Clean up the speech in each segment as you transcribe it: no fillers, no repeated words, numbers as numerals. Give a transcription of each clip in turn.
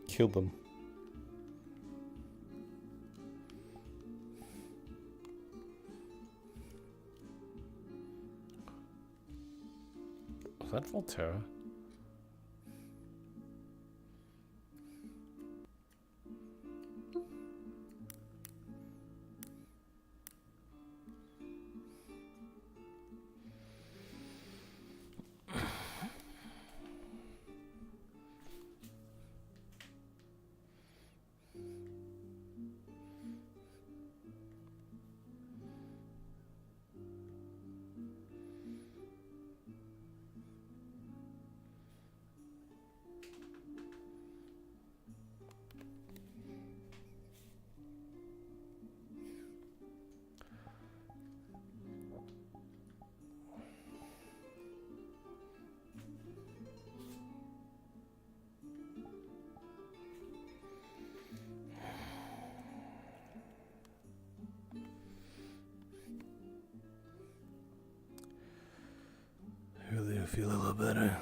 Kill them. Was that Volterra? Really feel a little better.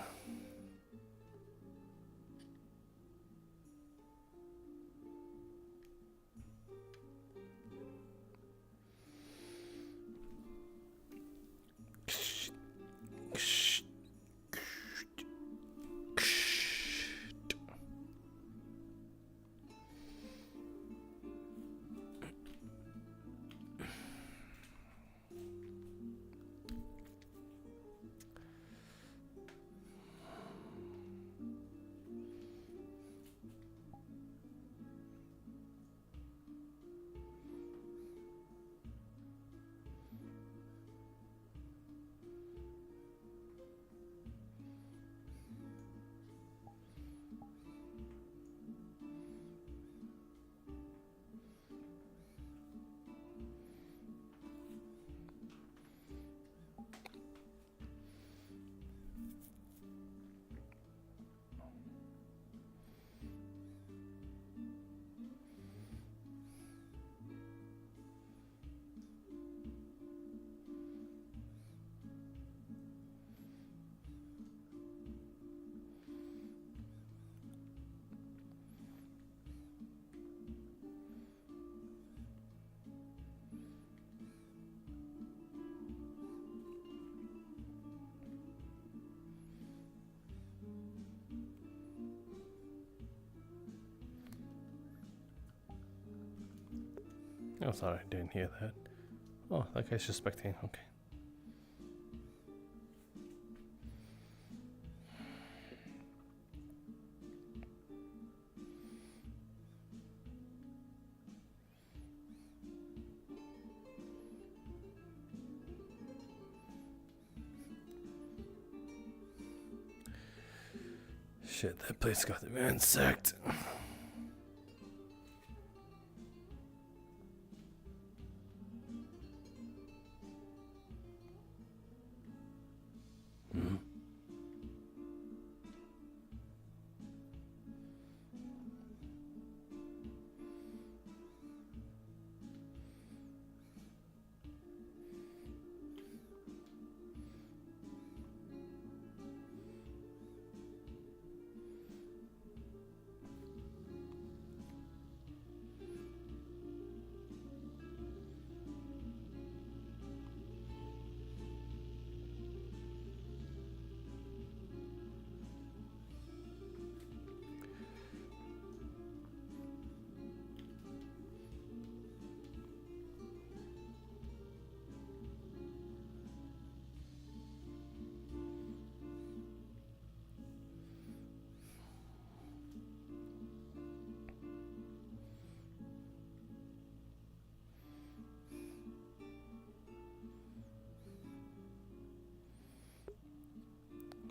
Oh, sorry, I didn't hear that. Oh, that guy's just spectating. Okay. Shit, that place got ransacked.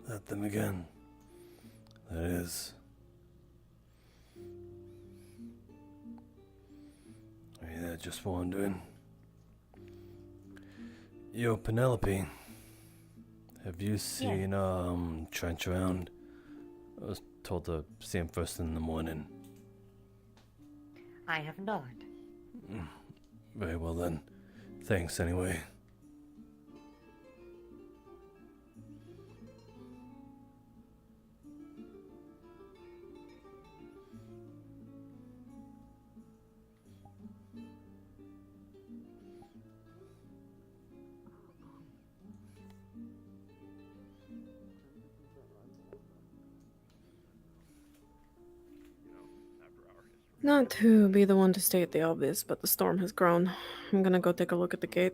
Let them again. That is. Yeah, just wondering. Yo, Penelope. Have you seen Trench around? I was told to see him first in the morning. I have not. Very well then. Thanks anyway. Not to be the one to state the obvious, but the storm has grown. I'm gonna go take a look at the gate.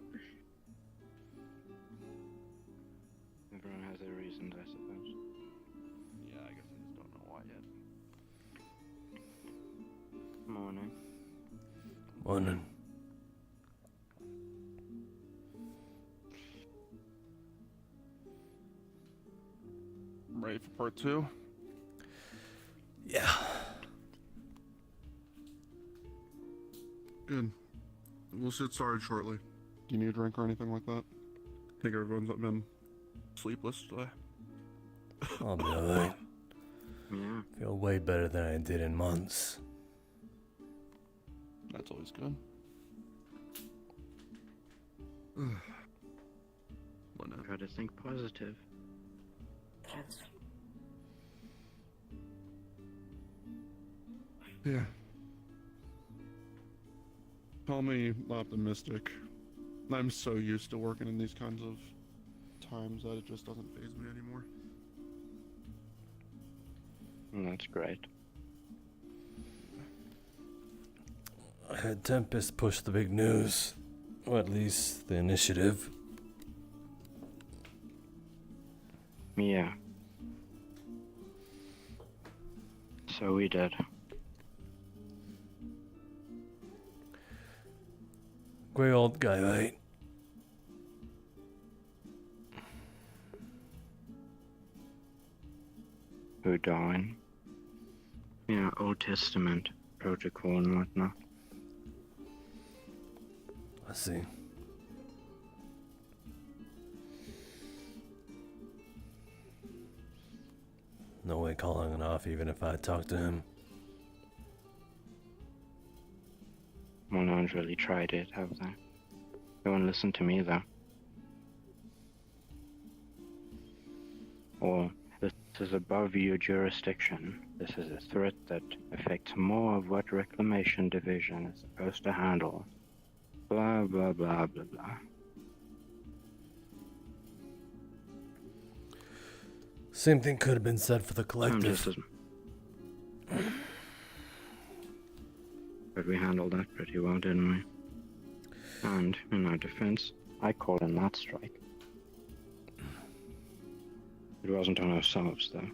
Everyone has their reasons, I suppose. Yeah, I guess I just don't know why yet. Morning. Morning. I'm ready for part 2. Yeah. Good. We'll get started shortly. Do you need a drink or anything like that? I think everyone's been sleepless today. I'll be alright. Yeah. Feel way better than I did in months. That's always good. What now? Try to think positive. Yeah. Call me optimistic. I'm so used to working in these kinds of times that it just doesn't faze me anymore. That's great. I heard Tempest push the big news. Or at least the initiative. Yeah. So we did. Grey old guy, right? Who, Darwin? Yeah, Old Testament protocol and whatnot. I see. No way calling it off even if I talk to him. Well, no one's really tried it, have they? No one listened to me, though. Or, this is above your jurisdiction. This is a threat that affects more of what Reclamation Division is supposed to handle. Blah, blah, blah, blah, blah. Same thing could have been said for the I'm collective. just as... But we handled that pretty well, didn't we? And, in our defense, I called in that strike. It wasn't on ourselves, though.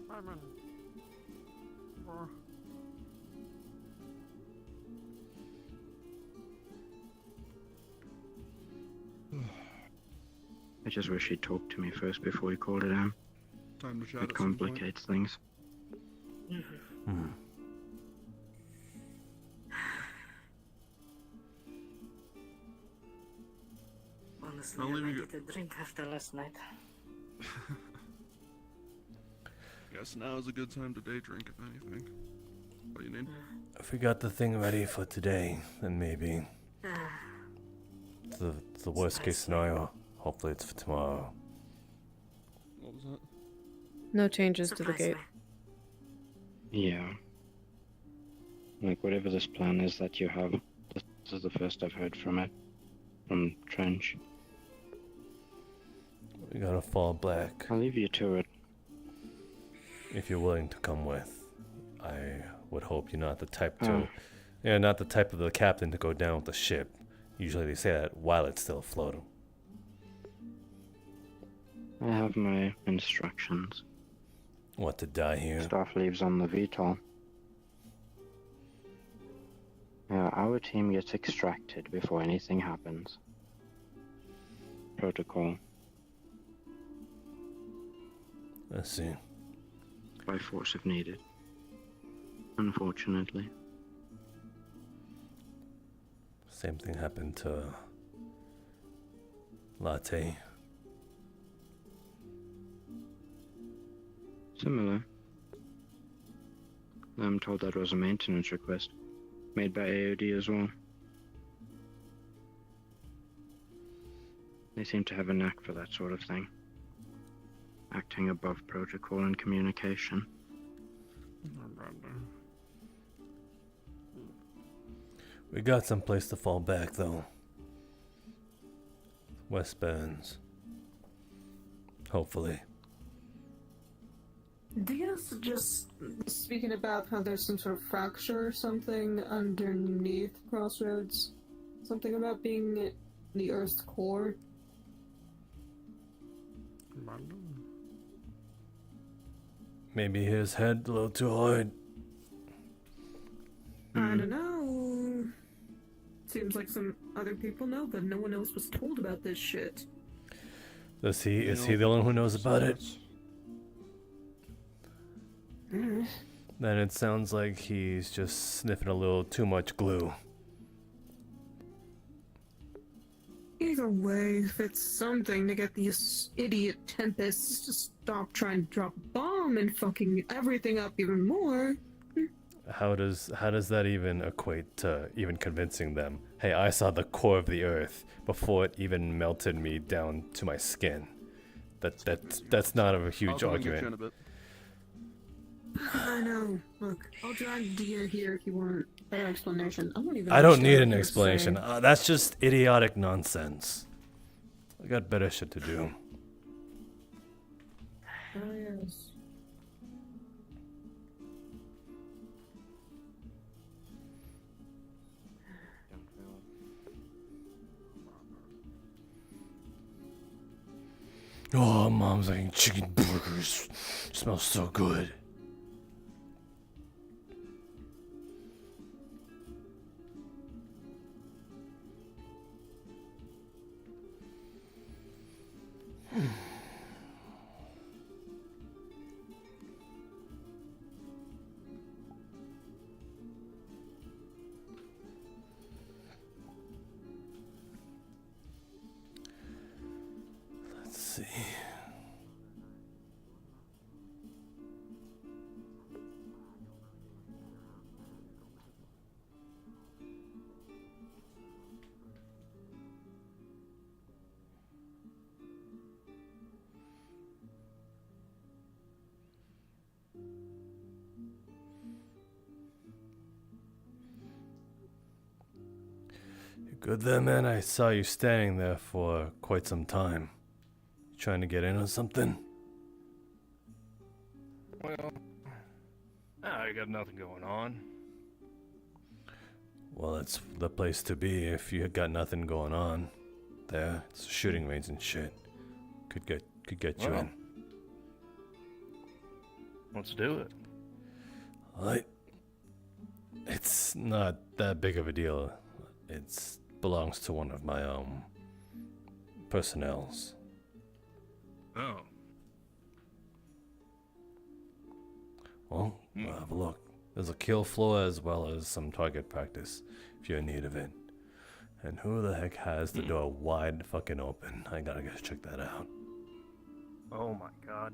I just wish he'd talked to me first before he called it in. Time to chat It at some point. complicates things. Hmm. Honestly, I'll I leave you needed a drink after last night. Guess now is a good time to day drink, if anything. What do you need? If we got the thing ready for today, then maybe. The worst case scenario, hopefully it's for tomorrow. What was that? No changes to the Surprise gate. me. Yeah. Like, whatever this plan is that you have, this is the first I've heard from it. From Trench. We gotta fall back. I'll leave you to it. If you're willing to come with, I would hope you're not the type to, Oh. yeah, not the type of the captain to go down with the ship. Usually they say that while it's still floating. I have my instructions. What to die here? Staff leaves on the VTOL. Our team gets extracted before anything happens. Protocol. Let's see. By force if needed. Unfortunately. Same thing happened to Latte. Similar. I'm told that was a maintenance request. Made by AOD as well. They seem to have a knack for that sort of thing. Acting above protocol and communication. We got some place to fall back though. West Burns. Hopefully. Diaz just speaking about how there's some sort of fracture or something underneath Crossroads. Something about being the Earth's core. Maybe his head a little too hard. I don't know. Seems like some other people know, but no one else was told about this shit. Is he the only one who knows about it? Then it sounds like he's just sniffing a little too much glue. Either way, if it's something to get these idiot Tempests to stop trying to drop a bomb and fucking everything up even more. How does that even equate to even convincing them? Hey, I saw the core of the Earth before it even melted me down to my skin. That's not a huge I'll come and get you argument. in a bit. I know. Look, I'll drag Dia here if you want a better explanation. I don't even. I don't understand need what an you're explanation. saying. That's just idiotic nonsense. I got better shit to do. Oh yes. Oh, Mom's making chicken burgers. Smells so good. Let's see. You good there, man? I saw you standing there for quite some time. You trying to get in on something? Well, I got nothing going on. Well, it's the place to be if you got nothing going on. There, it's a shooting range and shit. Could get you Well. in. Let's do it. Alright. It's not that big of a deal. It belongs to one of my personnels. Oh. Well, we'll have a look. There's a kill floor as well as some target practice if you're in need of it. And who the heck has the door wide fucking open? I gotta go check that out. Oh my god.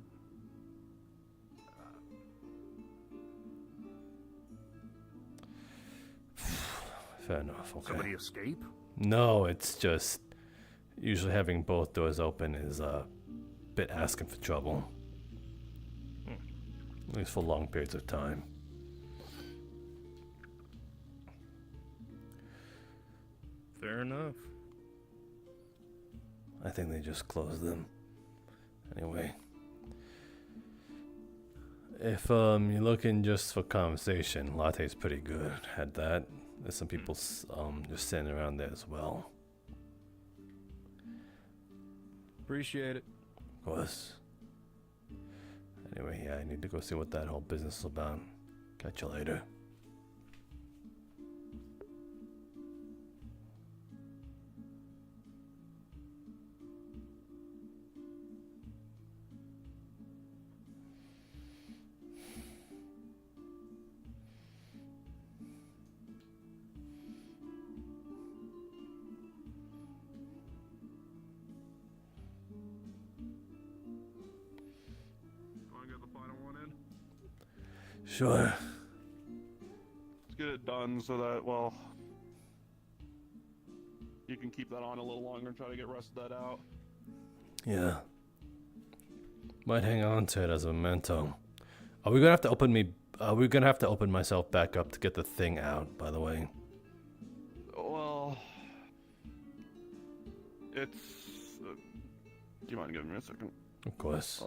Fair enough, okay. Somebody escape? No, it's just usually having both doors open is a bit asking for trouble. At least for long periods of time. Fair enough. I think they just closed them. Anyway. If you're looking just for conversation, Latte's pretty good at that. There's some people just standing around there as well. Appreciate it. Of course. Anyway, yeah, I need to go see what that whole business is about. Catch you later. Want to get the final one in? Sure. Let's get it done so that, well, you can keep that on a little longer and try to get rest of that out. Yeah. Might hang on to it as a memento. Are we gonna have to open me? Are we gonna have to open myself back up to get the thing out? By the way. Well, it's. Do you mind giving me a second? Of course.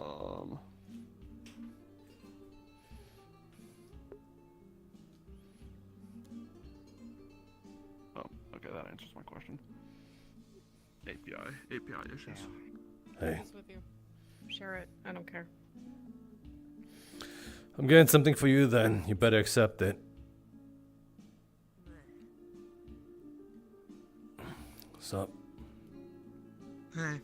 that answers my question. API issues. Hey, It's with you. Share it. I don't care. I'm getting something for you then. You better accept it. Sup? Hey.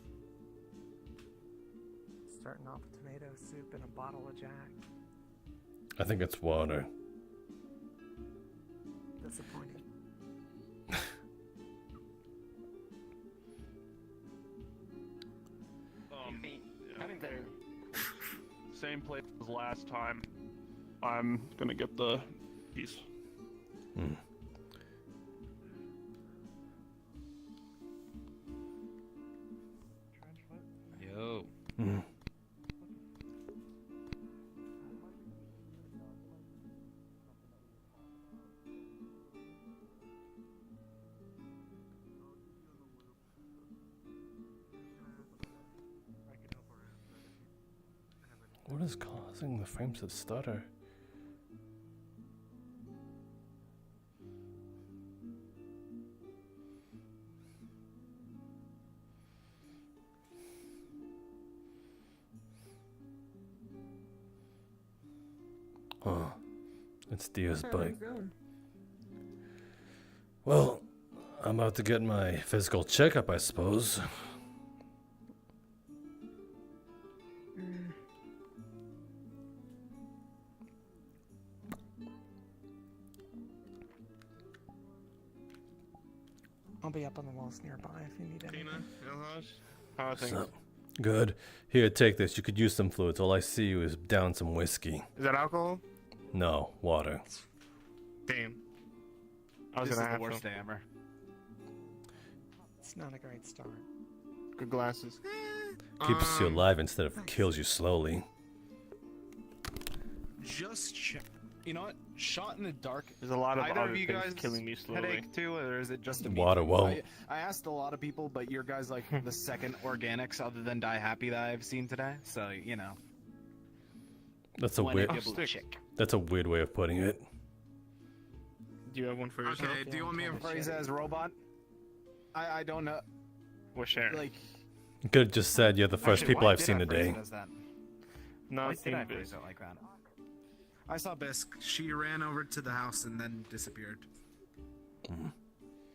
Starting off with tomato soup and a bottle of Jack. I think it's water. Disappointing. Same place as last time. I'm gonna get the piece. Hmm. Yo. Hmm. What is causing the frames to stutter? Oh, it's Dio's bike. Well, I'm about to get my physical checkup, I suppose. I'll be up on the walls nearby if you need anything. How are things? So, good. Here, take this. You could use some fluids. All I see you is down some whiskey. Is that alcohol? No, water. Damn. I was This gonna is have the worst some. day ever. It's not a great start. Good glasses. Keeps you alive instead of kills you slowly. Just check. You know what? Shot in the dark. There's a lot of Either other of you things guys killing me slowly. headache too, or is it just a me Water thing? won't. I asked a lot of people, but your guys like the second organics other than Die Happy that I've seen today. So you know. That's a when weird. it blue chick. That's a weird way of putting it. Do you have one for yourself? Okay. Do you want me to phrase it as robot? I don't know. What's sharing? Like. You could have just said you're the first Actually, people why I've did seen I phrase today. it as that? No, Why it's did I been phrase it like that? I saw Bisk. She ran over to the house and then disappeared.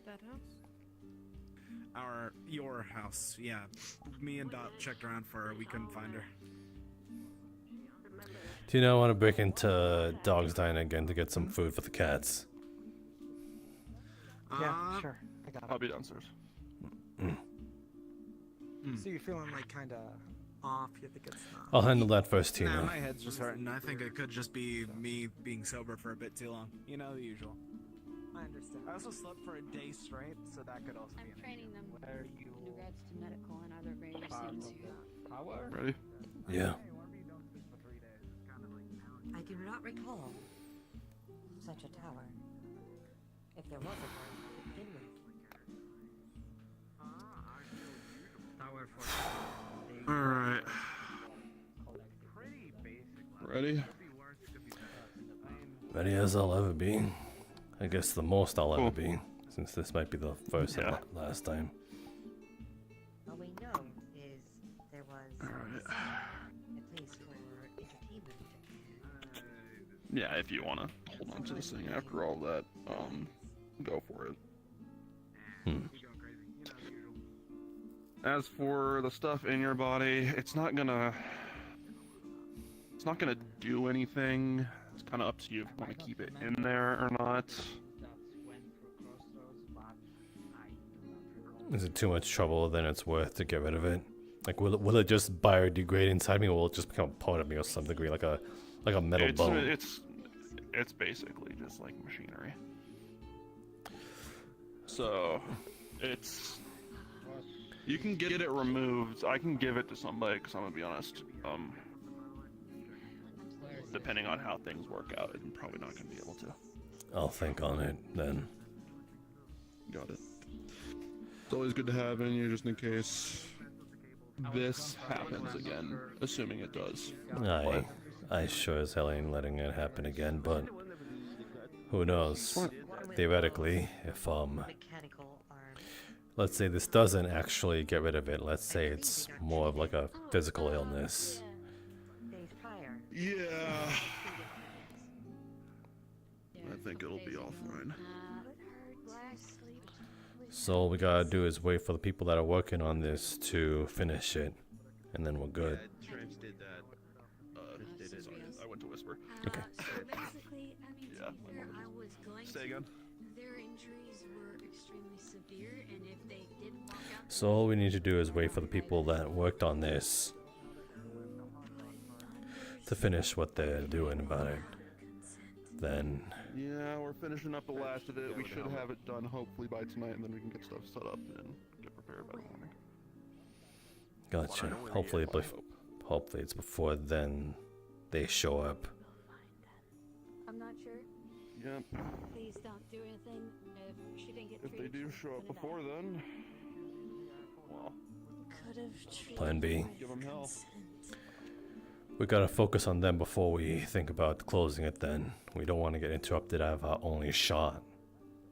That house? Your house, yeah. Me and Dot checked around for her. We couldn't find her. Do you know I want to break into Dog's Diner again to get some food for the cats? Yeah, sure. I got it. I'll be downstairs. So you're feeling like kind of off? You think it's not? I'll handle that first, Nah, Tina. my head's just hurting. I think it could just be me being sober for a bit too long. You know, the usual. I understand. I also slept for a day straight, so that could also be I'm an training them Where are you? in regards to medical and other very soon. Ready? Yeah. I do not recall such a tower. If there was a one to begin with. Alright. Ready? Ready as I'll ever be. I guess the most I'll ever be, since this might be the first and last time. All we know is there was a place for entertainment. Yeah, if you wanna hold on to this thing after all that, go for it. As for the stuff in your body, it's not gonna do anything. It's kind of up to you if you want to keep it in there or not. Is it too much trouble? Then it's worth to get rid of it. Like, will it just biodegrade inside me, or will it just become a part of me to some degree, like a metal bone? It's basically just like machinery. So, you can get it removed. I can give it to somebody, because I'm gonna be honest. Depending on how things work out, I'm probably not gonna be able to. I'll think on it then. Got it. It's always good to have in you just in case this happens again, assuming it does. I sure as hell ain't letting it happen again, but who knows? Theoretically, if Mechanical are let's say this doesn't actually get rid of it. Let's say it's more of like a physical illness. Days prior. Yeah. I think it'll be all fine. So all we gotta do is wait for the people that are working on this to finish it, and then we're good. Yeah, Trench did that. I went to Whisper. Okay. So basically, I mean, Yeah. to be fair, I was going Say to. again. Their injuries were extremely severe, and if they did walk out. So all we need to do is wait for the people that worked on this to finish what they're doing about it. Then Yeah, we're finishing up the last of it. We should have it done hopefully by tonight, and then we can get stuff set up and get prepared by the morning. gotcha. Hopefully it's before then they show up. I'm not sure. Yep. Please don't do anything if she didn't get If they treated. do show up before then, well, Could have treated Plan B. with give 'em hell. consent. We gotta focus on them before we think about closing it then. We don't want to get interrupted out of our only shot.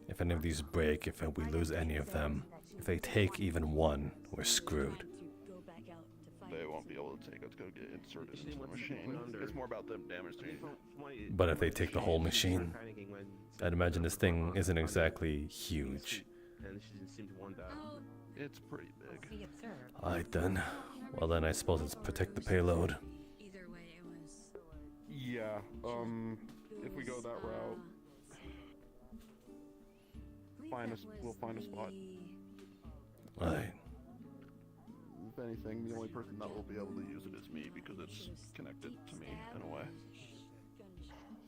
If any of these break, if we lose any of them, if they take even one, we're screwed. To go back out to find they won't be able to take it. It's gonna get inserted into the machine. It's more about them damaging. But if they take the whole machine, I'd imagine this thing isn't exactly huge. Oh, It's pretty big. We observed. Alright then. Well then I suppose it's protect the payload. either way, it was. Yeah. If we go that route, we'll find a spot. Alright. If anything, the only person that will be able to use it is me because it's connected to me in a way.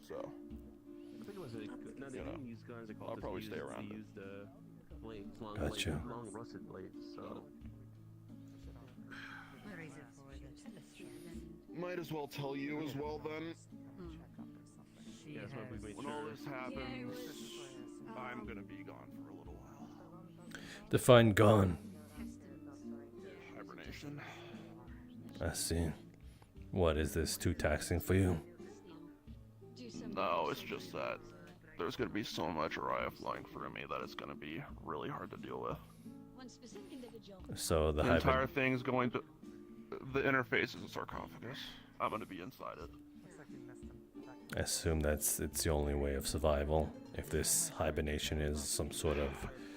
So, I think it was no, they didn't use guns. They called I'll us probably to stay use- around. To use the blades, long Gotcha. blades, long rusted blades. So What reason for the Tempest then? might as well tell you as well then. yeah, that's why we made When sure. all this happens, was, I'm gonna be gone for a little while. Define gone. Hibernation. I see. What, is this too taxing for you? Do some No, it's just that there's gonna be so much Araya flying through me that it's gonna be really hard to deal with. one specific individual. So the The entire hibern- thing's going to. The interface is a sarcophagus. I'm gonna be inside it. Looks like you missed him. I assume it's the only way of survival. If this hibernation is some sort of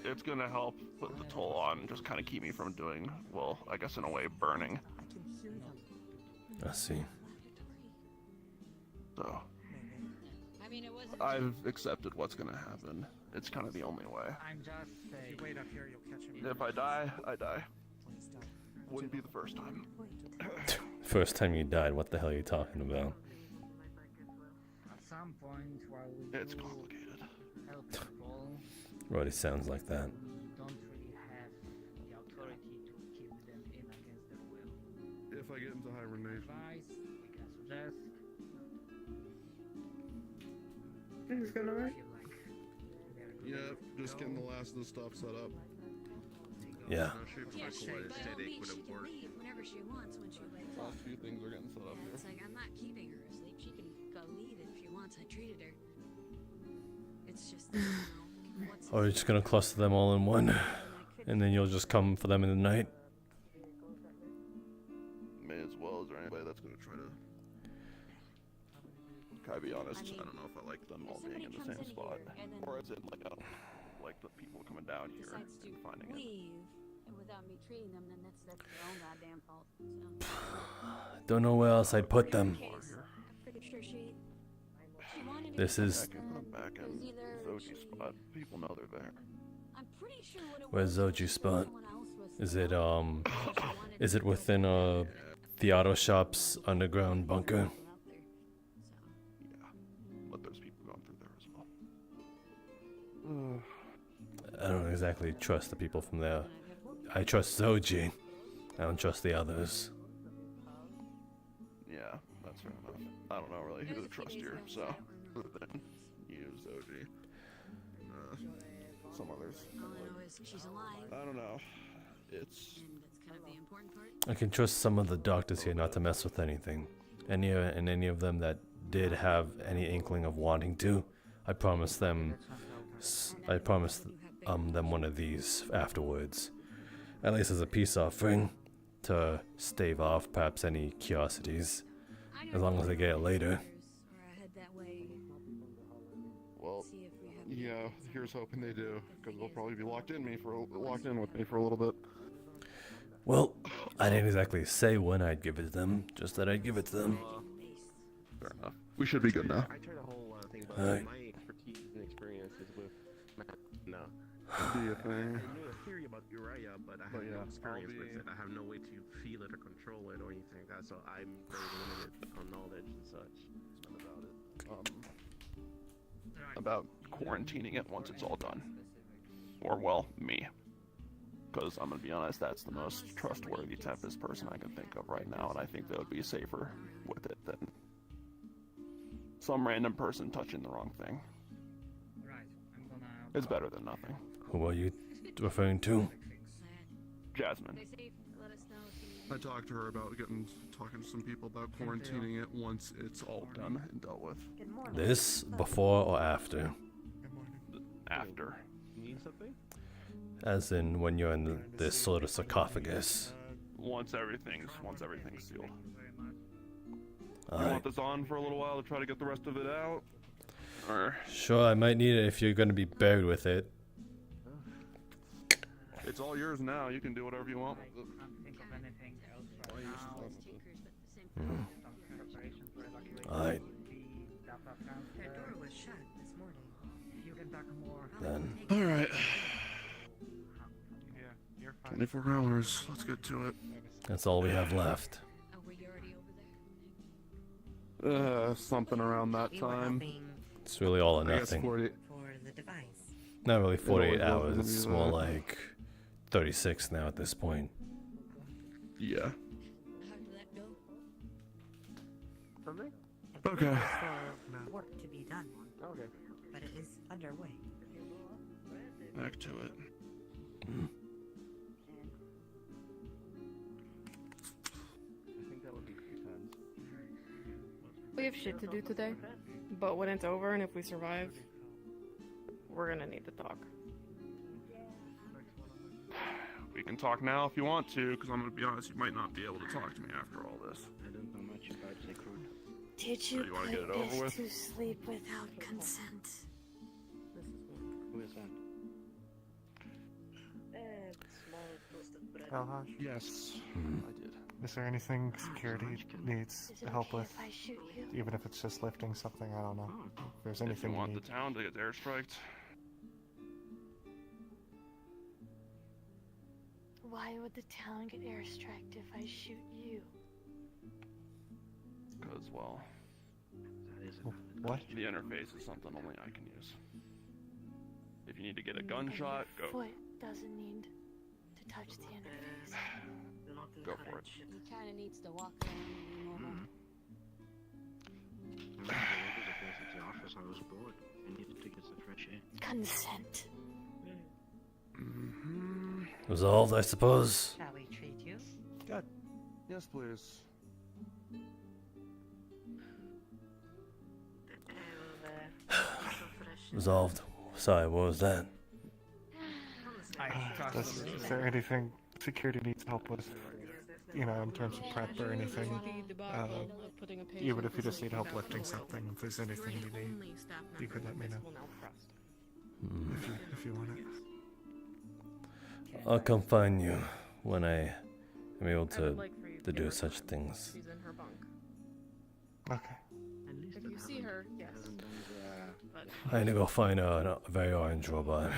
It's gonna help put the toll on, just kind of keep me from doing, well, I guess in a way, burning. I can hear them. I see. So, I mean, it wasn't. I've accepted what's gonna happen. It's kind of the only way. I'm just saying. If you wait up here, you'll catch him. If I die, I die. Please don't. Wouldn't be the first time. First time you died, what the hell are you talking about? At some point, while we It's do complicated. help people, Already sounds like that. we don't really have the authority to keep them in against their will. If I get into hibernation. Advice we can suggest. Things going alright? Feel like they're good Yep, to just go. getting the last of the stuff set up. Yeah. Yeah, sure. By all means, she can leave whenever she wants when she wakes up. Last few things are getting set up Yeah, here. it's like I'm not keeping her asleep. She can go leave if she wants. I treated her. It's just, you know, what's Or you're just gonna cluster them all in one, and then you'll just come for them in the night. May as well. Is there anybody that's gonna try to? Can I be honest? I don't know if I like them all being in the same spot, or is it like I don't like the people coming down here decides to and finding it. leave and without me treating them, then that's their own goddamn fault. So. Don't know where else I'd put them. Case, I'm pretty sure she wanted to This be is- I can put them back It was in either Zoji's she- spot. People know they're there. I'm pretty sure what it Where's was. Zoji's spot? Someone else was Is it she wanted is to it go within somewhere the auto shop's underground bunker? out there. Yeah, but there's people going through there as well. I don't exactly trust the people from there. I trust Zoji. I don't trust the others. Yeah, that's fair enough. I don't know really who to trust here, so other than you, Zoji, some others. All I know is she's alive, I don't know. It's and that's kind of the important part. I can trust some of the doctors here not to mess with anything. Any of them that did have any inkling of wanting to, I promise them. I promise. You have them one of these afterwards, at least as a peace offering, to stave off perhaps any curiosities, as long as they get it later. Well, yeah, here's hoping they do, because they'll probably be locked in with me for a little bit. Well, I didn't exactly say when I'd give it to them, just that I'd give it to them. Fair enough. We should be good now. I tried a whole thing, but Alright. my expertise and experiences with no. Do you think? I knew a theory about Uriah, but I have no experience with it. I have no way to feel it or control it or anything like that, so I'm very limited on knowledge and such. About quarantining it once it's all done. Or, well, me. Because I'm gonna be honest, that's the most trustworthy Tempest person I can think of right now, and I think they would be safer with it than some random person touching the wrong thing. Right, I'm gonna. It's better than nothing. Who are you referring to? Jasmine. Let us know if you I talked to her about talking to some people about quarantining it once it's all done and dealt with. This before or after? After. You need something? As in when you're in this sort of sarcophagus. Once everything's sealed. You Alright. want this on for a little while to try to get the rest of it out? Or Sure, I might need it if you're gonna be buried with it. it's all yours now. You can do whatever you want. I can't think of anything else right now. Some preparation for evacuation. Alright, Data transfer. Their door was shut this morning. You can talk more. then. Alright. Yeah, you're fine. 24 hours. Let's get to it. That's all we have left. Oh, were you already over there? Something around that We were time. hoping It's really all or I guess nothing. 40. for the device. Not really 48 always hours, was it's gonna be more that. like 36 now at this point. Yeah. How did that go? Something? Okay. For work to be done, Okay. but it is underway. Back to it. I think that would be 3 times. We have shit to do today, but when it's over and if we survive, we're gonna need to talk. We can talk now if you want to, because I'm gonna be honest, you might not be able to talk to me after all this. I don't know much about Sacred. Did So you wanna get it over with? to sleep without consent? Who is that? Elhash, Yes, Hmm. I did. is there anything security needs help with? I shoot you? Even if it's just lifting something, I don't know. If there's If you anything you want need. the town to get airstriked, Why would the town get airstriked if I shoot you? because, well, That is What? the interface is something only I can use. If you need to get a And gunshot, your go. foot doesn't need to touch the interface. Go for it. He kind of needs to walk around and be normal. I went to the place at the office. I was bored. I needed to get some fresh air. Consent. Mm-hmm. Resolved, I suppose. Shall we treat you? Good. Yes, please. Resolved. Sorry, what was that? Is there anything security needs help with? You know, in terms of prep or anything? Even if you just need help lifting something, if there's anything you need, you could let me know. Hmm. If you want it. I'll come find you when I am able to do such things. She's in her bunk. Okay. If you see her, yes. But I need to go find a very orange robot.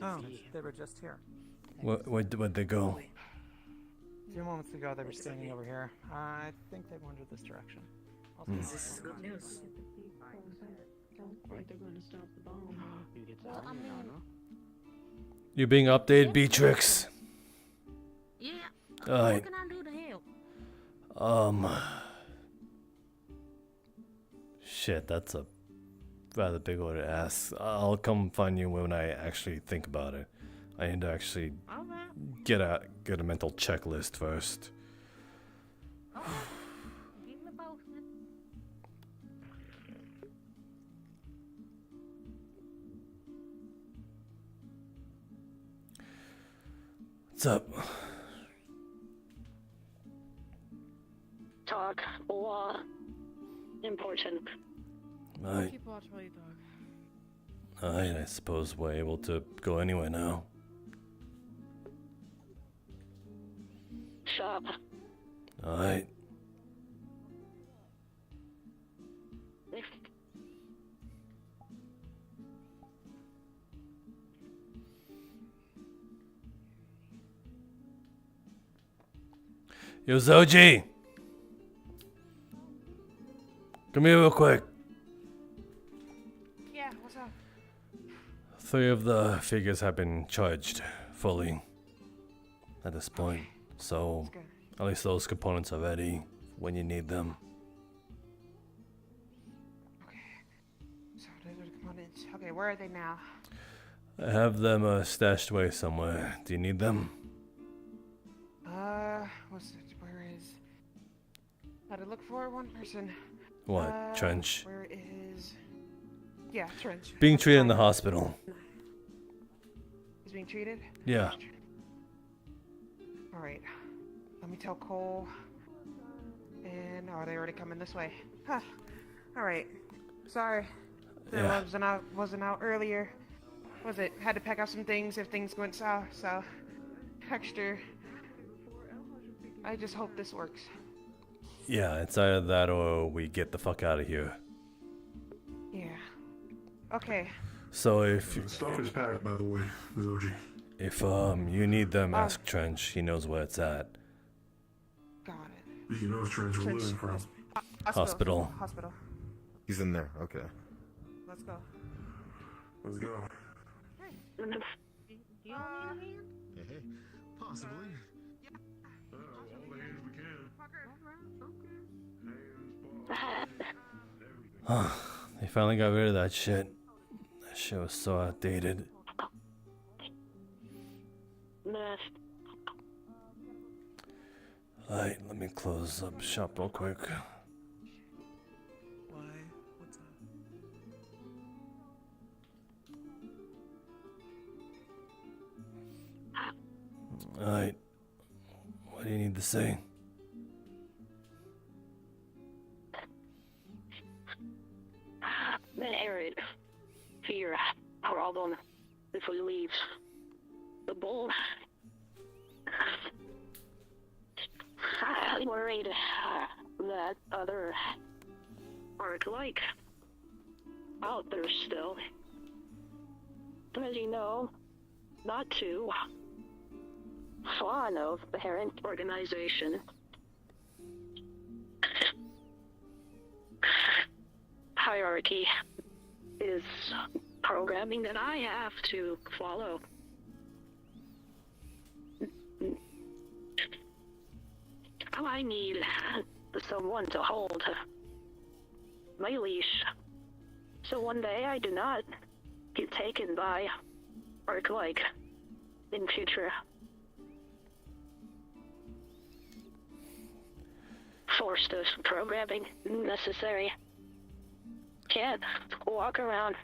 Oh, they were just here. Where'd they go? A few moments ago, they were standing over here. I think they wandered this direction. This is good news. They're going to stop the bomb. You get that now, no? You being updated, Beatrix? Yeah. Alright. What can I do to help? Shit, that's a rather big order to ask. I'll come find you when I actually think about it. I need to actually get a mental checklist first. Keep me posted. What's up? Talk. Law. Important. Alright. Keep watch while you talk. Alright, I suppose we're able to go anywhere now. Shop. Alright. Yo, Zoji! Come here real quick. Yeah, what's up? 3 of the figures have been charged fully at this point. So, at least those components are ready when you need them. So those are the components. Okay, where are they now? I have them stashed away somewhere. Do you need them? What's it? Where is? How to look for one person? What? Trench? Where is? Yeah, Trench. Being treated in the hospital. He's being treated? Yeah. Alright. Let me tell Cole. And oh, they already coming this way. Huh. Alright. Sorry. Yeah. Wasn't out earlier. Was it? Had to pack out some things if things went south, so extra. I just hope this works. Yeah, it's either that or we get the fuck out of here. Yeah. Okay. So if The stuff is packed, by the way, Zoji. If you need them, ask Trench. He knows where it's at. Got it. You know Trench we're looking for. Hospital. Hospital. He's in there. Okay. Let's go. Let's go. Do you need a hand? Hey, possibly. They finally got rid of that shit. That shit was so outdated. Alright, let me close up shop real quick. Why? What's up? Alright. What do you need to say? Then Arid. Fear. Problem. If we leave. The bull. I'm worried that other aren't like out there still. As you know, not too fond of the parent organization. Hierarchy is programming that I have to follow. I need someone to hold my leash, so one day I do not get taken by Arc-like in future. Forced of programming necessary. Can't walk around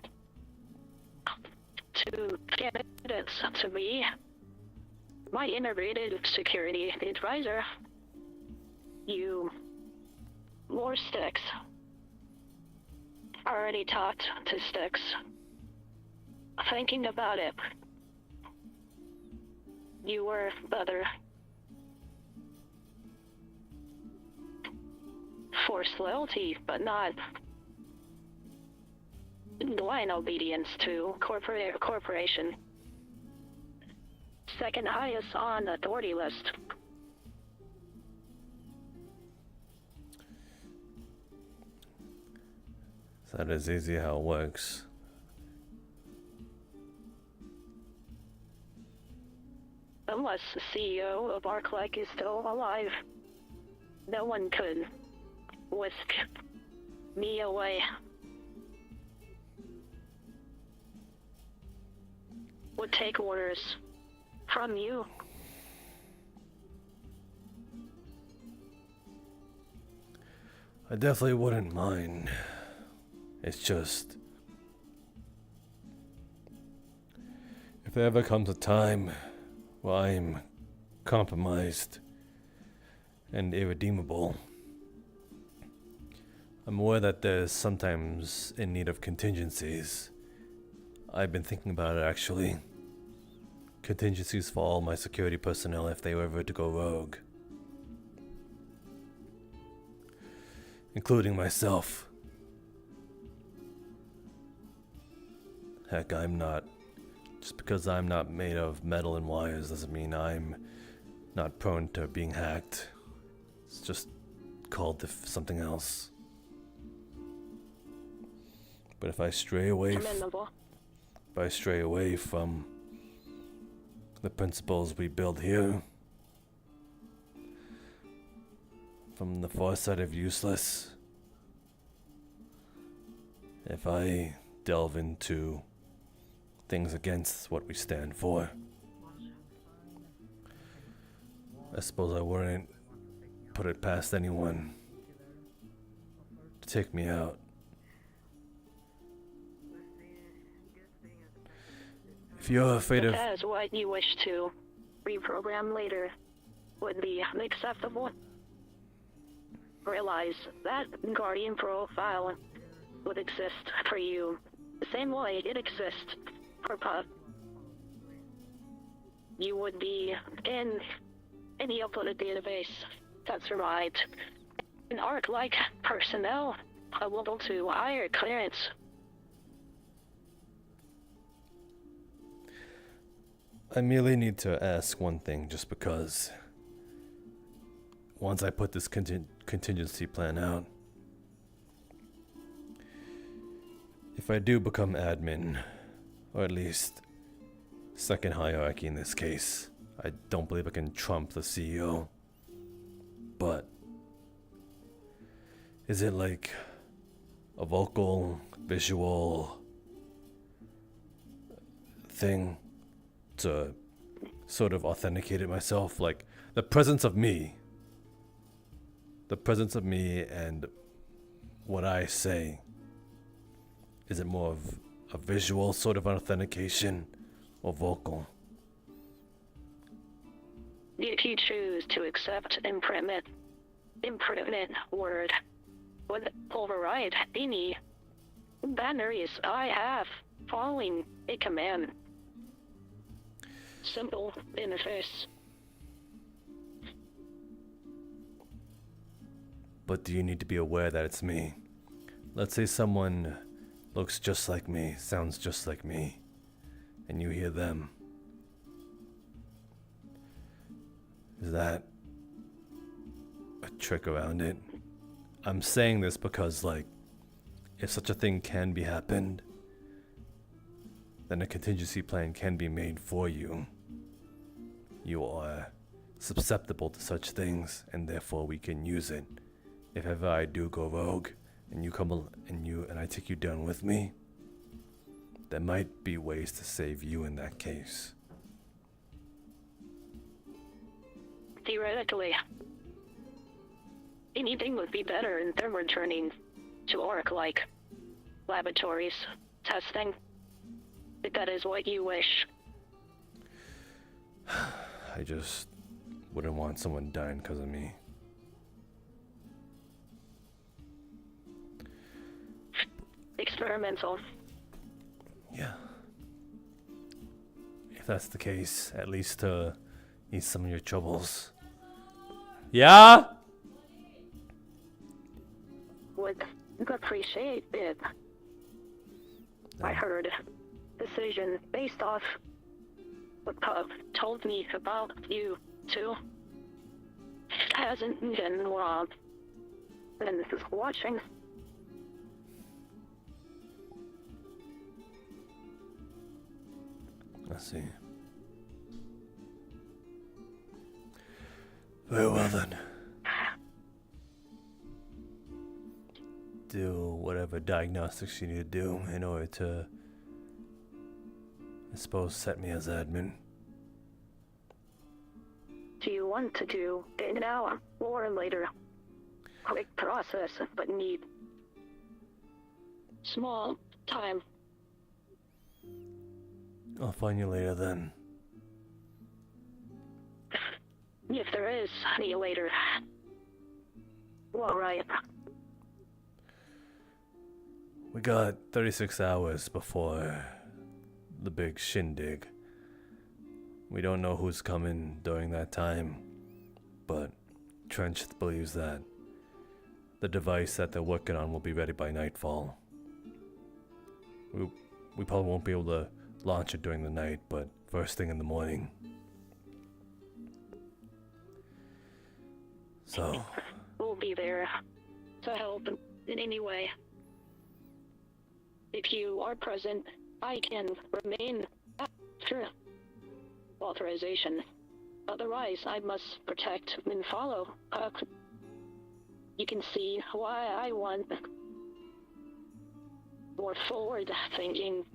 to candidates to be my integrated security advisor. You more Sticks. Already talked to Sticks. Thinking about it. You were other forced loyalty, but not blind obedience to corporation. Second highest on the authority list. That is easy how it works. Unless the CEO of Arc-like is still alive, no one could whisk me away. Would take orders from you. I definitely wouldn't mind. It's just, if there ever comes a time where I'm compromised and irredeemable. I'm aware that there's sometimes in need of contingencies. I've been thinking about it actually. Contingencies for all my security personnel if they were ever to go rogue. Including myself. Heck, just because I'm not made of metal and wires doesn't mean I'm not prone to being hacked. It's just called something else. But if I stray away from the principles we build here, from the far side of useless, if I delve into things against what we stand for, I suppose I wouldn't put it past anyone to take me out. If you're afraid of... Because what you wish to reprogram later would be unacceptable. Realize that Guardian profile would exist for you the same way it exists for Puff. You would be in any uploaded database that survived. An ARC-like personnel available to higher clearance. I merely need to ask one thing just because once I put this contingency plan out, if I do become admin, or at least second hierarchy in this case, I don't believe I can trump the CEO, but is it like a vocal, visual thing to sort of authenticate it myself? Like the presence of me and what I say, is it more of a visual sort of authentication or vocal? If you choose to accept improvement word would override any boundaries I have following a command. Simple interface. But do you need to be aware that it's me? Let's say someone looks just like me, sounds just like me, and you hear them. Is that a trick around it? I'm saying this because, like, if such a thing can be happened, then a contingency plan can be made for you. You are susceptible to such things, and therefore we can use it. If ever I do go rogue, and you come and I take you down with me, there might be ways to save you in that case. Theoretically, anything would be better than returning to Orc-like laboratories testing, if that is what you wish. I just wouldn't want someone dying because of me. Experimental. Yeah. If that's the case, at least ease some of your troubles. Yeah? Would appreciate it. I heard decision based off what Puff told me about you too. Hasn't been wrong. And this is watching. I see. Very well then. Do whatever diagnostics you need to do in order to, I suppose, set me as admin. Do you want to do it now or later? Quick process, but need small time. I'll find you later then. If there is any later. All right. We got 36 hours before the big shindig. We don't know who's coming during that time, but Trench believes that the device that they're working on will be ready by nightfall. We probably won't be able to launch it during the night, but first thing in the morning. So, We'll be there to help in any way. If you are present, I can remain after authorization. Otherwise, I must protect and follow. You can see why I want more forward thinking.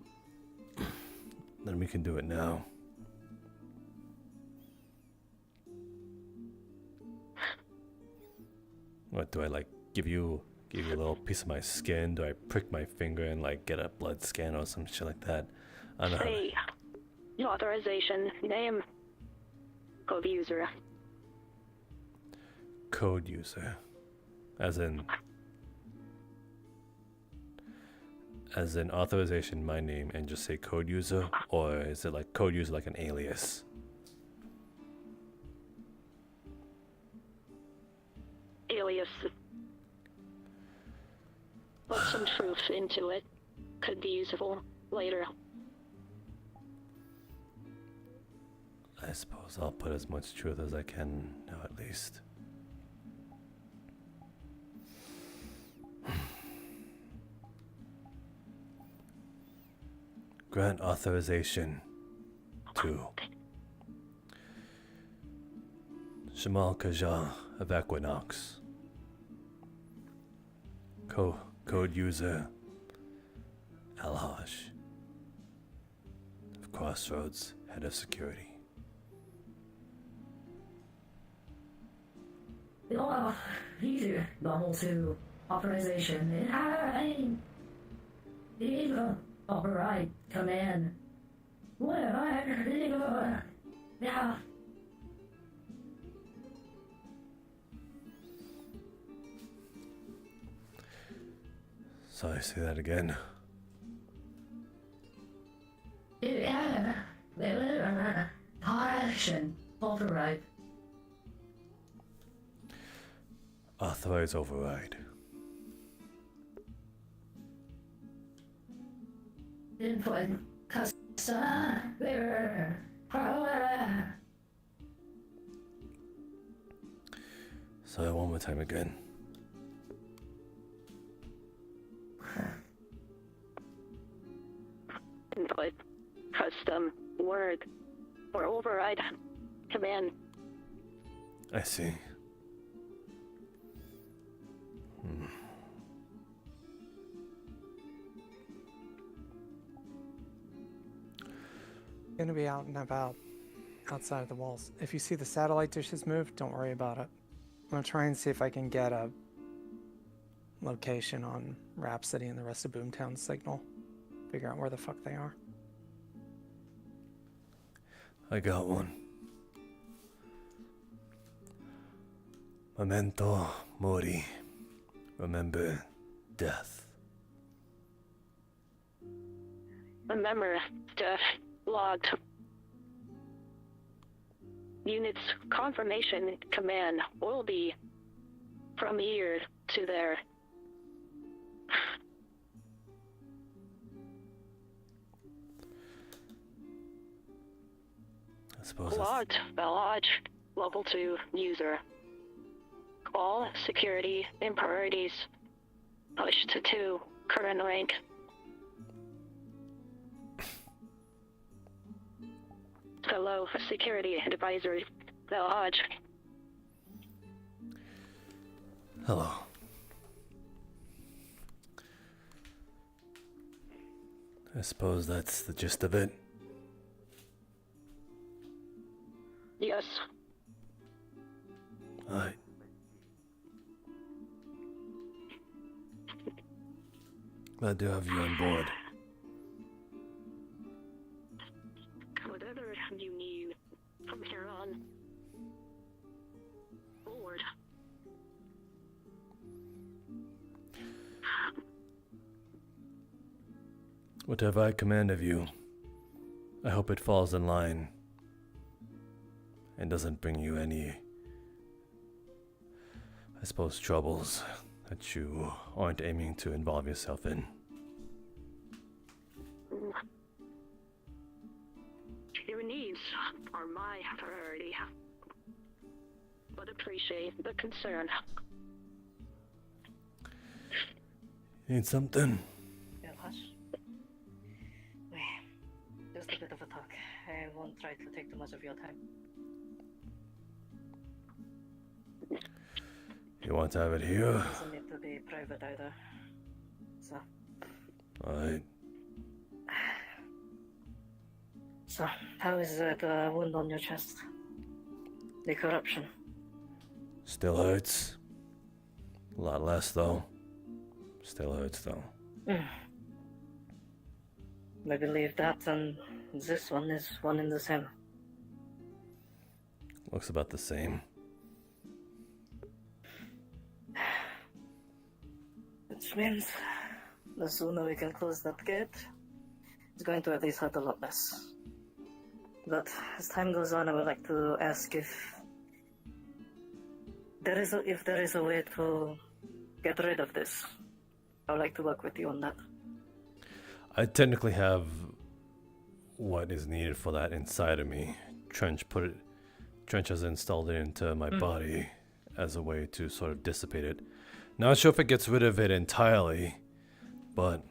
then we can do it now. What do I like? Give you a little piece of my skin? Do I prick my finger and like get a blood scan or some shit like that? I don't know. Say, authorization, name, code user. Code user, as in authorization, my name, and just say code user, or is it like code user like an alias? Alias. Put some truth into it. Could be useful later. I suppose I'll put as much truth as I can now, at least. Grant authorization to Shamal Kaja of Equinox. Code user Alhaj of Crossroads, head of security. Easier level 2 authorization. Override command. Whatever. Yeah. Sorry, say that again. Action. Override. Authorize override. Input. Customer. Sorry, one more time again. Input, custom, word, or override command. I see. Gonna be out and about outside of the walls. If you see the satellite dishes move, don't worry about it. I'm gonna try and see if I can get a location on Rhapsody and the rest of Boomtown's signal. Figure out where the fuck they are. I got one. Memento mori. Remember death. Remember, death logged. Unit's confirmation command will be from here to there. I suppose Logged, Lodge, level 2 user. All security and priorities pushed to 2, current rank. Hello, security advisory, the Lodge. Hello. I suppose that's the gist of it. Yes. Alright. Glad to have you on board. Whatever you need from here on. Whatever I command of you, I hope it falls in line and doesn't bring you any, I suppose, troubles that you aren't aiming to involve yourself in. Your needs are my priority, but appreciate the concern. Need something? Yeah, hush. Wait, just a bit of a talk. I won't try to take too much of your time. You want to have it here? Doesn't need to be private either. So. Alright. So, how is the wound on your chest? The corruption? Still hurts. A lot less though. Still hurts though. I believe that and this one is one and the same. Looks about the same. Which means the sooner we can close that gate, it's going to at least hurt a lot less. But as time goes on, I would like to ask if there is a way to get rid of this. I would like to work with you on that. I technically have what is needed for that inside of me. Trench has installed it into my body as a way to sort of dissipate it. Not sure if it gets rid of it entirely, but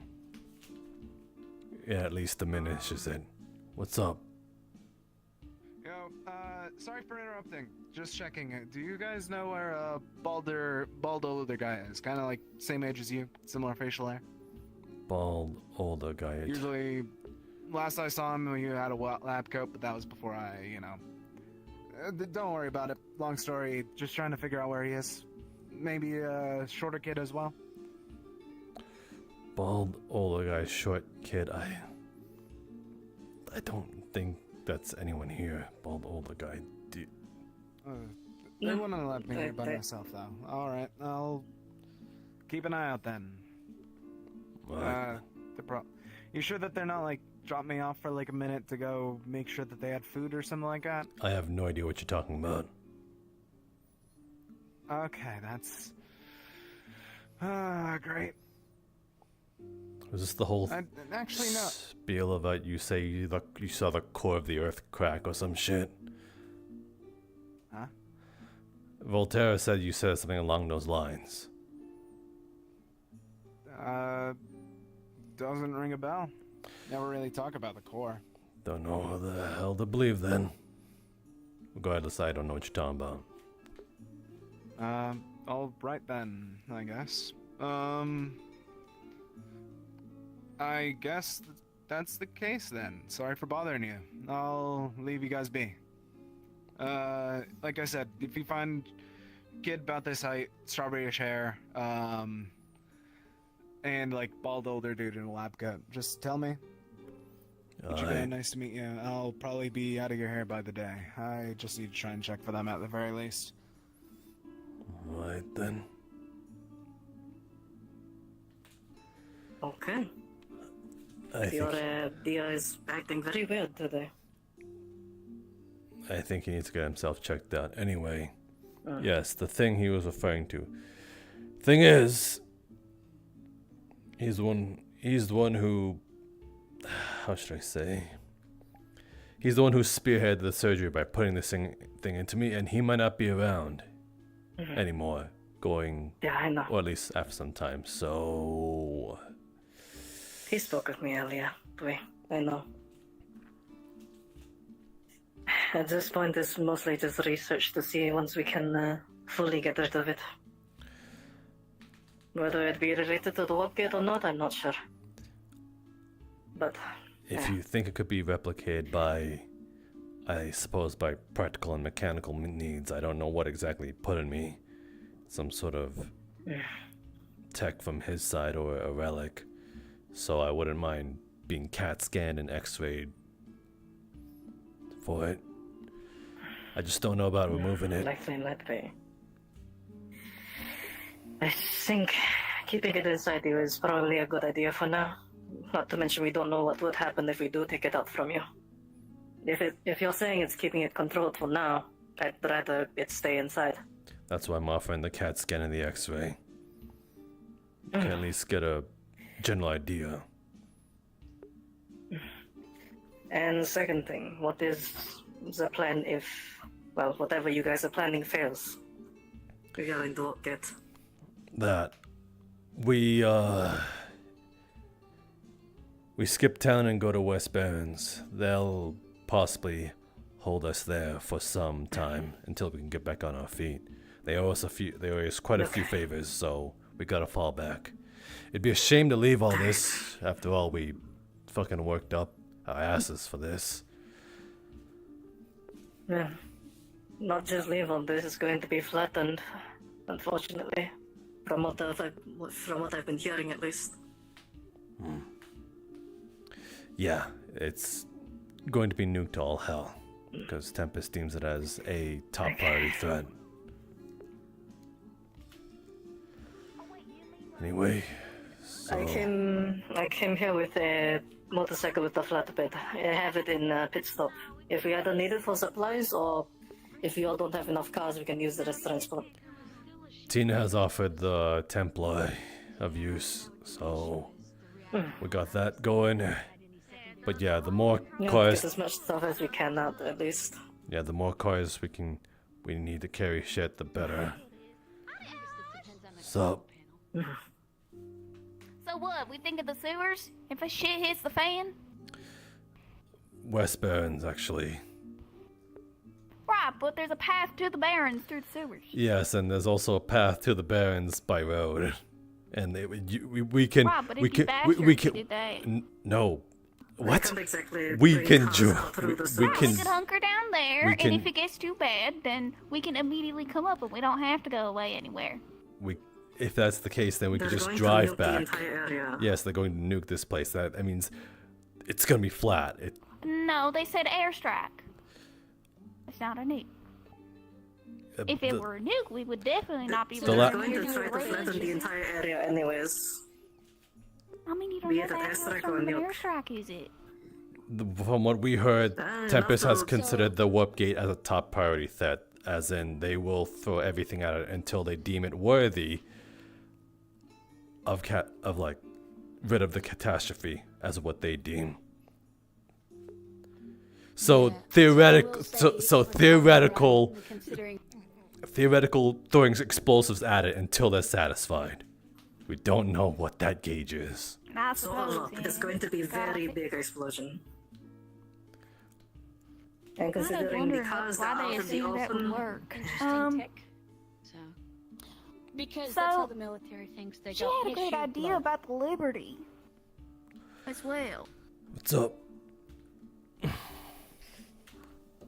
yeah, at least diminishes it. What's up? Yo, sorry for interrupting. Just checking. Do you guys know where bald older guy is? Kind of like same age as you, similar facial hair. Bald older guy. Usually, last I saw him, he had a lab coat, but that was before don't worry about it. Long story. Just trying to figure out where he is. Maybe a shorter kid as well. Bald older guy, short kid. I don't think that's anyone here. Bald older guy. They wouldn't have left me here by myself, though. All right, I'll keep an eye out then. You sure that they're not like drop me off for like a minute to go make sure that they had food or something like that? I have no idea what you're talking about. Okay, that's great. Was this the whole actually no. spiel about you say you saw the core of the earth crack or some shit? Huh? Voltaire said you said something along those lines. Doesn't ring a bell. Never really talk about the core. Don't know who the hell to believe then. Regardless, I don't know what you're talking about. All right then, I guess. I guess that's the case then. Sorry for bothering you. I'll leave you guys be. Like I said, if you find kid about this height, strawberryish hair, and like bald older dude in a lab coat, just tell me. Nice to meet you. I'll probably be out of your hair by the day. I just need to try and check for them at the very least. Alright then. Okay. Your Dia is acting very weird today. I think he needs to get himself checked out. Anyway, yes, the thing he was referring to. Thing is, he's the one who, how should I say? He's the one who spearheaded the surgery by putting this thing into me, and he might not be around anymore. Yeah, I know. Or at least after some time. So he spoke with me earlier. I know. At this point, it's mostly just research to see once we can fully get rid of it. Whether it be related to the wargate or not, I'm not sure. But if you think it could be replicated by, I suppose, by practical and mechanical needs, I don't know what exactly he put in me. Some sort of tech from his side or a relic. So I wouldn't mind being CAT scanned and X-rayed for it. I just don't know about removing it. Likely let be. I think keeping it inside you is probably a good idea for now. Not to mention we don't know what would happen if we do take it out from you. If you're saying it's keeping it controlled for now, I'd rather it stay inside. That's why I'm offering the CAT scan and the X-ray. Can at least get a general idea. And second thing, what is the plan if, well, whatever you guys are planning fails? Regarding the locket. That we skip town and go to West Barrens. They'll possibly hold us there for some time until we can get back on our feet. They owe us quite a few favors, so we gotta fall back. It'd be a shame to leave all this. After all, we fucking worked up our asses for this. Yeah. Not just leave all this, it's going to be flattened, unfortunately. From what I've been hearing, at least. Yeah, it's going to be nuked to all hell, because Tempest deems it as a top priority threat. Anyway, so... I came here with a motorcycle with a flatbed. I have it in pit stop. If we either need it for supplies, or if you all don't have enough cars, we can use it as transport. Tina has offered the Templar of use, so we got that going. But yeah, the more cars... Get as much stuff as we can out, at least. Yeah, the more cars we need to carry shit, the better. So... So what, we think of the sewers? If a shit hits the fan? West Barrens, actually. Right, but there's a path to the Barrens through the sewers. Yes, and there's also a path to the Barrens by road. And we can... Right, but if we you can... We can... did that. No. What? Exactly We can... We could hunker down there, and if it gets too bad, then we can immediately come up, and we don't have to go away anywhere. If that's the case, then we could just drive back. Yes, they're going to nuke this place. That means it's going to be flat. No, they said airstrike. It's not a nuke. If it were a nuke, we would definitely not be They're going to try to flatten the entire area anyways. I mean, you don't know that much from an airstrike, is it? From what we heard, Tempest has considered the warp gate as a top priority threat, as in they will throw everything at it until they deem it worthy of rid of the catastrophe as what they deem. So theoretical throwing explosives at it until they're satisfied. We don't know what that gauge is. I So suppose it's going to be a very big explosion. And considering the cars that are out in the open, Because that's how the military thinks they she go. had a great idea about the Liberty as well. What's up?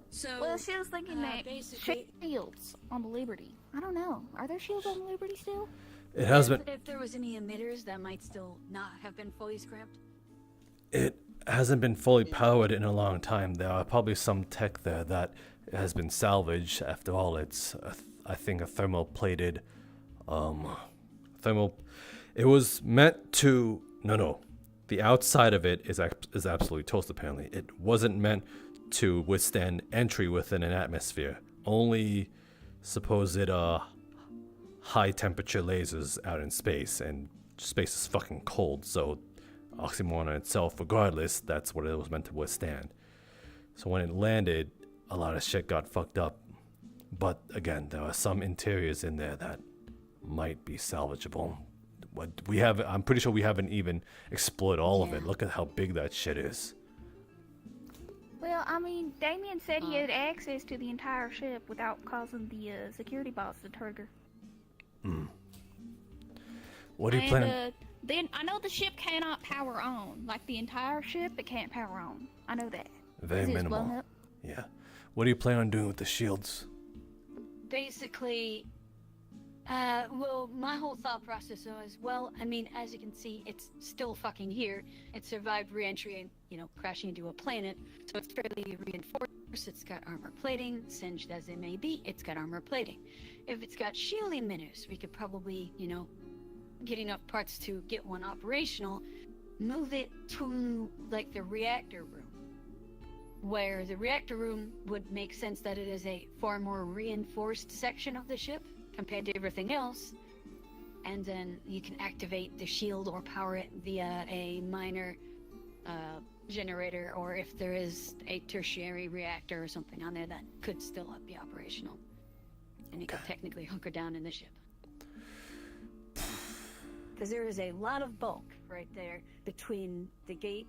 So, well, she was thinking that basically, shields on the Liberty. I don't know. Are there shields on the Liberty still? It has been. If there was any emitters that might still not have been fully scrapped. It hasn't been fully powered in a long time. There are probably some tech there that has been salvaged. After all, it's I think a thermoplated. It was meant to. No. The outside of it is absolutely toast. Apparently, it wasn't meant to withstand entry within an atmosphere. Only supposed high temperature lasers out in space, and space is fucking cold, so oxymoron in itself, regardless, that's what it was meant to withstand. So when it landed, a lot of shit got fucked up. But again, there are some interiors in there that might be salvageable. I'm pretty sure we haven't even explored all of it. Look at how big that shit is. Well, I mean, Damien said he had access to the entire ship without causing the security bots to trigger. What do you plan? Then I know the ship cannot power on. Like the entire ship, it can't power on. I know that. Very It's minimal. blown up. Yeah. What do you plan on doing with the shields? Basically, well, my whole thought process was, well, I mean, as you can see, it's still fucking here. It survived re-entry and, crashing into a planet, so it's fairly reinforced. It's got armor plating, singed as it may be, it's got armor plating. If it's got shield emitters, we could probably, get enough parts to get one operational. move it to like the reactor room, where the reactor room would make sense that it is a far more reinforced section of the ship compared to everything else, and then you can activate the shield or power it via a minor generator, or if there is a tertiary reactor or something on there that could still be operational, and you could technically hunker down in the ship. Because there is a lot of bulk right there between the gate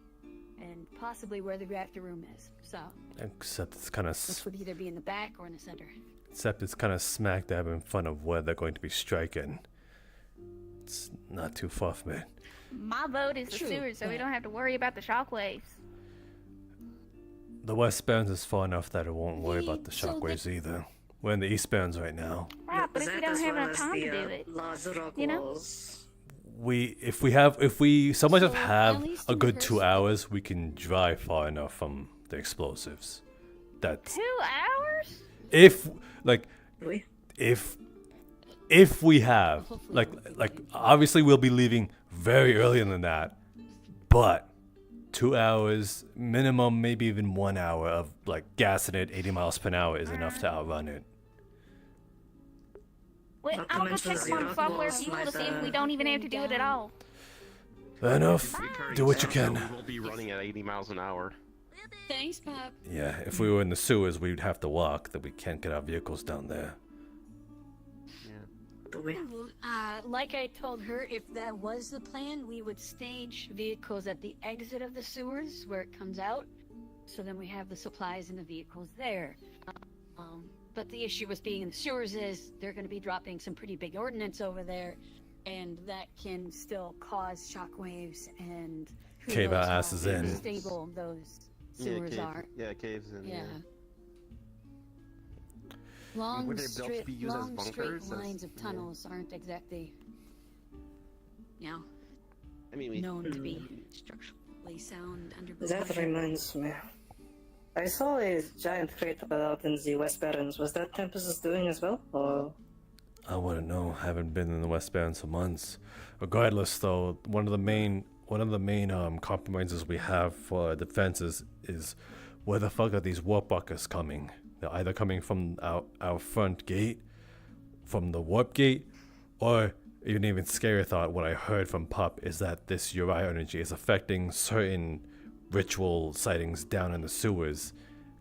and possibly where the reactor room is. So Except it's kind of this would either be in the back or in the center. Except it's kind of smack dab in front of where they're going to be striking. It's not too far from it. My vote is the True, sewers, so we but- don't have to worry about the shockwaves. The westbounds is far enough that it won't worry about the so the- shockwaves either. We're in the eastbounds right now. Right, but if we That don't as have well enough as time the, to do it, large rock you know? walls. If so much of So, have at least a in good person- 2 hours, we can drive far enough from the explosives. That's 2 hours? if like Oui. if we have like obviously we'll be leaving very earlier than that, but 2 hours minimum, maybe even 1 hour of like gassing it 80 miles per hour is enough to outrun it. Wait, Not to I'm gonna mention check the on rock software walls fuel might, to see if we don't even have to do it at all. Fair enough. Do what you We can. will be running at 80 miles an hour. Thanks, Pop. Yeah, if we were in the sewers, we'd have to walk. That we can't get our vehicles down there. Well, like I told her, if that was the plan, we would stage vehicles at the exit of the sewers where it comes out, so then we have the supplies and the vehicles there. But the issue with being in the sewers is they're going to be dropping some pretty big ordnance over there, and that can still cause shockwaves and who Cave our knows how asses in. stable those sewers are. Yeah, caves in. Yeah. Long, Would they built to straight, be used as long straight bunkers? lines of tunnels aren't exactly, you know, I mean, we known to be structurally sound underground. That reminds me. I saw a giant crate out in the West Barrens. Was that Tempest's doing as well? Or I wouldn't know. Haven't been in the westbound for months. Regardless, though, one of the main compromises we have for our defenses is where the fuck are these warp buckers coming? They're either coming from our front gate, from the warp gate, or even scarier thought, what I heard from Pup is that this Uriah energy is affecting certain ritual sightings down in the sewers,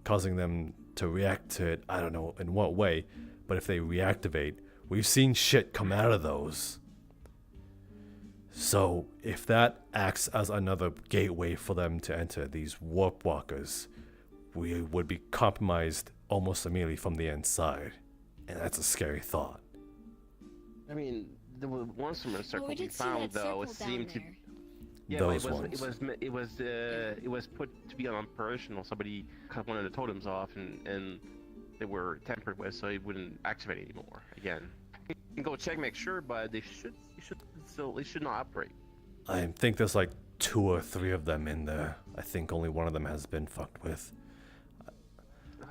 causing them to react to it. I don't know in what way, but if they reactivate, we've seen shit come out of those. So if that acts as another gateway for them to enter these warp walkers, we would be compromised almost immediately from the inside, and that's a scary thought. I mean, the one summoner circle we we did see found that though, it circle seemed down to. there. Yeah, Those but ones. it was put to be unoperational. Somebody cut one of the totems off, and they were tampered with, so it wouldn't activate anymore. Again, you can go check, make sure, but they should not operate. I think there's like 2 or 3 of them in there. I think only one of them has been fucked with.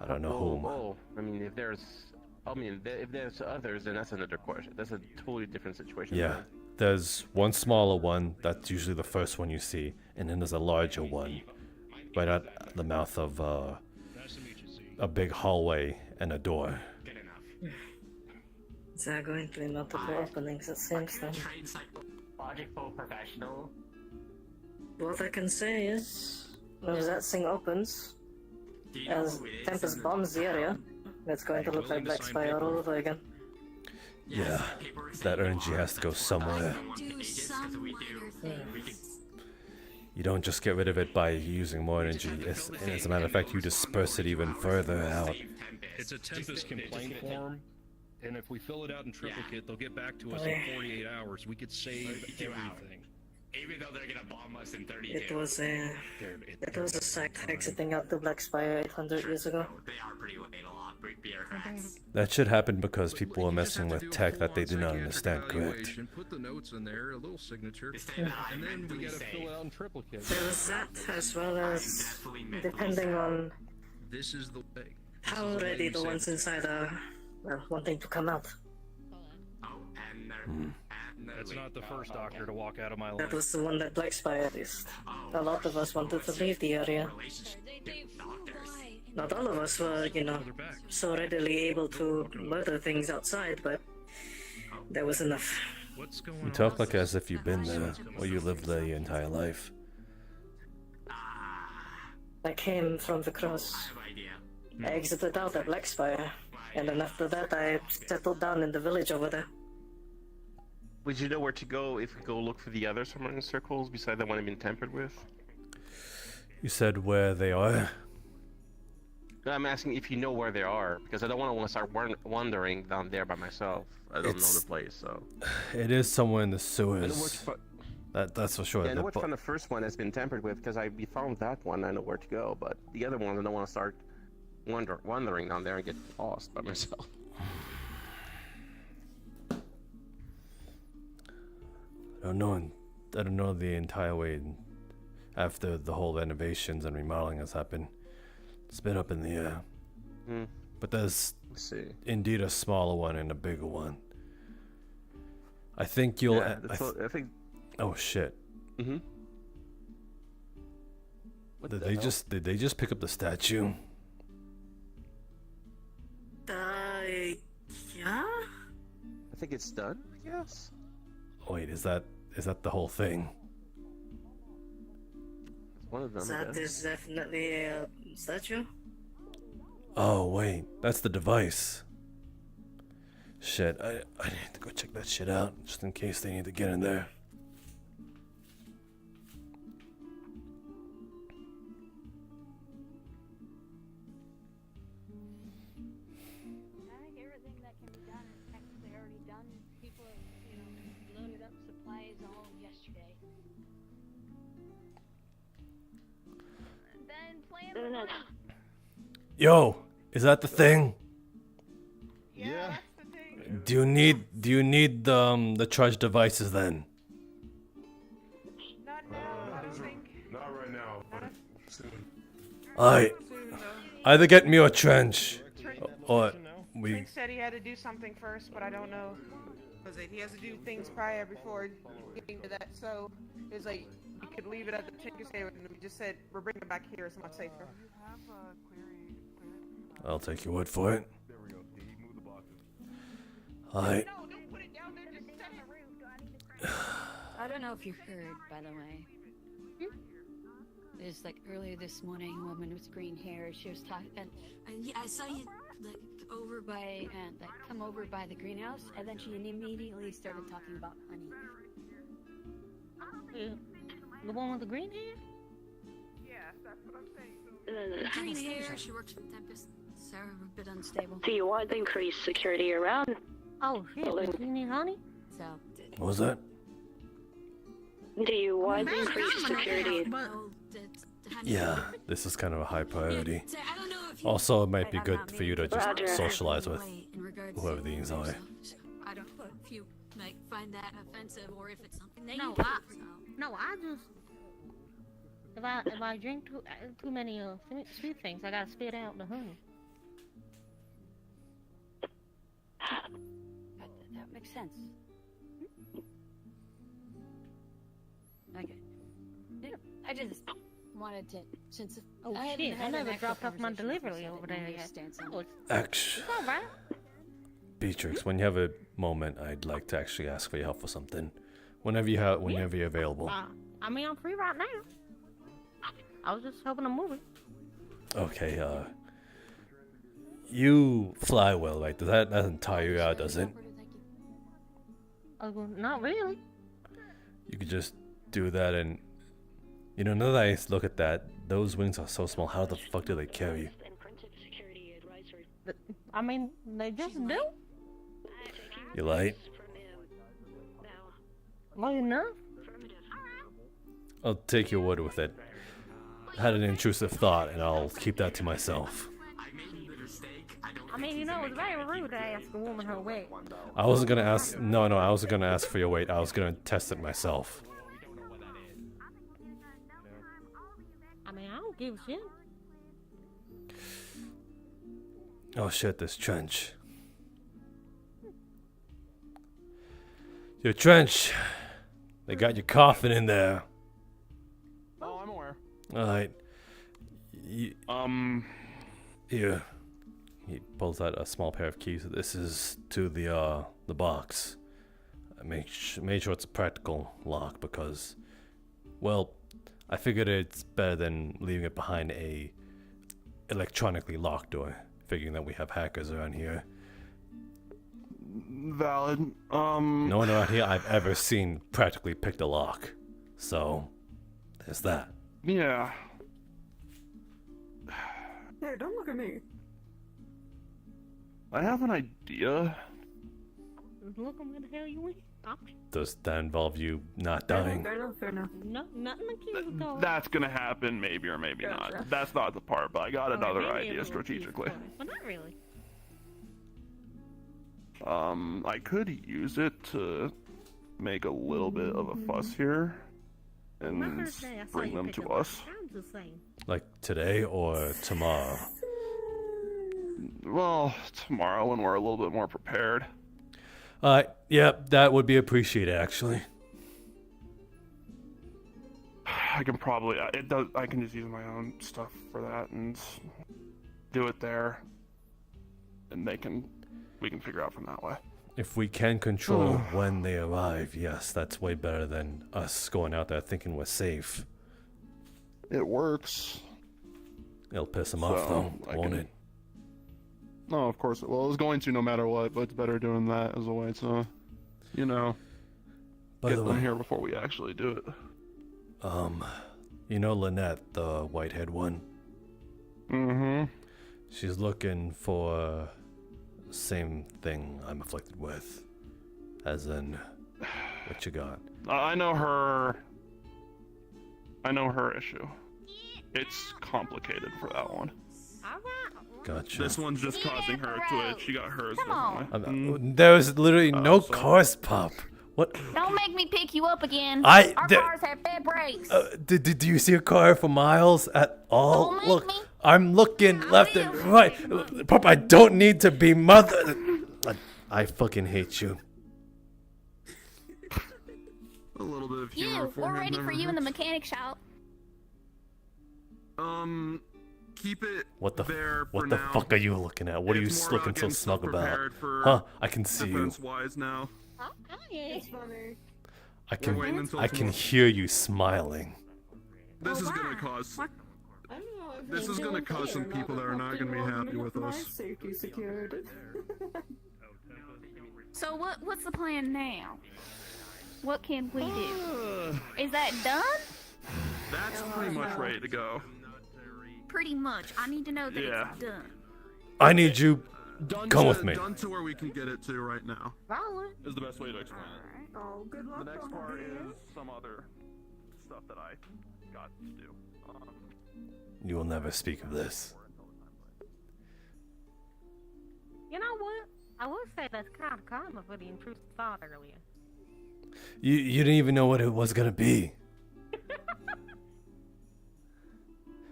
I don't know whom. Oh, I mean, if there's others, then that's another question. That's a totally different situation. Yeah, there's one smaller one, that's usually the first one you see, and then there's a larger one right at the mouth of a big hallway and a door. there are going to be multiple openings, it seems then. Logical professional. What I can say is, when that thing opens, as Tempest bombs the area, it's going to look like Black Spire all over again. Yeah, that energy has to go somewhere. Do some minor things. You don't just get rid of it by using more energy. And as a matter of fact, you disperse it even further out. It's a Tempest complaint form, and if we fill it out in triplicate, they'll get back to us in 48 hours. We could save everything. Even though they're gonna bomb us in 32. It was a sect exiting out to Black Spire 800 years ago. They are pretty late a lot, bureaucrats. That should happen because people are messing with tech that they do not understand, correct? Evaluation, put the notes in there, a little signature, and then we gotta fill it out in triplicate. There was that, as well as depending on This is the way. how ready the ones inside are, well, wanting to come out. Oh, and That's not the first doctor to walk out of my That life. was the one that Black Spire is. A lot of us wanted to leave the area. Not all of us were, so readily able to murder things outside, but there was enough. What's going You talk like as if you've been there, or you lived there your entire life. I came from the cross. I exited out at Black Spire, and then after that I settled down in the village over there. Would you know where to go if we go look for the other summoning circles beside the one I've been tempered with? You said where they are? No, I'm asking if you know where they are, because I don't want to start wandering down there by myself. I don't know the place, so... It is somewhere in the I know sewers. That's for sure. Yeah, I know which one the first one has been tempered with, because we found that one, I know where to go, but the other ones I don't want to start wandering down there and get lost by myself. I don't know the entire way after the whole renovations and remodeling has happened. It's been up in the air. But there's indeed a smaller one and a bigger one. I think you'll... Yeah, I think... Oh shit. Mm-hmm. Did they just pick up the statue? Yeah? I think it's done, I guess. Wait, is that the whole thing? One of them. That is definitely a statue. Oh wait, that's the device. Shit, I need to go check that shit out just in case they need to get in there. I think everything that can be done is technically already done. People have, loaded up supplies all yesterday. Then plan. Yo, is that the thing? Yeah. Do you need the charge devices then? Not now, I don't think. Not right now, but soon. Alright. Either get me or Trench. Or we... Trent said he had to do something first, but I don't know. Was it he has to do things prior before getting to that, so it's like you could leave it at the Tinker's and we just said we're bringing it back here, it's much safer. I'll take your word for it. Alright. I don't know if you heard, by the way. There's earlier this morning, a woman with green hair. She was talking, and yeah, I saw you over by come over by the greenhouse, and then she immediately started talking about honey. The one with the green hair? Yeah, that's what I'm saying. Green hair. She works for Tempest. Sarah, a bit unstable. Do you want increased security around? Oh shit, you need honey? So. What was that? Do you want increased security? Yeah, this is kind of a high priority. Also, it might be good for you to just socialize with whoever these are. I don't know if you find that offensive or if it's something they No, I just if I drink too many sweet things, I gotta spit out the honey. That makes sense. Okay. I just wanted to, since Oh I shit, I haven't had never an actual dropped off my conversation with delivery her, so I over didn't know there your yet. stance on Oh, it. Actually, it's alright. Beatrix, when you have a moment, I'd like to actually ask for your help for something. Whenever you're available. I mean, I'm free right now. I was just hoping to move it. Okay, you fly well, right? That doesn't tire you out, does it? Not really. You could just do that and... now that I look at that, those wings are so small, how the fuck do they carry you? I mean, they just do. You light? Well enough. I'll take your word with it. I had an intrusive thought, and I'll keep that to myself. I mean, it's very rude to ask a woman her weight. I wasn't gonna ask... No, I wasn't gonna ask for your weight. I was gonna test it myself. I mean, I don't give a shit. Oh shit, this trench. Your trench. They got your coffin in there. Oh, I'm aware. Alright. Here. He pulls out a small pair of keys. This is to the box. I made sure it's a practical lock because, well, I figured it's better than leaving it behind a electronically locked door, figuring that we have hackers around here. Valid. No one around here I've ever seen practically picked a lock. So, there's that. Yeah. Hey, don't look at me. I have an idea. Look where the hell you went. Does that involve you not dying? Fair enough. No, nothing accused of. That's gonna happen, maybe or maybe not. That's not the part, but I got another idea strategically. Well, not really. I could use it to make a little bit of a fuss here and bring them to us. Like today or tomorrow? Well, tomorrow when we're a little bit more prepared. Yeah, that would be appreciated actually. I can probably I can just use my own stuff for that and do it there, and we can figure out from that way. If we can control when they arrive, yes, that's way better than us going out there thinking we're safe. It works. It'll piss them off though, won't it? No, of course it will. It's going to no matter what, but it's better doing that as a way to, you know, By get the them way, here before we actually do it. You know Lynette, the white-haired one? Mm-hmm. She's looking for same thing I'm afflicted with. As in, what you got? I know her issue. It's complicated for that one. Gotcha. This one's just causing her to itch. She got hers differently. There was literally no cars pop. What? Don't make me pick you up again. Our cars have bad brakes. Did you see a car for miles at all? Don't make Look, me. I'm looking left and right. Pop, I don't need to be mother. I fucking hate you. A little bit of humor You, we're ready for you in the mechanic shop. Keep it What the there for What the now. fuck are you looking at? What are you It's more looking about so getting snug about? prepared for Huh? I can see you. defense-wise now. It's funny. I waiting until I can tomorrow. hear you smiling. This is gonna cause. This is gonna cause some people that are not gonna be happy with My us. safety secured. So what's the plan now? What can we do? Is that done? That's pretty much ready to go. Pretty much. I need to know that Yeah. it's done. I need you. Come with me. Done to where we can get it to right now. Valid. Is the best way to explain it. Oh, good luck. The next part is some other stuff that I got to do. You will never speak of this. You know what? I will say that's kind of karma for the intrusive thought earlier. You didn't even know what it was gonna be.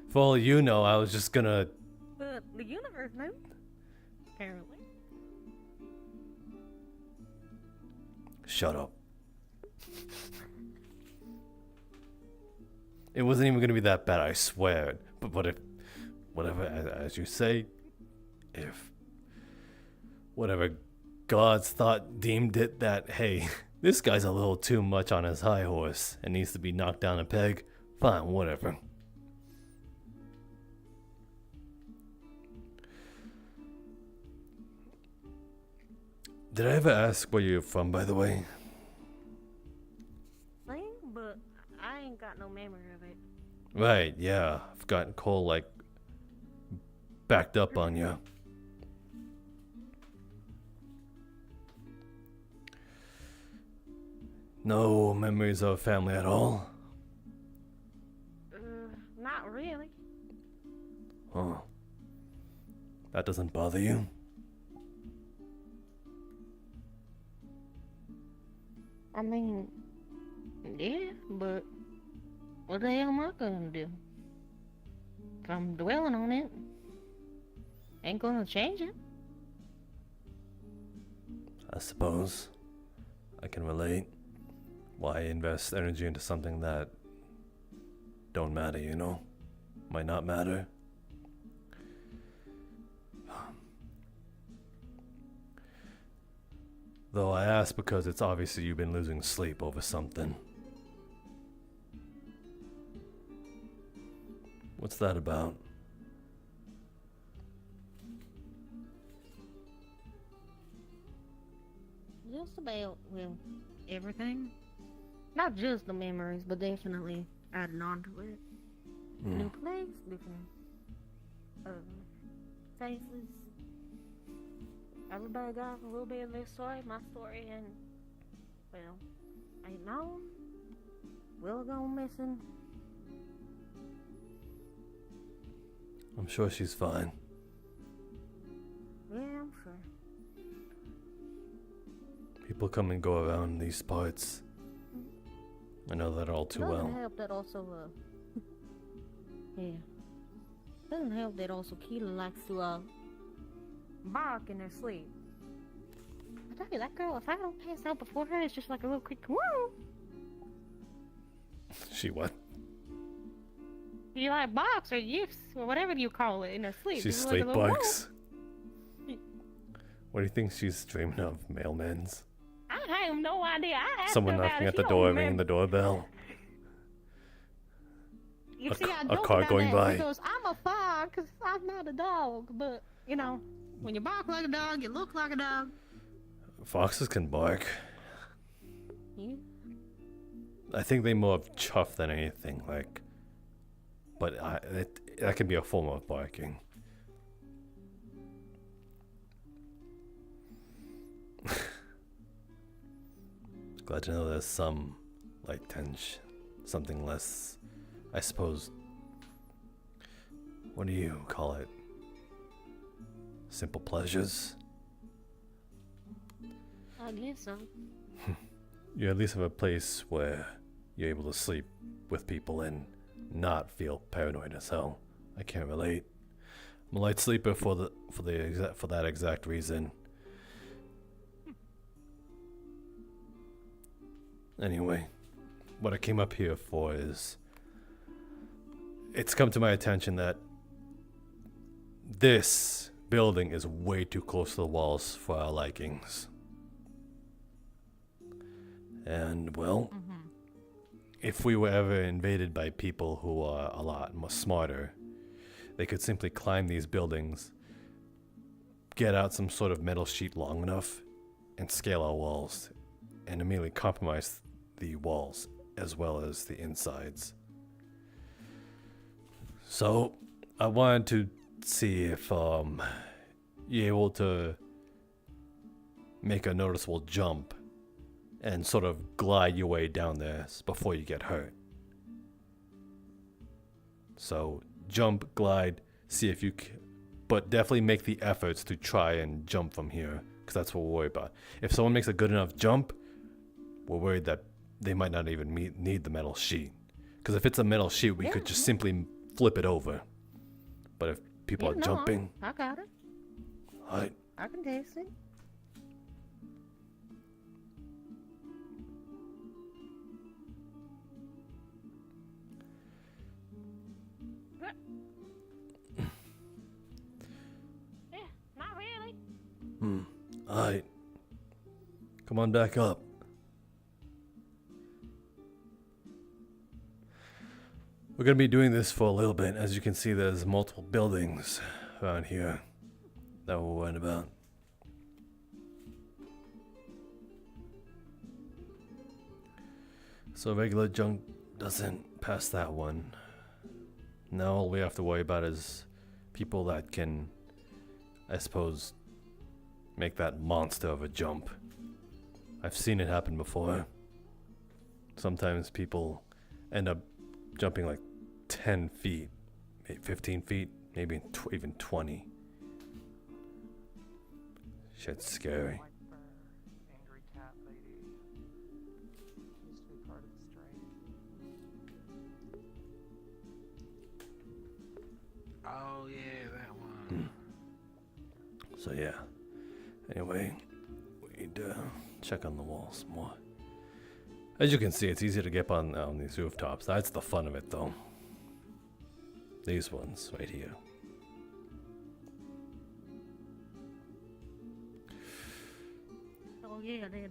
For all you know, I was just gonna. But the universe knew. Apparently. Shut up. It wasn't even gonna be that bad, I swear. But if, whatever, as you say, if whatever God's thought deemed it that, hey, this guy's a little too much on his high horse and needs to be knocked down a peg, fine, whatever. Did I ever ask where you're from, by the way? Thing, but I ain't got no memory of it. Right, yeah. I've gotten Cole, like, backed up on you. No memories of family at all? Not really. Oh. That doesn't bother you? I mean, yeah, but what the hell am I gonna do? If I'm dwelling on it, ain't gonna change it. I suppose. I can relate. Why invest energy into something that don't matter, you know? Might not matter. Though I ask because it's obviously you've been losing sleep over something. What's that about? Just about, well, everything. Not just the memories, but definitely adding on to it. New place, different faces. Everybody got a little bit of their story, my story, and, well, ain't known. Will go missing. I'm sure she's fine. Yeah, I'm sure. People come and go around these parts. I know that all too Doesn't well. help that also, yeah. Doesn't help that also Keela likes to, bark in her sleep. I tell you, that girl, if I don't pass out before her, it's just like a little quick woo. She what? You like barks or yips or whatever you call it in her sleep. She Just like a sleep little woo. barks. What do you think she's dreaming of? Mailmen's? I have no idea. I asked Someone her about knocking it. at She the don't door, ringing remember. the doorbell. You A see, I a joke car about going that by. because I'm a fox. I'm not a dog, but you know, when you bark like a dog, you look like a dog. Foxes can bark. Yeah. I think they more of chuff than anything, like. But that can be a form of barking. Glad to know there's some light tinge, something less, I suppose. What do you call it? Simple pleasures? I guess so. You at least have a place where you're able to sleep with people and not feel paranoid as hell. I can't relate. I'm a light sleeper for that exact reason. Anyway, what I came up here for is it's come to my attention that this building is way too close to the walls for our likings. And well, if we were ever invaded by people who are a lot more smarter, they could simply climb these buildings, get out some sort of metal sheet long enough, and scale our walls, and immediately compromise the walls as well as the insides. So, I wanted to see if you're able to make a noticeable jump and sort of glide your way down there before you get hurt. So jump, glide, see if you can, but definitely make the efforts to try and jump from here, because that's what we're worried about. If someone makes a good enough jump, we're worried that they might not even need the metal sheet. Because if it's a metal sheet, we could just simply flip it over. But if people are jumping, I got it. alright. I can taste it. Yeah, not really. Alright. Come on back up. We're gonna be doing this for a little bit. As you can see, there's multiple buildings around here that we're worried about. So regular junk doesn't pass that one. Now all we have to worry about is people that can, I suppose, make that monster of a jump. I've seen it happen before. Sometimes people end up jumping like 10 feet, maybe 15 feet, maybe even 20. Shit's scary. Angry cat lady. Used to be part of the strain. Oh yeah, that one. So yeah. Anyway, we'd check on the walls more. As you can see, it's easy to get on these rooftops. That's the fun of it, though. These ones right here. Oh yeah, that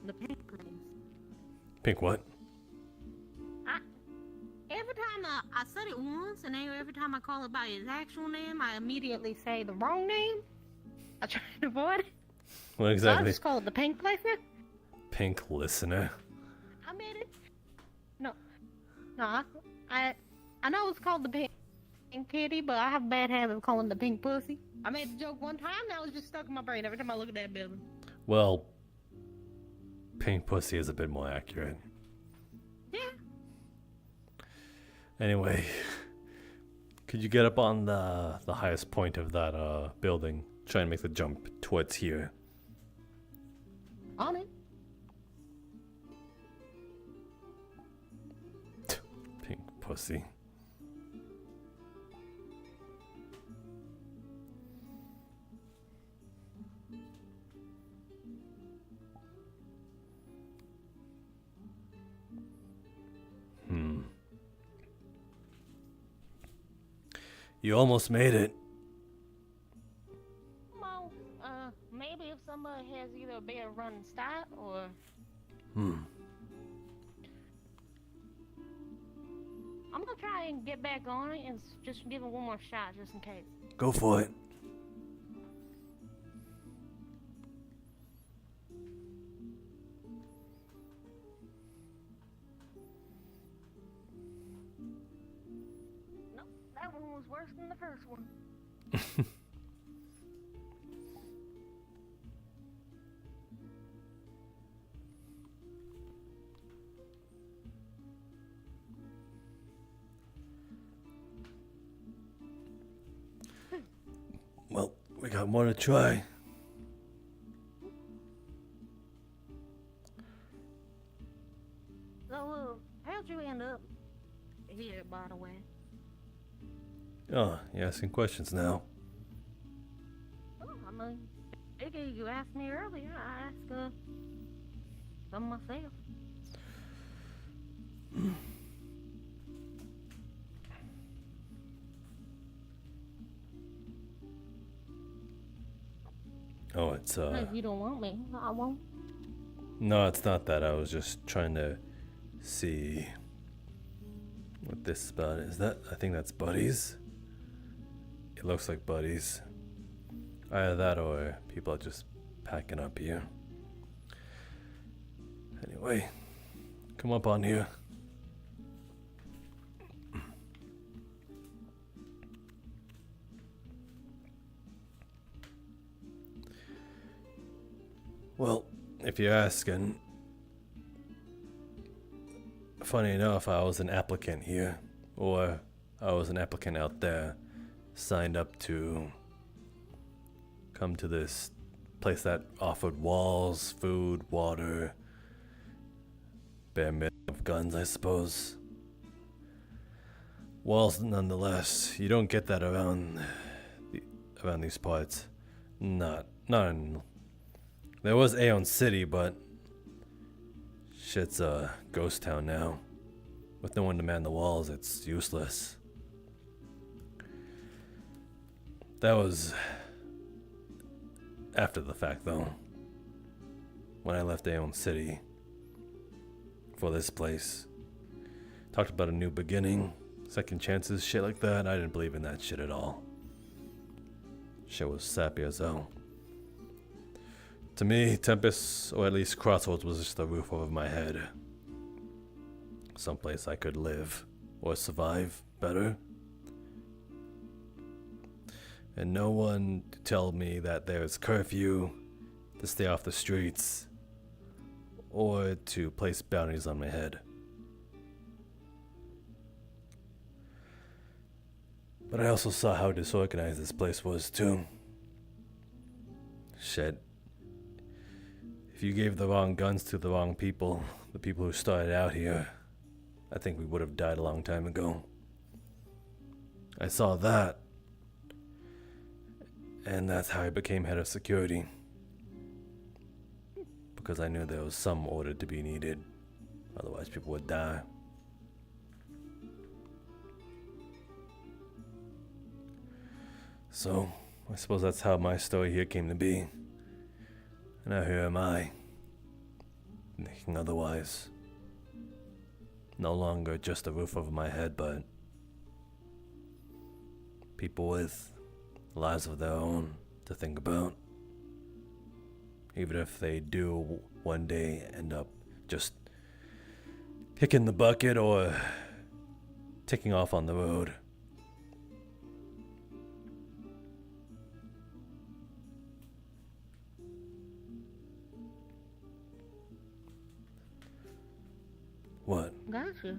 the pink place. Pink what? Every time I said it once, and then every time I call it by its actual name, I immediately say the wrong name. I try to avoid it. What So I exactly? just call it the pink place now. Pink listener. I made it. No, I know it's called the pink kitty, but I have a bad habit of calling it the pink pussy. I made the joke one time, now it's just stuck in my brain every time I look at that building. Well, pink pussy is a bit more accurate. Yeah. Anyway, could you get up on the highest point of that building? Try and make the jump towards here. On it. Pink pussy. You almost made it. Well, maybe if somebody has either a better running start or I'm gonna try and get back on it and just give it one more shot just in case. Go for it. Nope, that one was worse than the first one. Well, we got more to try. So, how'd you end up here, by the way? Oh, you're asking questions now. Oh, I mean, you asked me earlier. I asked some myself. Oh, it's If you don't want me, I won't. No, it's not that. I was just trying to see what this spot is. That I think that's Buddies. It looks like Buddies. Either that or people are just packing up here. Anyway, come up on here. Well, if you're asking, funny enough, I was an applicant here, or I was an applicant out there, signed up to come to this place that offered walls, food, water, bare minimum of guns, I suppose. Walls, nonetheless. You don't get that around these parts. Not in. There was Aeon City, but shit's a ghost town now. With no one to man the walls, it's useless. That was after the fact, though. When I left Aeon City for this place. Talked about a new beginning, second chances, shit like that. I didn't believe in that shit at all. Shit was sappy as hell. To me, Tempest, or at least Crossroads, was just the roof over my head. Someplace I could live, or survive better. And no one to tell me that there's curfew, to stay off the streets, or to place bounties on my head. But I also saw how disorganized this place was, too. Shit. If you gave the wrong guns to the wrong people, the people who started out here, I think we would have died a long time ago. I saw that, and that's how I became head of security. because I knew there was some order to be needed. Otherwise, people would die. So, I suppose that's how my story here came to be. And now here am I, thinking otherwise. No longer just a roof over my head, but people with lives of their own to think about. Even if they do one day end up just kicking the bucket or taking off on the road. What? Gotcha.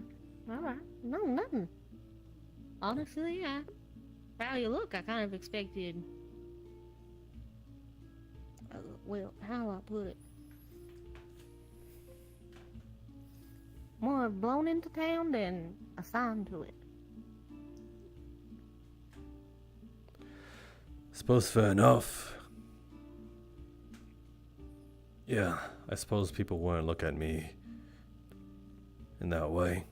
Alright. No, nothing. Honestly, how you look, I kind of expected. Well, how do I put it? More blown into town than assigned to it. Suppose fair enough. Yeah, I suppose people wouldn't look at me in that way.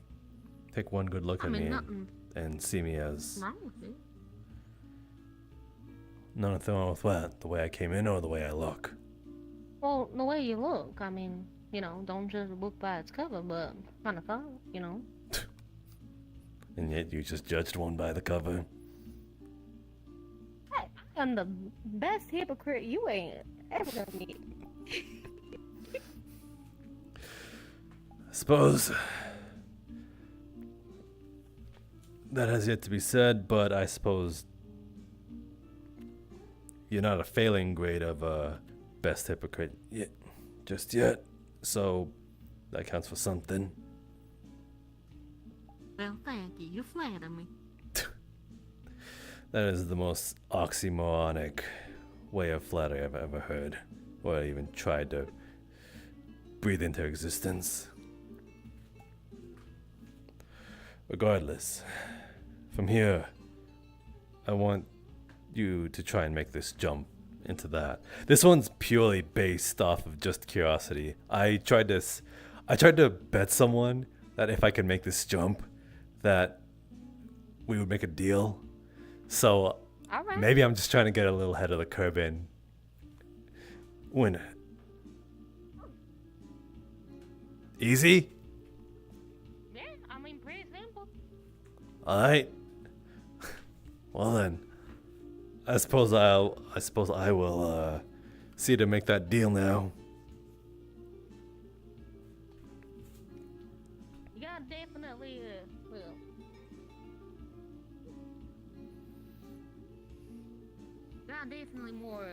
Take one good look at me and see me as wrong with it. nothing wrong with what? The way I came in or the way I look? Well, the way you look, I mean, don't judge a book by its cover, but kind of thought, And yet you just judged one by the cover. Hey, I'm the best hypocrite you ain't ever gonna meet. I suppose that has yet to be said, but I suppose you're not a failing grade of best hypocrite yet, just yet, so that counts for something. Well, thank you. You flatter me. That is the most oxymoronic way of flattery I've ever heard, or even tried to breathe into existence. Regardless, from here, I want you to try and make this jump into that. This one's purely based off of just curiosity. I tried to bet someone that if I could make this jump, that we would make a deal. So Alright. maybe I'm just trying to get a little ahead of the curve and win. Easy? Yeah, I mean, pretty simple. Alright. Well then, I suppose I will see to make that deal now. You gotta definitely, more,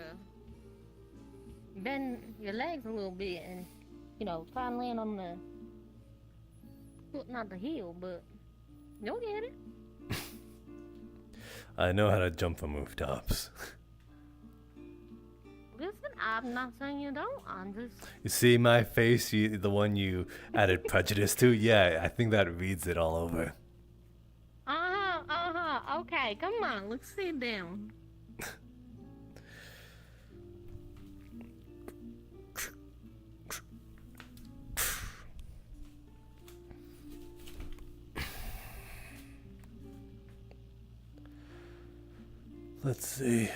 bend your legs a little bit and, try and land on the foot, not the heel, but you'll get it. I know how to jump from rooftops. Listen, I'm not saying you don't, I'm just... You see my face, the one you added prejudice to? Yeah, I think that reads it all over. Okay, come on, let's sit down. Let's see.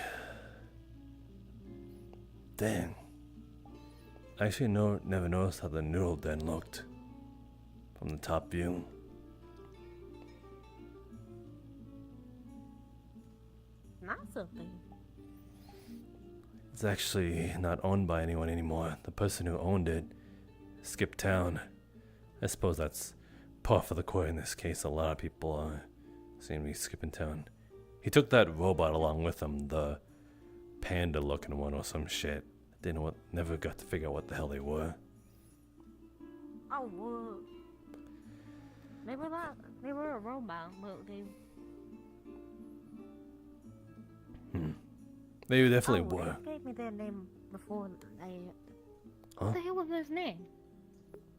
Dang. I actually never noticed how the noodle den looked from the top view. Not something. It's actually not owned by anyone anymore. The person who owned it skipped town. I suppose that's par for the course in this case. A lot of people seem to be skipping town. He took that robot along with him, the panda-looking one or some shit. Never got to figure out what the hell they were. Oh, well, they were a robot, but they... They definitely were. They gave me that name before they... Huh? What the hell was his name?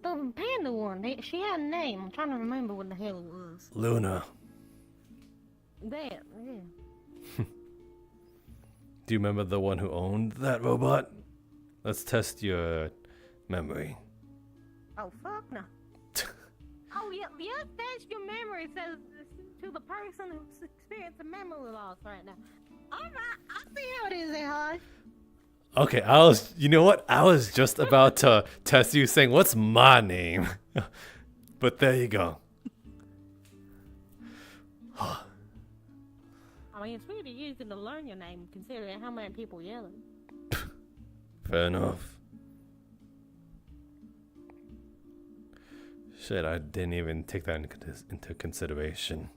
The panda one. She had a name. I'm trying to remember what the hell it was. Luna. That, yeah. Do you remember the one who owned that robot? Let's test your memory. Oh, fuck no. Oh, yeah, yes, that's your memory, says to the person who's experiencing memory loss right now. Alright, I see how it is, Hush. Okay, you know what? I was just about to test you saying, what's my name? But there you go. I mean, it's really easy to learn your name, considering how many people yelling. Fair enough. Shit, I didn't even take that into consideration.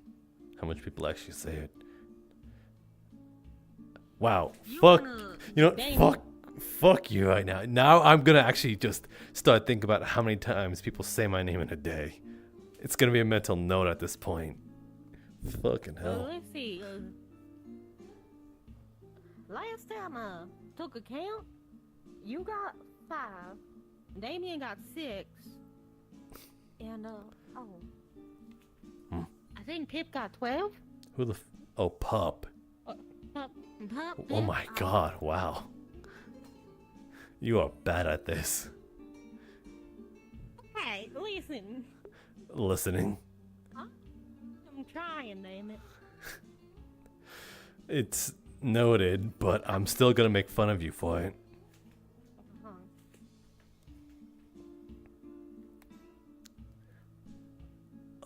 How much people actually say it. Wow. Fuck. You know, fuck you right now. Now I'm gonna actually just start thinking about how many times people say my name in a day. It's gonna be a mental note at this point. Fucking hell. Let's see. Last time I took a count, you got 5, Damien got 6, and I think Pip got 12. Who the oh, Pup. Pup, Oh my god, wow. You are bad at this. Hey, listen. Listening. I'm trying, damn it. It's noted, but I'm still gonna make fun of you for it.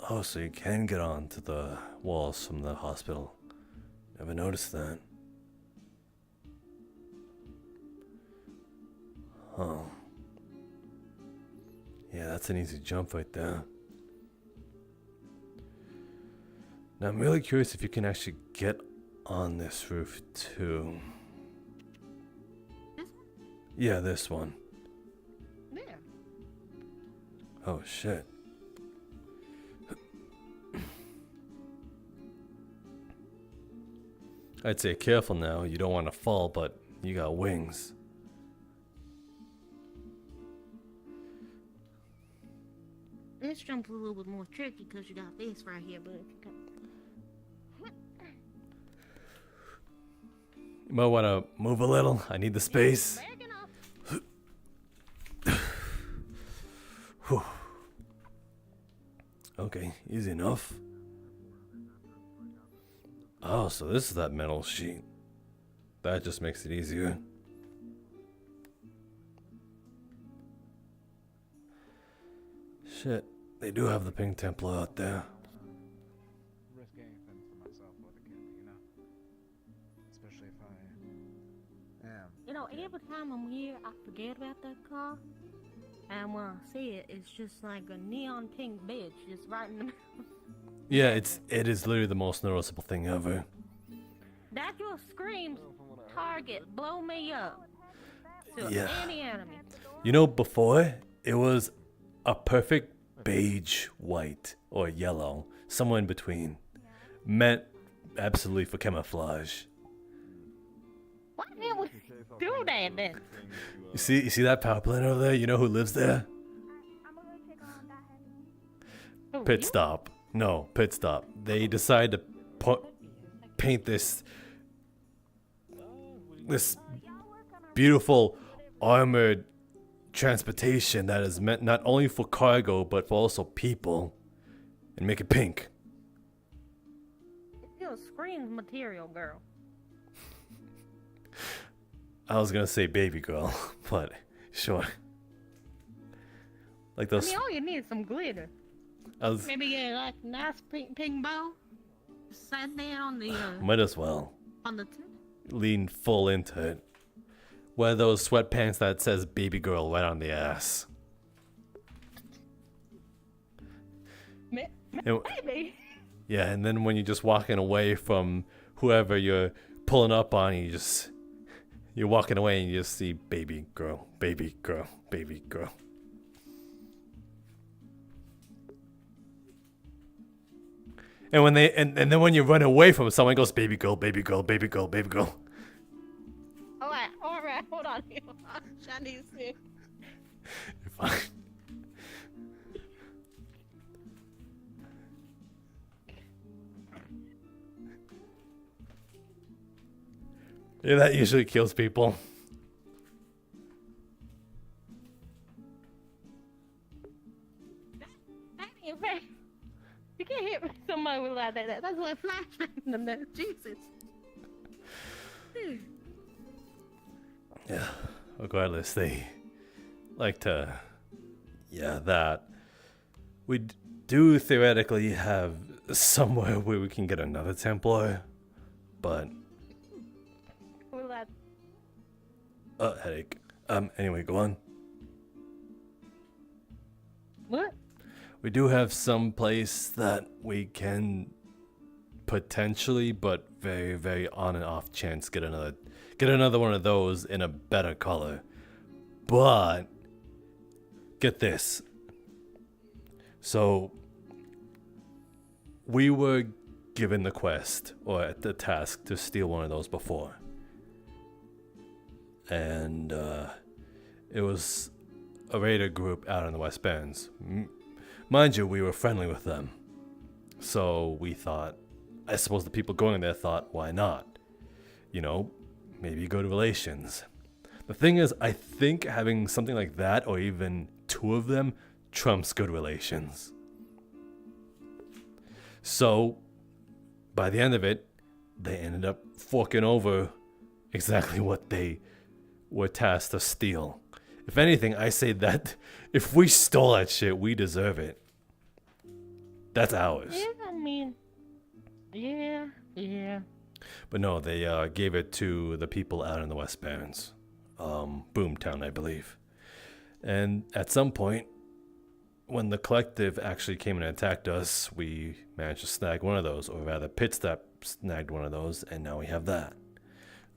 Oh, so you can get onto the walls from the hospital. Never noticed that. Oh. Yeah, that's an easy jump right there. Now I'm really curious if you can actually get on this roof too. Yeah, this one. Yeah. Oh shit. I'd say careful now, you don't want to fall, but you got wings. This jump's a little bit more tricky because you got this right here, but if you got... You might want to move a little. I need the space. Whew. Okay, easy enough. Oh, so this is that metal sheet. That just makes it easier. Shit, they do have the Pink Templar out there. Risk anything for myself with a kid, you know? Especially if I am. You know, every time I'm here, I forget about that car. And when I see it, it's just like a neon pink bitch just right in the middle. Yeah, it is literally the most noticeable thing ever. That just screams, target, blow me up. To Yeah. any enemy. You know, before, it was a perfect beige white or yellow, somewhere in between. Meant absolutely for camouflage. Why did we do that then? You see that power plant over there? You know who lives there? Pit stop. No, pit stop. They decide to paint this beautiful armored transportation that is meant not only for cargo but for also people, and make it pink. It still screams material girl. I was gonna say baby girl, but sure. Like those. I mean, all you need is some glitter. Maybe get like a nice pink bow. Sat there on the. Might as well. On the. Lean full into it. Wear those sweatpants that says baby girl right on the ass. Maybe. Yeah, and then when you're just walking away from whoever you're pulling up on, you're walking away and you just see baby girl, baby girl, baby girl. And when and then when you run away from someone, it goes baby girl, baby girl, baby girl, baby girl. All right, hold on. I need to see. You're fine. Yeah, that usually kills people. now. Jesus. Yeah, regardless, they like to. Yeah, that. We do theoretically have somewhere where we can get another Templar, but. Well, that. Headache. Anyway, go on. What? We do have some place that we can potentially, but very, very on and off chance get another one of those in a better color. But get this. So we were given the quest or the task to steal one of those before. And it was a raider group out in the West Bands. Mind you, we were friendly with them. So we thought, I suppose the people going there thought, why not? You know, maybe good relations. The thing is, I think having something like that, or even two of them, trumps good relations. So, by the end of it, they ended up forking over exactly what they were tasked to steal. If anything, I say that if we stole that shit, we deserve it. That's ours. Yeah, I mean, yeah. But no, they gave it to the people out in the West Barrens. Boomtown, I believe. And at some point, when the collective actually came and attacked us, we managed to snag one of those, or rather, Pitstop snagged one of those, and now we have that.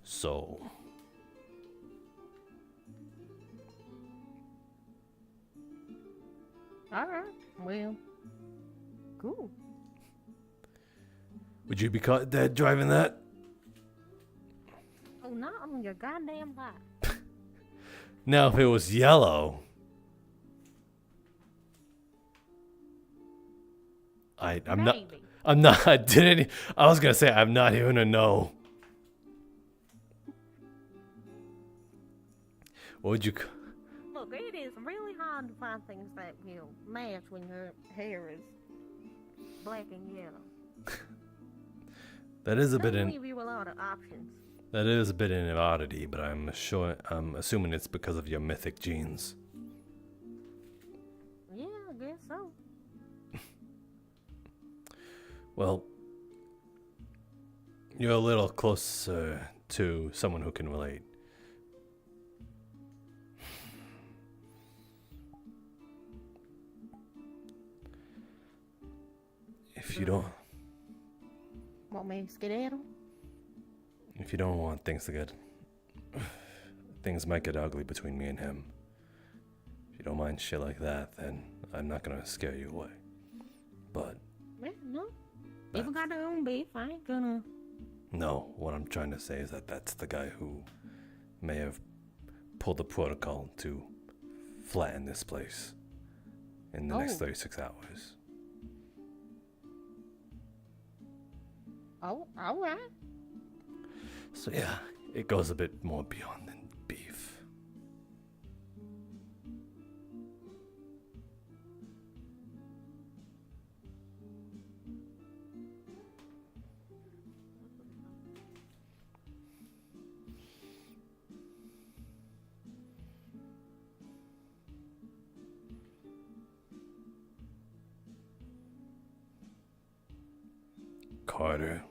So... Alright, well, cool. Would you be caught dead driving that? Oh, not on your goddamn life. Now, if it was yellow... I'm not, I was gonna say, I'm not even a no. What would you... Look, it is really hard to find things that will match when your hair is black and yellow. That is a bit Doesn't give you a lot of options. That is a bit in an oddity, but I'm assuming it's because of your mythic genes. Yeah, I guess so. Well, you're a little closer to someone who can relate. If you don't... Want me to skedaddle? If you don't want things to get... Things might get ugly between me and him. If you don't mind shit like that, then I'm not gonna scare you away. But... Well, no. People got their own beef. I ain't gonna... No, what I'm trying to say is that that's the guy who may have pulled the protocol to flatten this place in the next 36 hours. Oh, alright. So yeah, it goes a bit more beyond than beef. Carter.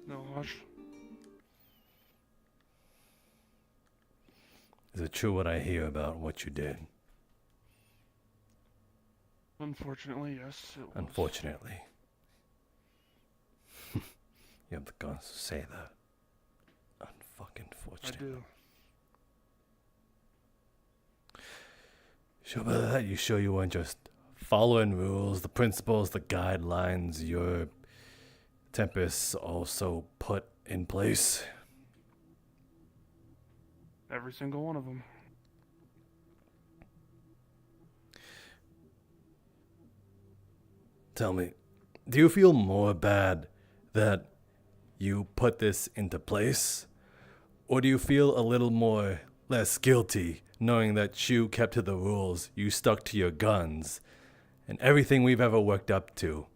No, Hush. Is it true what I hear about what you did? Unfortunately, yes. It was. Unfortunately. You have the guts to say that. Unfucking fortunate. I do. Sure about that? You sure you weren't just following rules, the principles, the guidelines your Tempest also put in place? Every single one of them. Tell me, do you feel more bad that you put this into place? Or do you feel a little more less guilty knowing that you kept to the rules, you stuck to your guns, And everything we've ever worked up to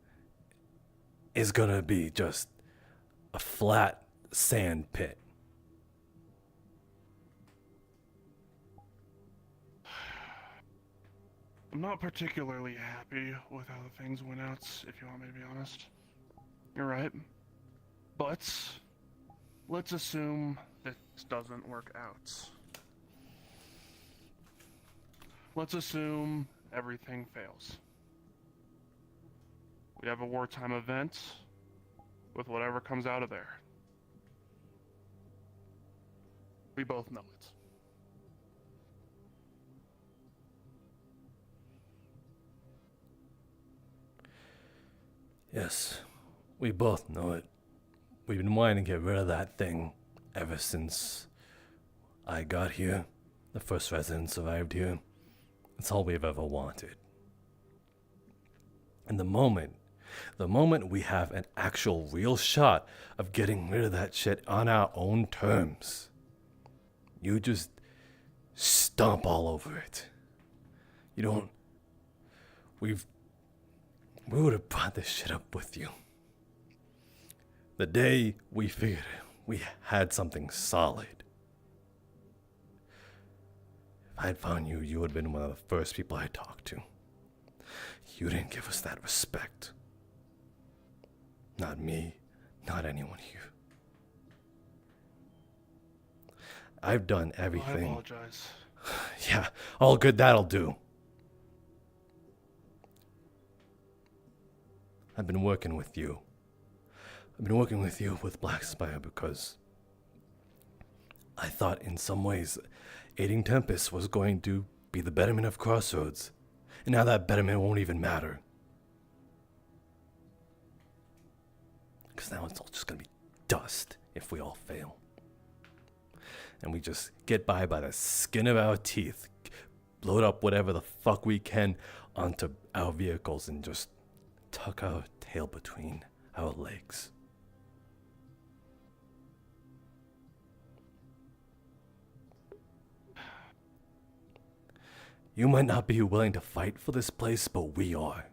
is gonna be just a flat sand pit. I'm not particularly happy with how the things went out, if you want me to be honest. You're right. But let's assume this doesn't work out. Let's assume everything fails. We have a wartime event with whatever comes out of there. We both know it. Yes, we both know it. We've been wanting to get rid of that thing ever since I got here. The first residents arrived here. It's all we've ever wanted. And the moment we have an actual real shot of getting rid of that shit on our own terms, you just stomp all over it. You don't... We would have brought this shit up with you. The day we figured we had something solid. If I had found you, you would have been one of the first people I talked to. You didn't give us that respect. Not me, not anyone here. I've done everything. I apologize. Yeah, all good that'll do. I've been working with you. I've been working with you with Black Spire because I thought in some ways aiding Tempest was going to be the betterment of Crossroads. And now that betterment won't even matter. Because now it's all just going to be dust if we all fail. And we just get by the skin of our teeth, load up whatever the fuck we can onto our vehicles and just tuck our tail between our legs. You might not be willing to fight for this place, but we are.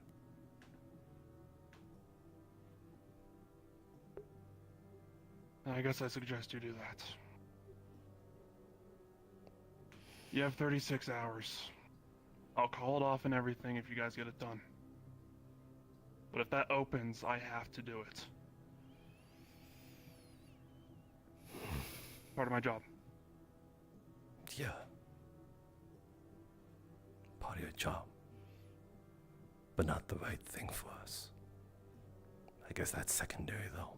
I guess I suggest you do that. You have 36 hours. I'll call it off and everything if you guys get it done. But if that opens, I have to do it. Part of my job. Yeah. Part of your job. But not the right thing for us. I guess that's secondary, though.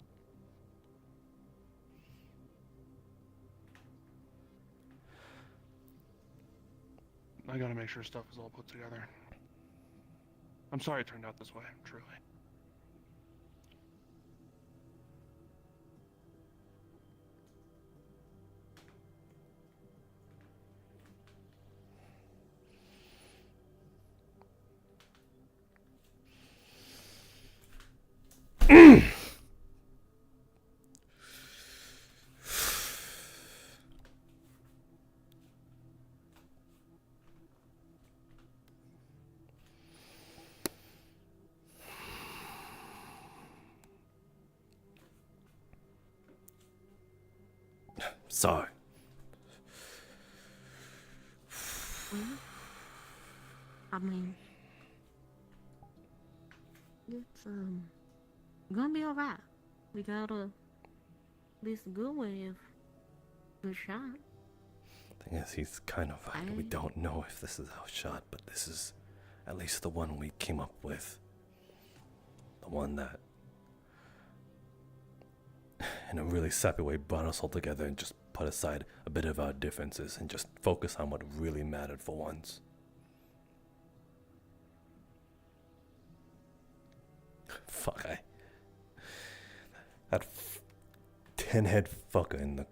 I gotta make sure stuff is all put together. I'm sorry it turned out this way, truly. Sorry. I mean, it's gonna be alright. We got at least a good one if good shot. Thing is, he's kind of right. We don't know if this is our shot, but this is at least the one we came up with. The one that, in a really sappy way, brought us all together and just put aside a bit of our differences and just focus on what really mattered for once. Fuck, that 10-head fucker in the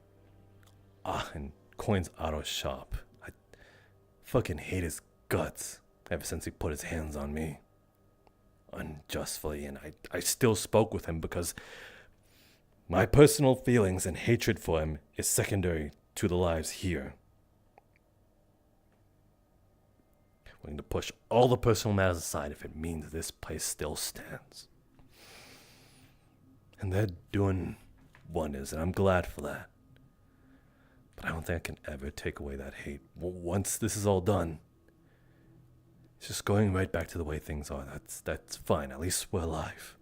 in Coin's auto shop. I fucking hate his guts ever since he put his hands on me. Unjustly, and I still spoke with him because my personal feelings and hatred for him is secondary to the lives here. willing to push all the personal matters aside if it means this place still stands. And they're doing wonders, and I'm glad for that. But I don't think I can ever take away that hate. Once this is all done, it's just going right back to the way things are. That's fine. At least we're alive.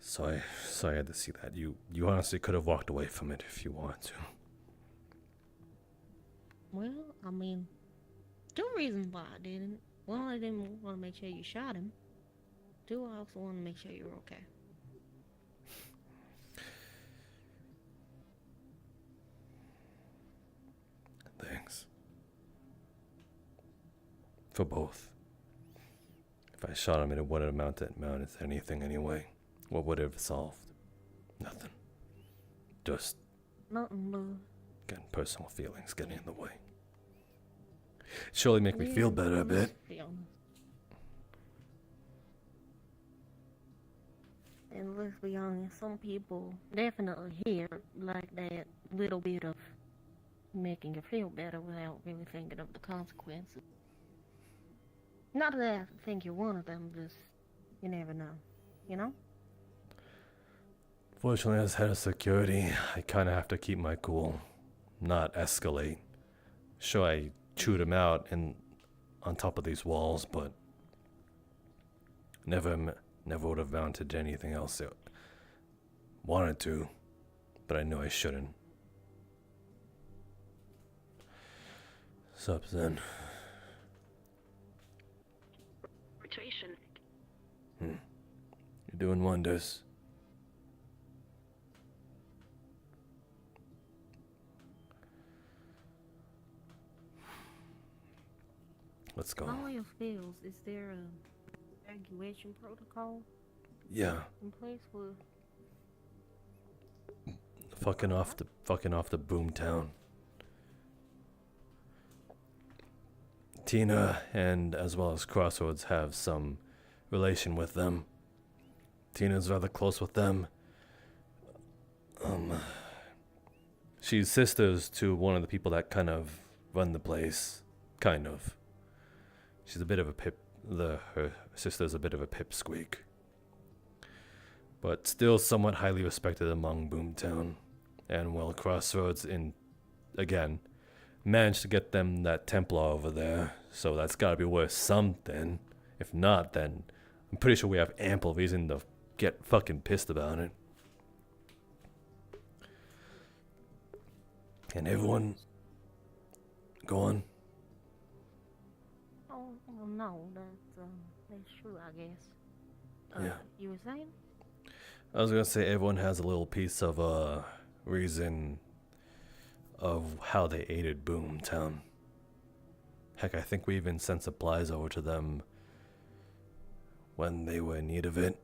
Sorry I had to see that. You honestly could have walked away from it if you wanted to. Well, I mean, two reasons why I didn't. One, I didn't want to make sure you shot him. Two, I also want to make sure you're okay. Thanks. For both. If I shot him, it wouldn't amount to anything anyway. What would it have solved? Nothing. Just Nothing, but getting personal feelings getting in the way. Surely make me feel better a bit. And let's be honest, some people definitely hear like that little bit of making you feel better without really thinking of the consequences. Not that I think you're one of them, just you never know, you know? Fortunately, as head of security, I kind of have to keep my cool, not escalate. Sure, I chewed him out on top of these walls, but never would have mounted to anything else. It wanted to, but I knew I shouldn't. Sup, then? Rotation. You're doing wonders. Let's go. In all your fields, is there a evacuation protocol? Yeah. In place for Fucking off the boomtown. Tina and as well as Crossroads have some relation with them. Tina's rather close with them. She's sisters to one of the people that kind of run the place. Kind of. She's a bit of a her sister's a bit of a pipsqueak. But still somewhat highly respected among Boomtown. And well, Crossroads again, managed to get them that Templar over there. So that's gotta be worth something. If not, then I'm pretty sure we have ample reason to get fucking pissed about it. And everyone, go on. Oh, well, no, that's true, I guess. Yeah. You were saying? I was gonna say everyone has a little piece of reason of how they aided Boomtown. Heck, I think we even sent supplies over to them when they were in need of it.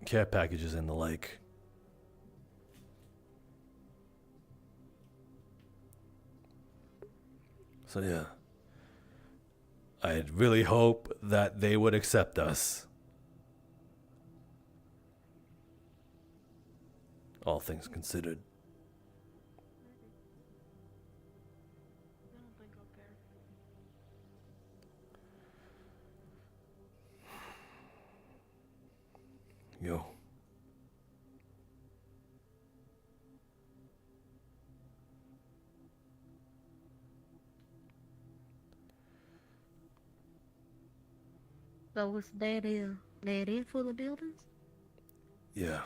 Care packages and the like. So yeah. I'd really hope that they would accept us. All things considered. Yo. So was that it for the buildings? Yeah.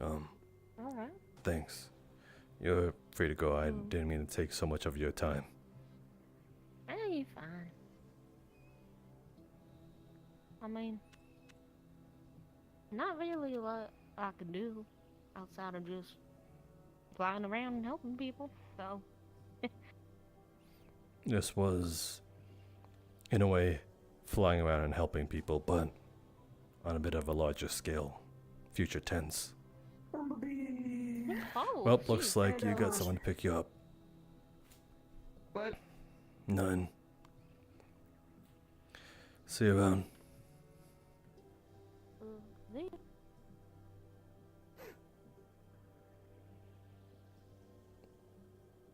Alright. Thanks. You're free to go. I didn't mean to take so much of your time. You're fine. I mean, not really a lot I can do outside of just flying around and helping people, so. This was, in a way, flying around and helping people, but on a bit of a larger scale. Future tense. Oh, Well, looks like you got someone to pick you up. What? None. See you around.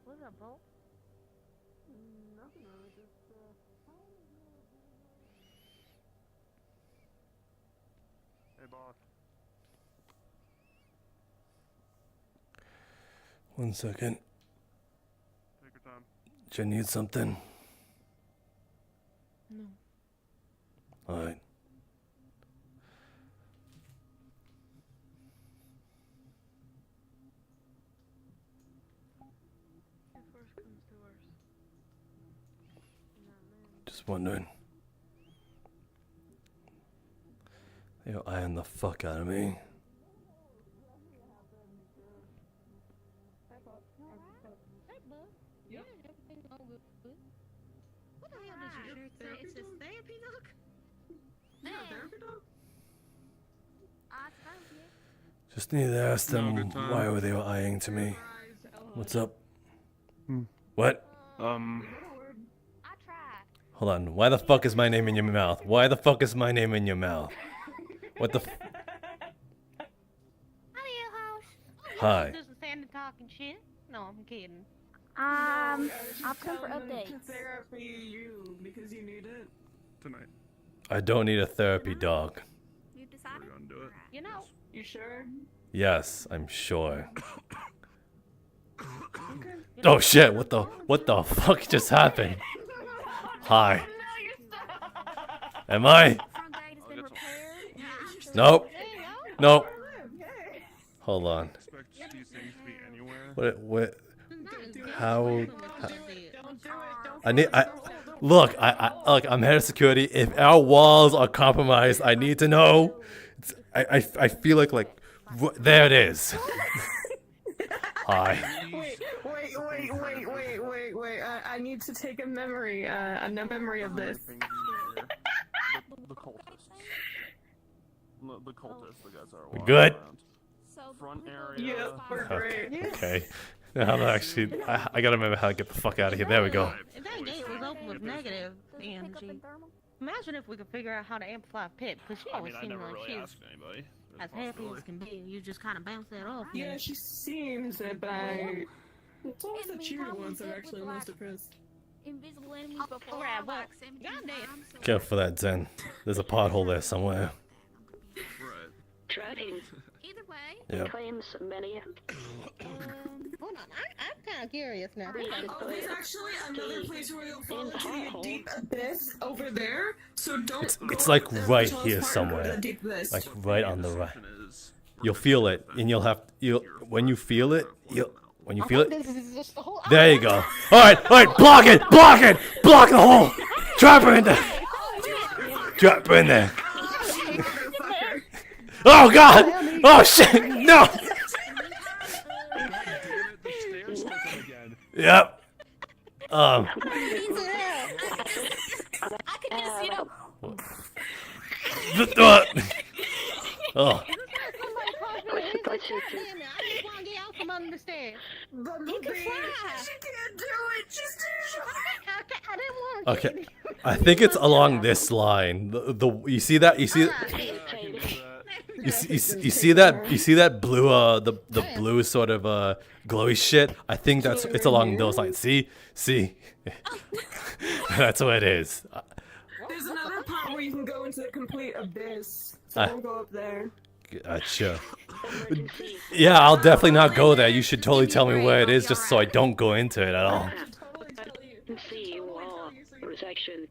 What's up, bro? Nothing really, just Hey, boss. 1 second. Take your time. Do you need something? No. Alright. If worse comes to worse. Just wondering. You're eyeing the fuck out of me. Hey, bud. Yeah, everything's all good. What the hell did your shirt say? It says therapy dog? Yeah, therapy dog? I suppose, yeah. Just need to ask them good time. why were they eyeing to me. What's up? What? I tried. Hold on. Why the fuck is my name in your mouth? Why the fuck is my name in your mouth? What the? Hi. Just standing talking shit. No, I'm kidding. I'll come for updates. To therapy you because you need it. Tonight. I don't need a therapy dog. You decided? We're gonna do it. You know. You sure? Yes, I'm sure. Oh shit! What the fuck just happened? Hi. Am I? Nope. Nope. Look on. Expect these things to be anywhere. What? How? Look. Look. I'm head of security. If our walls are compromised, I need to know. I feel like there it is. Hi. Wait. I need to take a memory of this. The cultists. The cultists, the guys that are We walking good? around. Front area. Yeah, we're great. Okay. Now I'm actually, I gotta remember how to get the fuck out of here. There we go. If that gate was open with negative energy, imagine if we could figure out how to amplify Pip, because she always seems like she's anybody. as happy as can be. You just kind of bounce that off. Yeah, she seems it, but it's always the cheery ones that are actually the most depressed. Invisible enemies before Alright, I'm well, like 17 times. so- Careful for that, Zen. There's a pothole there somewhere. Right. Tracking. Either way. Yep. Claims many. Hold on, I'm kind of curious now. Oh, there's actually another place where you'll fall into the deep abyss over there. So don't. It's go like up the right tallest here part, go to somewhere. the deep abyss. Like right on the right. You'll feel it, and when you feel it, when you feel it, there you go. All right, block it, block the hole, trap her in there, trap her in there. Oh god, oh shit, no. Yep. I could just, you know. Oh. I just want to get out from under the stairs. But You can fly. she can't do it. She's too short. I didn't want to. Okay, I think it's along this line. You see that? You see that blue the blue sort of glowy shit? I think it's along those lines. See, that's what it is. There's another part where you can go into the complete abyss. So don't go up there. Gotcha. Yeah, I'll definitely not go there. You should totally tell me where it is, just so I don't go into it at all. See wall protection.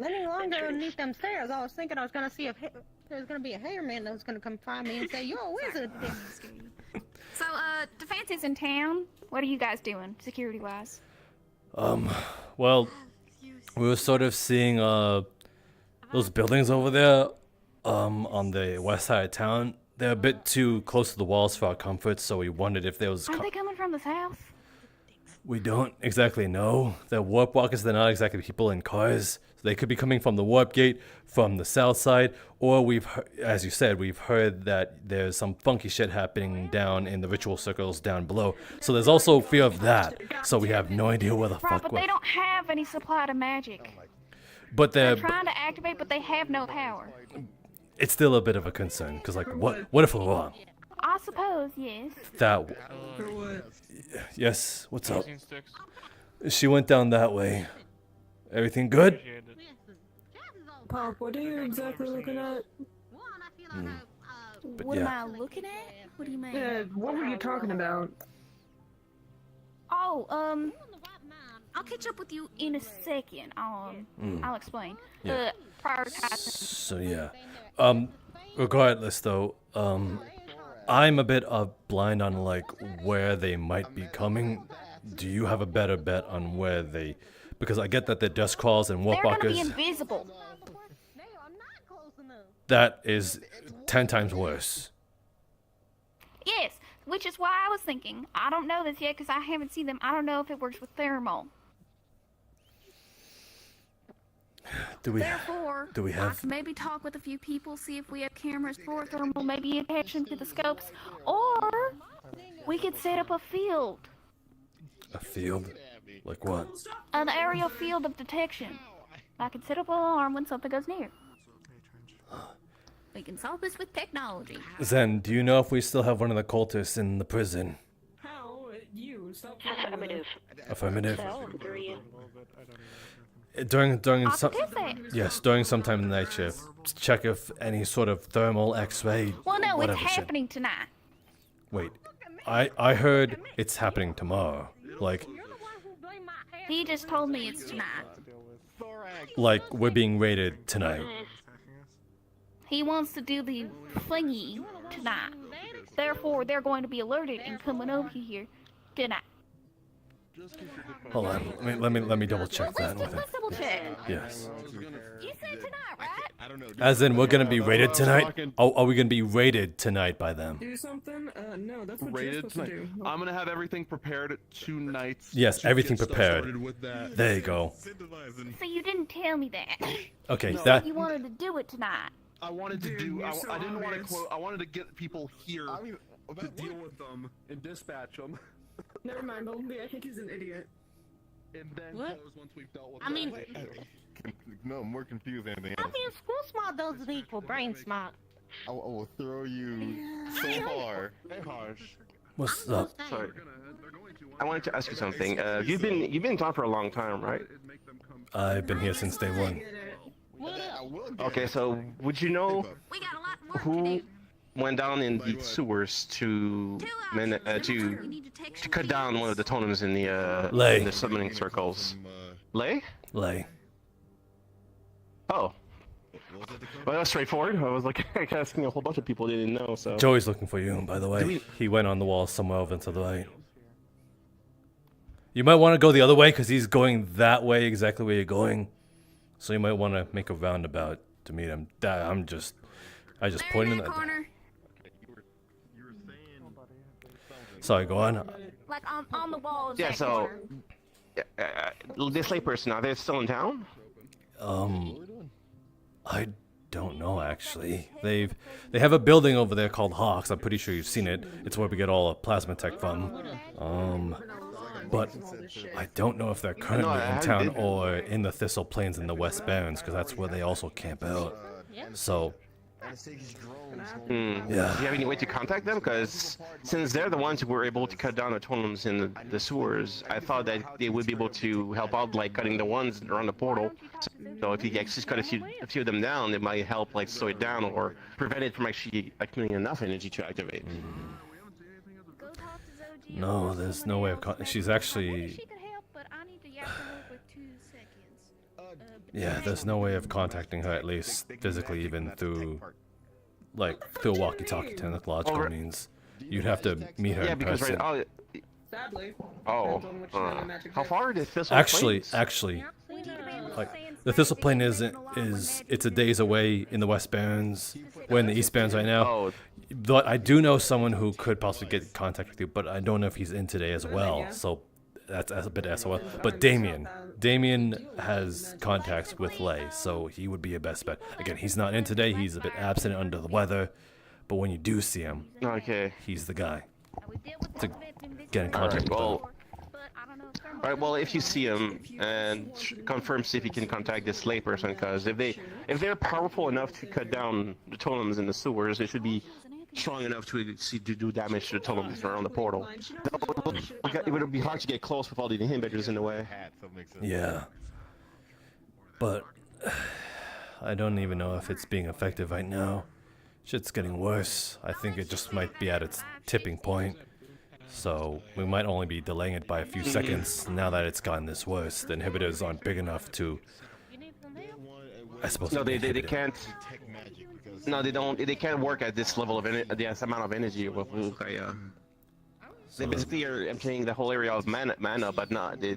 Any longer underneath them stairs, I was thinking I was gonna see if there's gonna be a hairman that was gonna come find me and say, "You're a wizard." So, defense is in town. What are you guys doing, security-wise? Well, we were sort of seeing those buildings over there, on the west side of town. They're a bit too close to the walls for our comfort, so we wondered if there was. Aren't they coming from the south? We don't exactly know. They're warp walkers. They're not exactly people in cars. They could be coming from the warp gate, from the south side, or as you said, we've heard that there's some funky shit happening down in the ritual circles down below. So there's also fear of that. So we have no idea where the Right, fuck but we're. they don't have any supply to magic. But They're trying to activate, but they have no power. it's still a bit of a concern, because like, what if we're wrong? I suppose, yes. That. Yes. What's up? She went down that way. Everything good? Pop, what are you exactly looking at? But What yeah. am I looking at? What do you mean? Yeah, what were you talking about? Oh, I'll catch up with you in a second. I'll explain. Yeah. Prioritize. So yeah. Regardless though, I'm a bit blind on like where they might be coming. Do you have a better bet on where they? Because I get that they're dust crawls and warp They're gonna walkers. be invisible. That is 10 times worse. Yes, which is why I was thinking. I don't know this yet because I haven't seen them. I don't know if it works with thermal. Therefore, do we I have can maybe talk with a few people, see if we have cameras for thermal, maybe attach them to the scopes, or we could set up a field, a field? Like what? an aerial field of detection. I can set up an alarm when something goes near. We can solve this with technology. Zen, do you know if we still have one of the cultists in the prison? How? You? Stop. Affirmative. Affirmative. Cell 3. During some Autistic. yes, during sometime in the night shift, check if any sort of thermal X-ray. Well, no, it's whatever shit. happening tonight. Wait, I heard it's happening tomorrow. He just told me it's tonight. Like we're being raided tonight. He wants to do the thingy tonight. Therefore, they're going to be alerted and coming over here tonight. Hold on, let me double check that with him. Let's double check. Yes. You said tonight, right? As in, we're gonna be raided tonight. Oh, are we gonna be raided tonight by them? Do something? No, that's what you're Rated supposed to tonight. do. I'm gonna have everything prepared 2 nights. Yes, to everything get stuff prepared. started with that. There you go. So you didn't tell me that. Okay, You that. said you wanted to do it tonight. I wanted to do. you're I, so I didn't want to obvious. quote. I wanted to get people here to deal with them and dispatch them. Never mind, Bumblebee. I think he's an idiot. And then What? close once we've dealt with I mean, No, I'm more confused than anything I else. mean, school smart doesn't equal brain smart. I will throw you so far. Hey, Harsh. What's up? Sorry. I wanted to ask you something. You've been in town for a long time, right? I've been here since day one. Okay, so would you know who went down in the sewers to cut down one of the totems in Lay. the summoning circles? Lay? Lay. Oh. Well, that's straightforward. I was like asking a whole bunch of people they didn't know. So Joey's looking for you, by the Do way. we- He went on the wall somewhere over to the right. You might want to go the other way because he's going that way, exactly where you're going. So you might want to make a roundabout to meet him. I just pointed in that. Corner. Sorry, go on. Like on the wall. of yeah, that so corner. this layperson, are they still in town? I don't know actually. They have a building over there called Hawks. I'm pretty sure you've seen it. It's where we get all the plasma tech from. But I don't know if they're currently I in town did- or in the Thistle Plains in the West Barrens, because that's where they also camp out. So Do you have any way to contact them? Because since they're the ones who were able to cut down the totems in the sewers, I thought that they would be able to help out, like cutting the ones around the portal. So if you actually cut a few of them down, it might help like slow it down or prevent it from actually accumulating enough energy to activate. no, there's no way of. She's actually. She could help, but I need to yak her for 2 seconds. Yeah, there's no way of contacting her, at least physically, even through a walkie-talkie technological means. You'd have to meet her Yeah, in because person. right. Sadly. Oh. Depends on which kind of magic How trick. far did Thistle Actually, Plains? like the Thistle Plain is it's a days away in the West Barrens. We're in the East Barrens right now. Oh. But I do know someone who could possibly get in contact with you, but I don't know if he's in today as well. So that's a bit SOL. But Damien has contacts with Lay, so he would be your best bet. Again, he's not in today. He's a bit absent under the weather. But when you do see him, he's the guy to get in contact with. Alright, well, if you see him, and confirm see if you can contact this lay person, because if they're powerful enough to cut down the totems in the sewers, they should be strong enough to do damage to the totems around the portal. It would be hard to get close with all the inhibitors in the way. Yeah. But I don't even know if it's being effective right now. Shit's getting worse. I think it just might be at its tipping point. So we might only be delaying it by a few seconds now that it's gotten this worse. The inhibitors aren't big enough to... I suppose... No, they can't... No, they don't. They can't work at this level of this amount of energy with Lucaia. They basically are emptying the whole area of mana, but not. They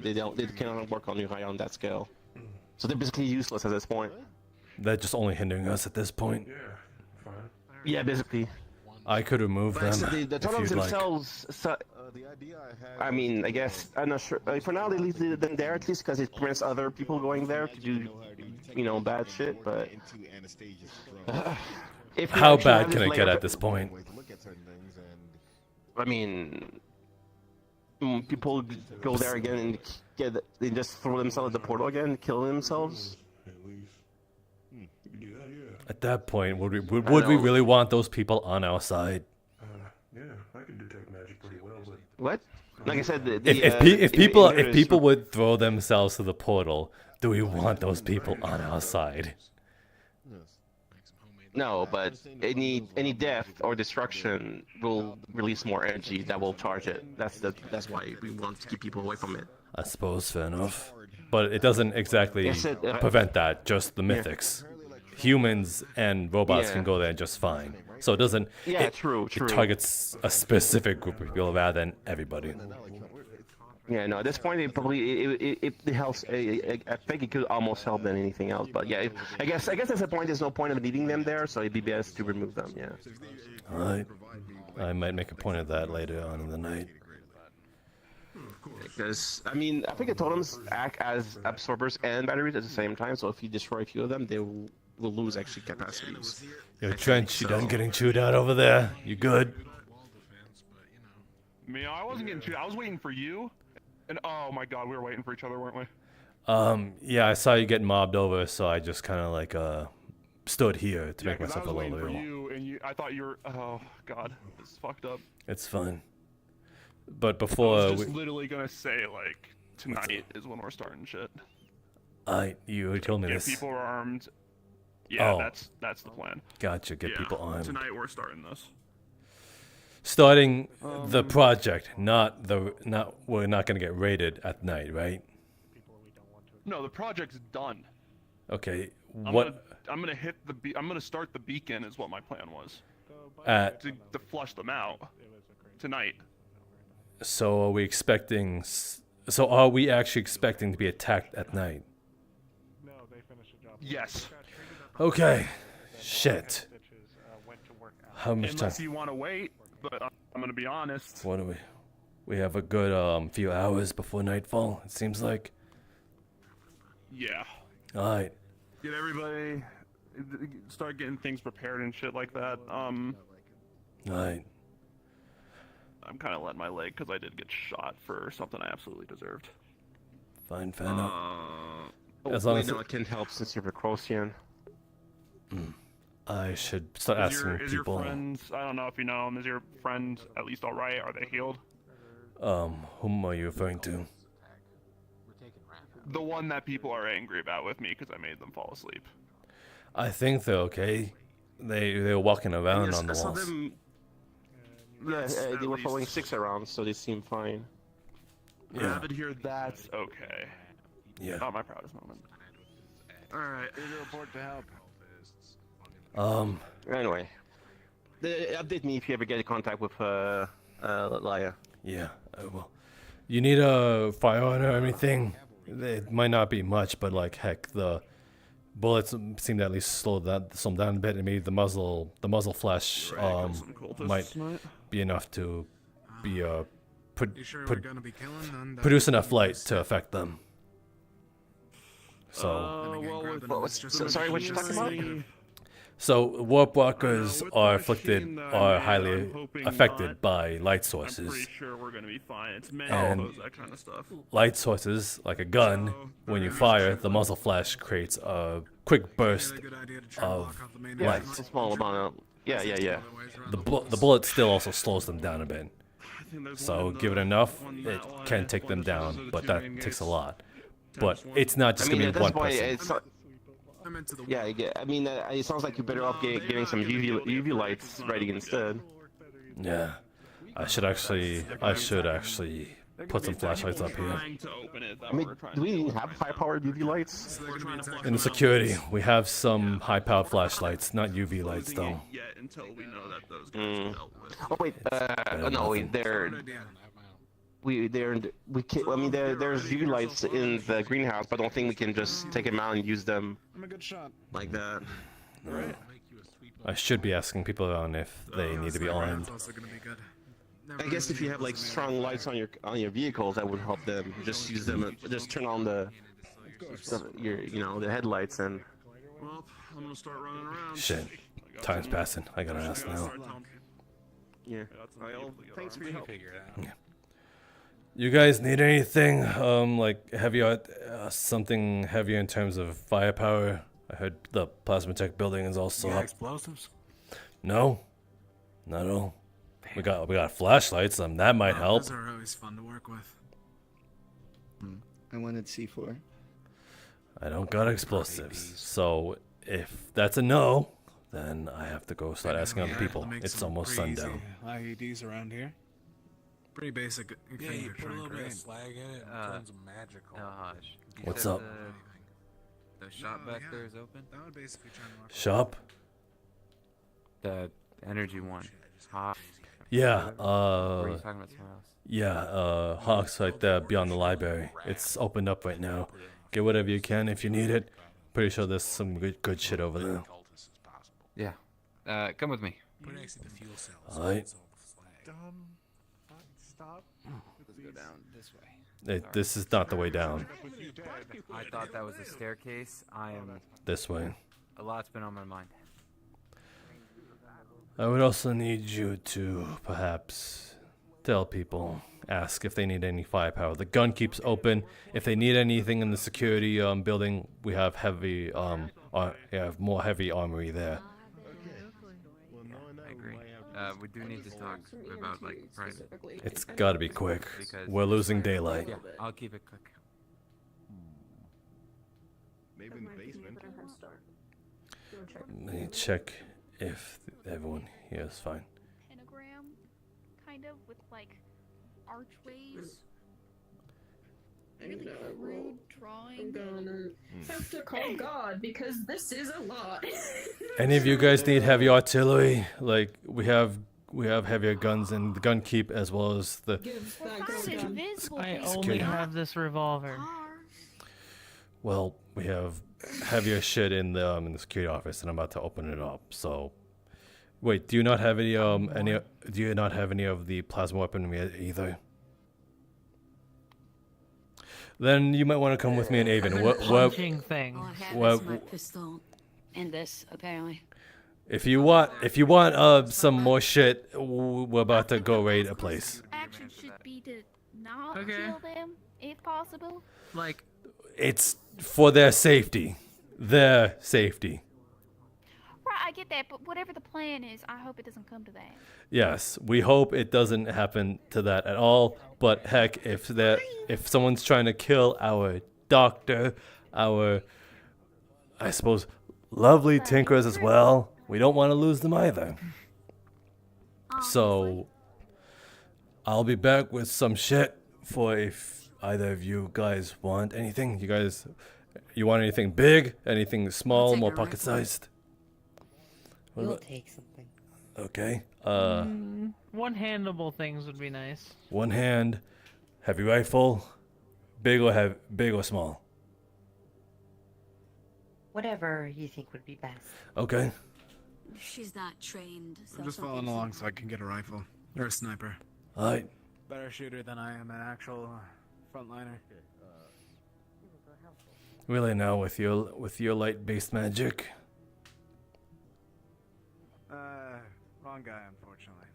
cannot work on Lucaia on that scale. So they're basically useless at this point. They're just only hindering us at this point. Yeah, basically. I could remove them. The totems themselves. I mean, I guess I'm not sure. For now, they leave them there at least because it prevents other people going there to do, bad shit. But how bad can it get at this point? I mean, people go there again and they just throw themselves at the portal again, and kill themselves. At that point, would we really want those people on our side? Yeah, I can detect magic pretty well, but... What? Like I said, if people would throw themselves to the portal, do we want those people on our side? No, but any death or destruction will release more energy that will charge it. That's why we want to keep people away from it. I suppose, fair enough. But it doesn't exactly prevent that, just the mythics. Humans and robots can go there just fine. So it doesn't... True. It targets a specific group of people rather than everybody. Yeah, no, at this point, it helps. I think it could almost help than anything else. But yeah, I guess at the point, there's no point of needing them there, so it'd be best to remove them, yeah. Alright. I might make a point of that later on in the night. Because, I mean, I think the totems act as absorbers and batteries at the same time, so if you destroy a few of them, they will lose actually capacities. Yo, Trench, you done getting chewed out over there? You good? Me, I wasn't getting chewed. I was waiting for you. And oh my god, we were waiting for each other, weren't we? Yeah, I saw you get mobbed over, so I just kind of like stood here to make myself a little real. real. I thought you were. Oh god, this is fucked up. It's fine. But before I was just literally gonna say like tonight is when we're starting shit. You told me this. Get people armed. Yeah, that's the plan. Gotcha. Get people armed. Tonight we're starting this. Starting the project, we're not gonna get raided at night, right? No, the project's done. Okay, I'm gonna hit I'm gonna start the beacon is what my plan was. To flush them out tonight. So are we expecting? So are we actually expecting to be attacked at night? Yes. Okay. Shit. How much time? Unless you want to wait, but I'm gonna be honest. What do we? We have a good few hours before nightfall. It seems like. Yeah. All right. Get everybody. Start getting things prepared and shit like that. All right. I'm kind of letting my leg because I did get shot for something I absolutely deserved. Fine, fair enough. As long as it can help since you're a Crocian. I should start asking is your people. friends? I don't know if you know them. Is your friend at least all right? Are they healed? Whom are you referring to? The one that people are angry about with me because I made them fall asleep. I think they're okay. They were walking around on the I saw walls. them. They were following 6 around, so they seem fine. Yeah. Have it here. That's okay. Yeah. Not my proudest moment. All right. Report to help. Anyway, update me if you ever get in contact with Laia. Yeah. Well, you need a firearm or anything? It might not be much, but like heck, the bullets seem to at least slow them down a bit, and maybe the muzzle flash might be enough to be You sure we're gonna be killing none? produce enough light to affect them. So. Sorry, what you talking about? So warp walkers are highly affected by light sources. Pretty sure we're gonna be fine. It's And manacles, that kind of stuff. light sources, like a gun, when you fire, the muzzle flash creates a quick burst of light. It's a small amount of. Yeah. The bullet still also slows them down a bit. So give it enough, it can take them down, but that takes a lot. But it's not just gonna be one person. Yeah, I mean, it sounds like you're better off getting some UV lights ready instead. Yeah, I should actually put some flashlights up here. I mean, do we even have high-powered UV lights? In the security, we have some high-powered flashlights, not UV lights though. Oh wait, no, wait, there's UV lights in the greenhouse, but I don't think we can just take them out and use them like that. Right. I should be asking people around if they need to be armed. I guess if you have like strong lights on your vehicles, that would help them. Just use them. Just turn on the headlights and. Well, I'm gonna start running around. Shit, time's passing. I gotta ask now. Yeah. Thanks for your help. Yeah. You guys need anything, like heavier, something heavier in terms of firepower? I heard the plasma tech building is also up. Explosives? No, not at all. We got flashlights. That might help. Those are always fun to work with. I wanted C4. I don't got explosives. So if that's a no, then I have to go start asking other people. It's almost sundown. IEDs around here. Pretty basic. Yeah, you put a little bit of slag in it and it turns them magical. What's up? The shop back there is open? That would basically try and work. Shop? The energy one. Hawk. Yeah, Or are you talking about somewhere else? yeah, Hawk's right there beyond the library. It's opened up right now. Get whatever you can if you need it. Pretty sure there's some good shit over there. Yeah. Come with me. Alright. Stop. Let's go down this way. This is not the way down. I thought that was a staircase. I am. This way. A lot's been on my mind. I would also need you to perhaps tell people, ask if they need any firepower. The gun keeps open. If they need anything in the security building, we have more heavy armory there. I agree. We do need to talk about like private. It's got to be quick. We're losing daylight. Yeah, I'll keep it quick. Maybe in the basement. Let me check if everyone here is fine. Pentagram, kind of, with like archways. Really crude drawing. I'm gonna have to call God because this is a lot. Any of you guys need heavy artillery? Like we have heavier guns and the gun keep as well as the. I only have this revolver. Well, we have heavier shit in the security office, and I'm about to open it up. So, wait, do you not have any Do you not have any of the plasma weaponry either? Then you might want to come with me and Avon. Punching thing. All I have is my pistol and this, apparently. If you want some more shit, we're about to go raid a place. Action should be to not kill them, if possible. Like, It's for their safety. Their safety. Right, I get that, but whatever the plan is, I hope it doesn't come to that. Yes, we hope it doesn't happen to that at all. But heck, if someone's trying to kill our doctor, I suppose, lovely tinkers as well, we don't want to lose them either. So, I'll be back with some shit for if either of you guys want anything. You want anything big, anything small, more pocket-sized? We'll take something. Okay. one-handable things would be nice. One hand, heavy rifle, big or small. Whatever you think would be best. Okay. She's not trained. So I'm just following along so I can get a rifle or a sniper. Alright. better shooter than I am an actual frontliner. Really now with your light-based magic? Wrong guy, unfortunately.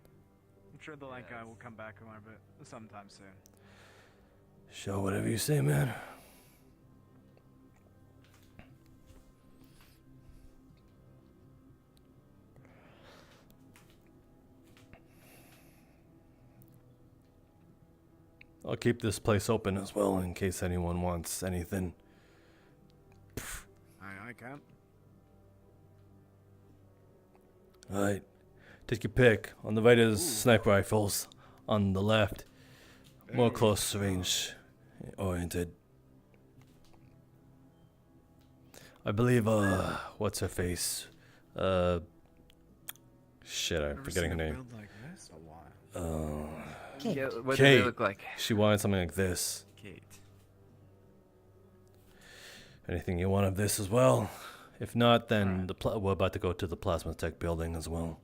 I'm sure the light guy will come back around, but sometime soon. Sure, whatever you say, man. I'll keep this place open as well in case anyone wants anything. I can't. Alright. Take your pick. On the right is sniper rifles. On the left, more close range oriented. I believe, what's her face? Shit, I'm forgetting her name. Yeah, what do Kate. they look like? She wanted something like this. Kate. Anything you want of this as well? If not, then we're about to go to the Plasma Tech building as well.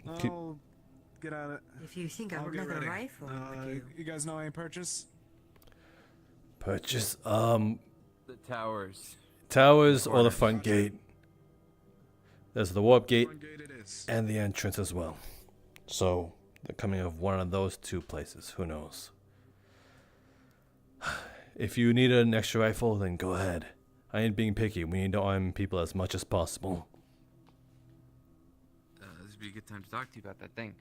I'll get at it. If you think I'll get another ready. rifle would do. You guys know any purchase? Purchase, The towers. towers or the front gate. There's the warp gate Front gate it is. and the entrance as well. So, the coming of one of those two places, who knows? If you need an extra rifle, then go ahead. I ain't being picky. We need to arm people as much as possible. This would be a good time to talk to you about that thing.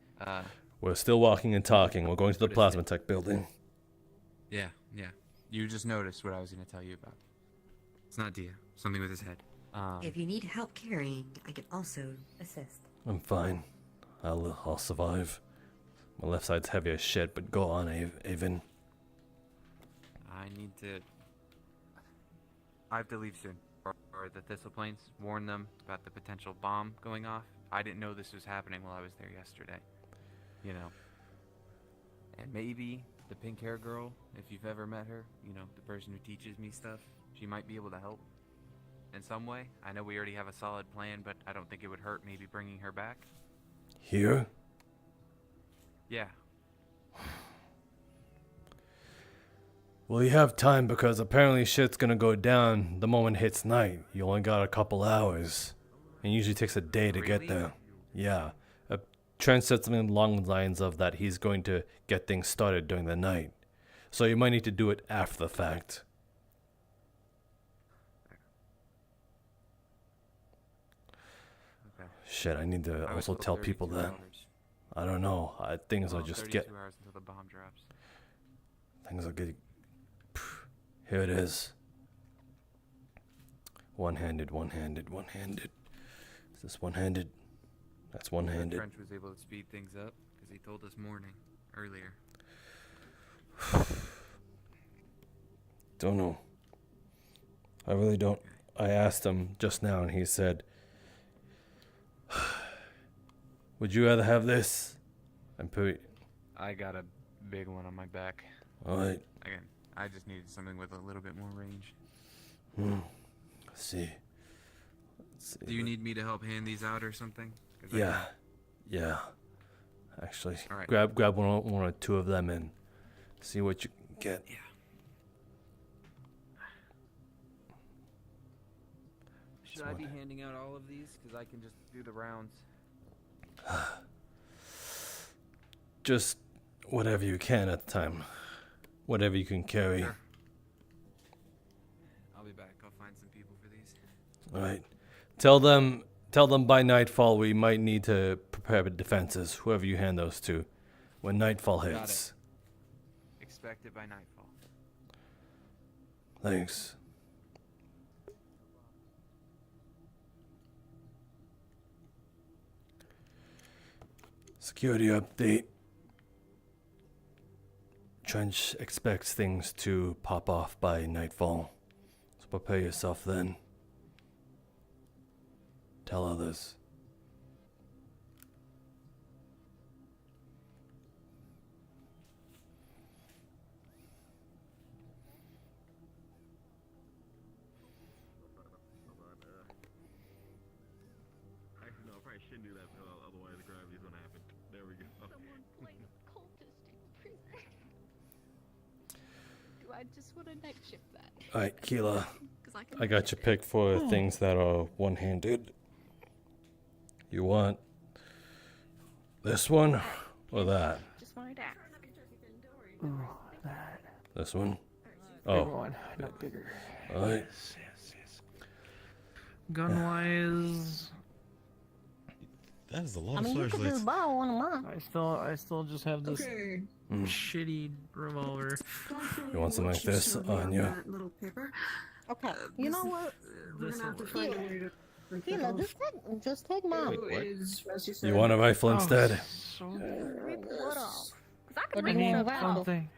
We're still walking and talking. We're going to the What is Plasma it? Tech building. Yeah. You just noticed what I was going to tell you about. It's not Dia. Something with his head. If you need help carrying, I can also assist. I'm fine. I'll survive. My left side's heavy as shit, but go on, Avon. I need to... I have to leave soon. Or the Thistle Plains. Warn them about the potential bomb going off. I didn't know this was happening while I was there yesterday. You know. And maybe the pink hair girl, if you've ever met her, you know, the person who teaches me stuff, she might be able to help in some way. I know we already have a solid plan, but I don't think it would hurt maybe bringing her back. Here? Yeah. Well, you have time because apparently shit's gonna go down the moment it hits night. You only got a couple hours. It usually takes a day to get there. Yeah. Trent said something along the lines of that he's going to get things started during the night. So you might need to do it after the fact. Okay. Shit, I need to also tell people that. I don't know. Things will just get... 32 hours until the bomb drops. Things will get... Here it is. One-handed. Is this one-handed? That's one-handed. French was able to speed things up because he told us earlier. Don't know. I really don't. I asked him just now and he said, would you rather have this? I got a big one on my back. Alright. Again, I just needed something with a little bit more range. Let's see. Do you need me to help hand these out or something? Yeah. Actually, All right. grab one or two of them and see what you can get. Yeah. Should I be handing out all of these? Because I can just do the rounds. Just whatever you can at the time. Whatever you can carry. Sure. I'll be back. I'll find some people for these. Alright. Tell them by nightfall we might need to prepare defenses, whoever you hand those to, when nightfall Got hits. it. Expect it by nightfall. Thanks. Security update. Trench expects things to pop off by nightfall, so prepare yourself then. Tell others. Actually, no, I probably shouldn't do that. Otherwise, the gravity's gonna happen. There we go. Do I just want to night shift that? Alright, Keela. 'Cause I can I got your pick for things that are one-handed. You want this one or that? Just wanted to ask. Ooh, that. This one? Bigger Oh. one, not bigger. Alright. Gun-wise... That is a lot I of mean, you could flashlights. just borrow one of mine. I still just have this Okay. shitty revolver. You want something like this on you? That little paper. Okay. You know what? We're gonna have to find a way to. Keela, just take mine. You want a rifle instead? Rip what off? 'Cause I I can rip need stuff out. something.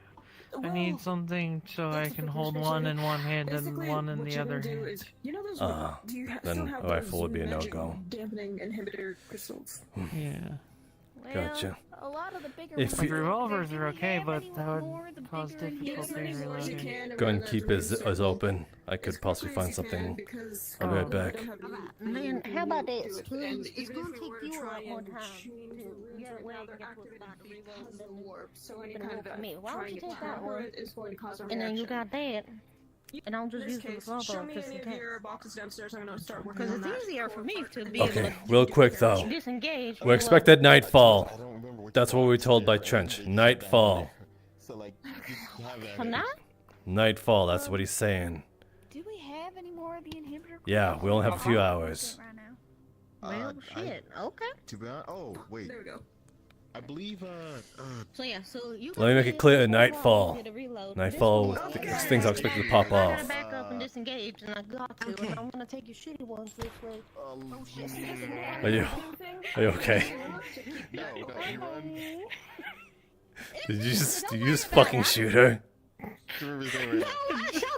I need something so I can hold one in one hand and one in the other hand. You know those? Do you then still have a rifle those would be a magic no-go. dampening inhibitor crystals? Yeah. Gotcha. A lot of the bigger If ones you- The revolvers are okay, but that more, would the cause bigger and difficulty in reloading. Go and keep his open. I could possibly find something. I'll be right back. Man, how about this? It's gonna take you a lot more time to get away and get to a spot to reload than warp. So any kind of me. Why don't you take that one? And then you got that. And I'll just use the revolver just in case. Because it's easier for me to be Okay, able to real quick though. disengage. We're expected nightfall. That's what we were told by Trench. Nightfall. So like, just have that. From that? Nightfall, that's what he's saying. Do we have any more of the inhibitor? Yeah, we only have a few hours. Right now. Well, shit. Okay. To be honest, oh wait. There we go. I believe So yeah, so you. Let me make it clear, nightfall. Nightfall, these things are expected to pop I off. gotta back up and disengage, and I got to. And I'm gonna take your shitty ones this way. Oh shit. Are you okay? no, you run. Did you just fucking shoot her? No,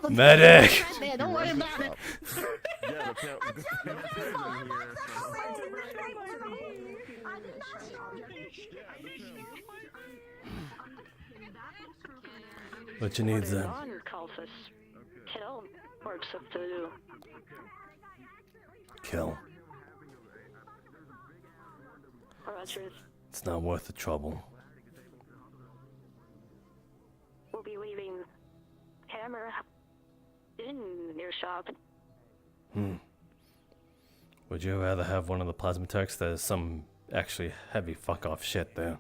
Medic! right there, don't worry about it. Yeah, What you need, Zen? On, Kalphas. Kill works up to do. Kill. Roger. It's not worth the trouble. We'll be leaving Hammer in your shop. Would you rather have one of the plasma techs that is some actually heavy fuck off shit there?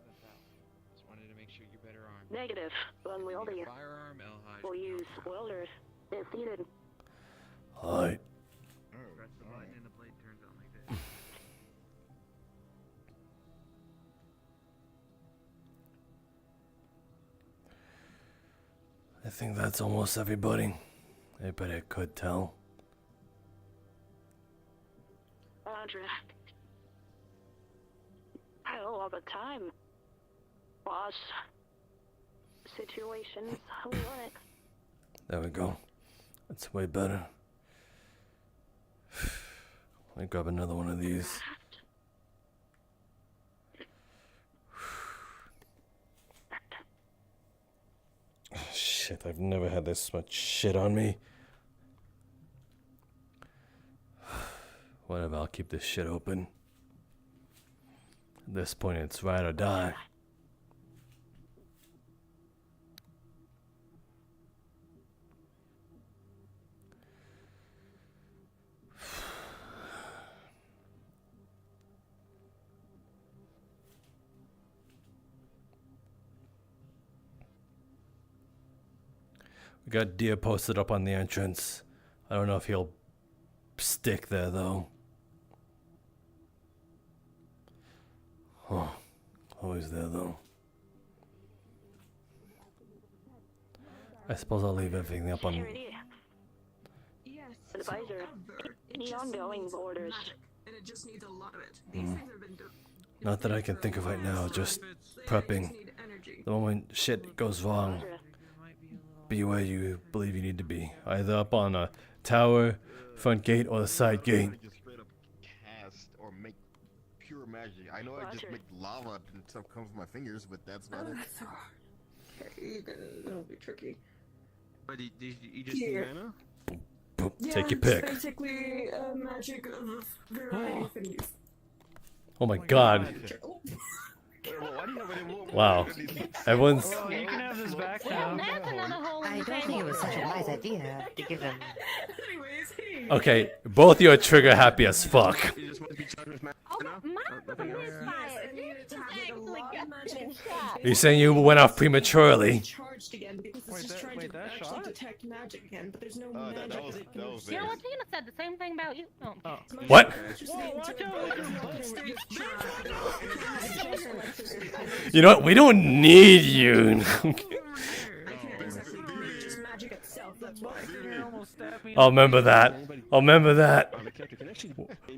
Just wanted to make sure you're better armed. Negative. Unwieldy. Firearm, Elhaj. We'll use welders if needed. Alright. Press the button and the blade turns on like this. I think that's almost everybody. Everybody I could tell. Roger. Hell of a time. Boss. Situations. We want it. There we go. That's way better. Let me grab another one of these. Oh, shit, I've never had this much shit on me. Whatever, I'll keep this shit open. At this point, it's ride or die. We got deer posted up on the entrance. I don't know if he'll stick there though. Oh, always there though. I suppose I'll leave everything up on. Security. Advisor. Any ongoing orders? And it just needs a lot of it. Not that I can think of right now, just prepping. The moment shit goes wrong, be where you believe you need to be. Either up on a tower, front gate, or the side gate. Just straight up cast or make pure magic. I know I just make lava and stuff come from my fingers, but that's about it. Okay, that'll be tricky. But you just Here. need mana? Boop, Yeah, take your it's pick. basically magic of a variety of things. Oh my god. Whoa, Wow. Everyone's. Well, you can have this back now. That's another hole in I the don't think it was such a wise idea to give him. Okay, both of you are trigger happy as fuck. You saying you went off prematurely? Charged again because it's just trying to actually detect magic again, but there's no magic that it can receive. You know what? Tina said the same thing about you. Oh. What? Whoa, watch out. You know what? We don't need you. I'll remember that. I'll remember that.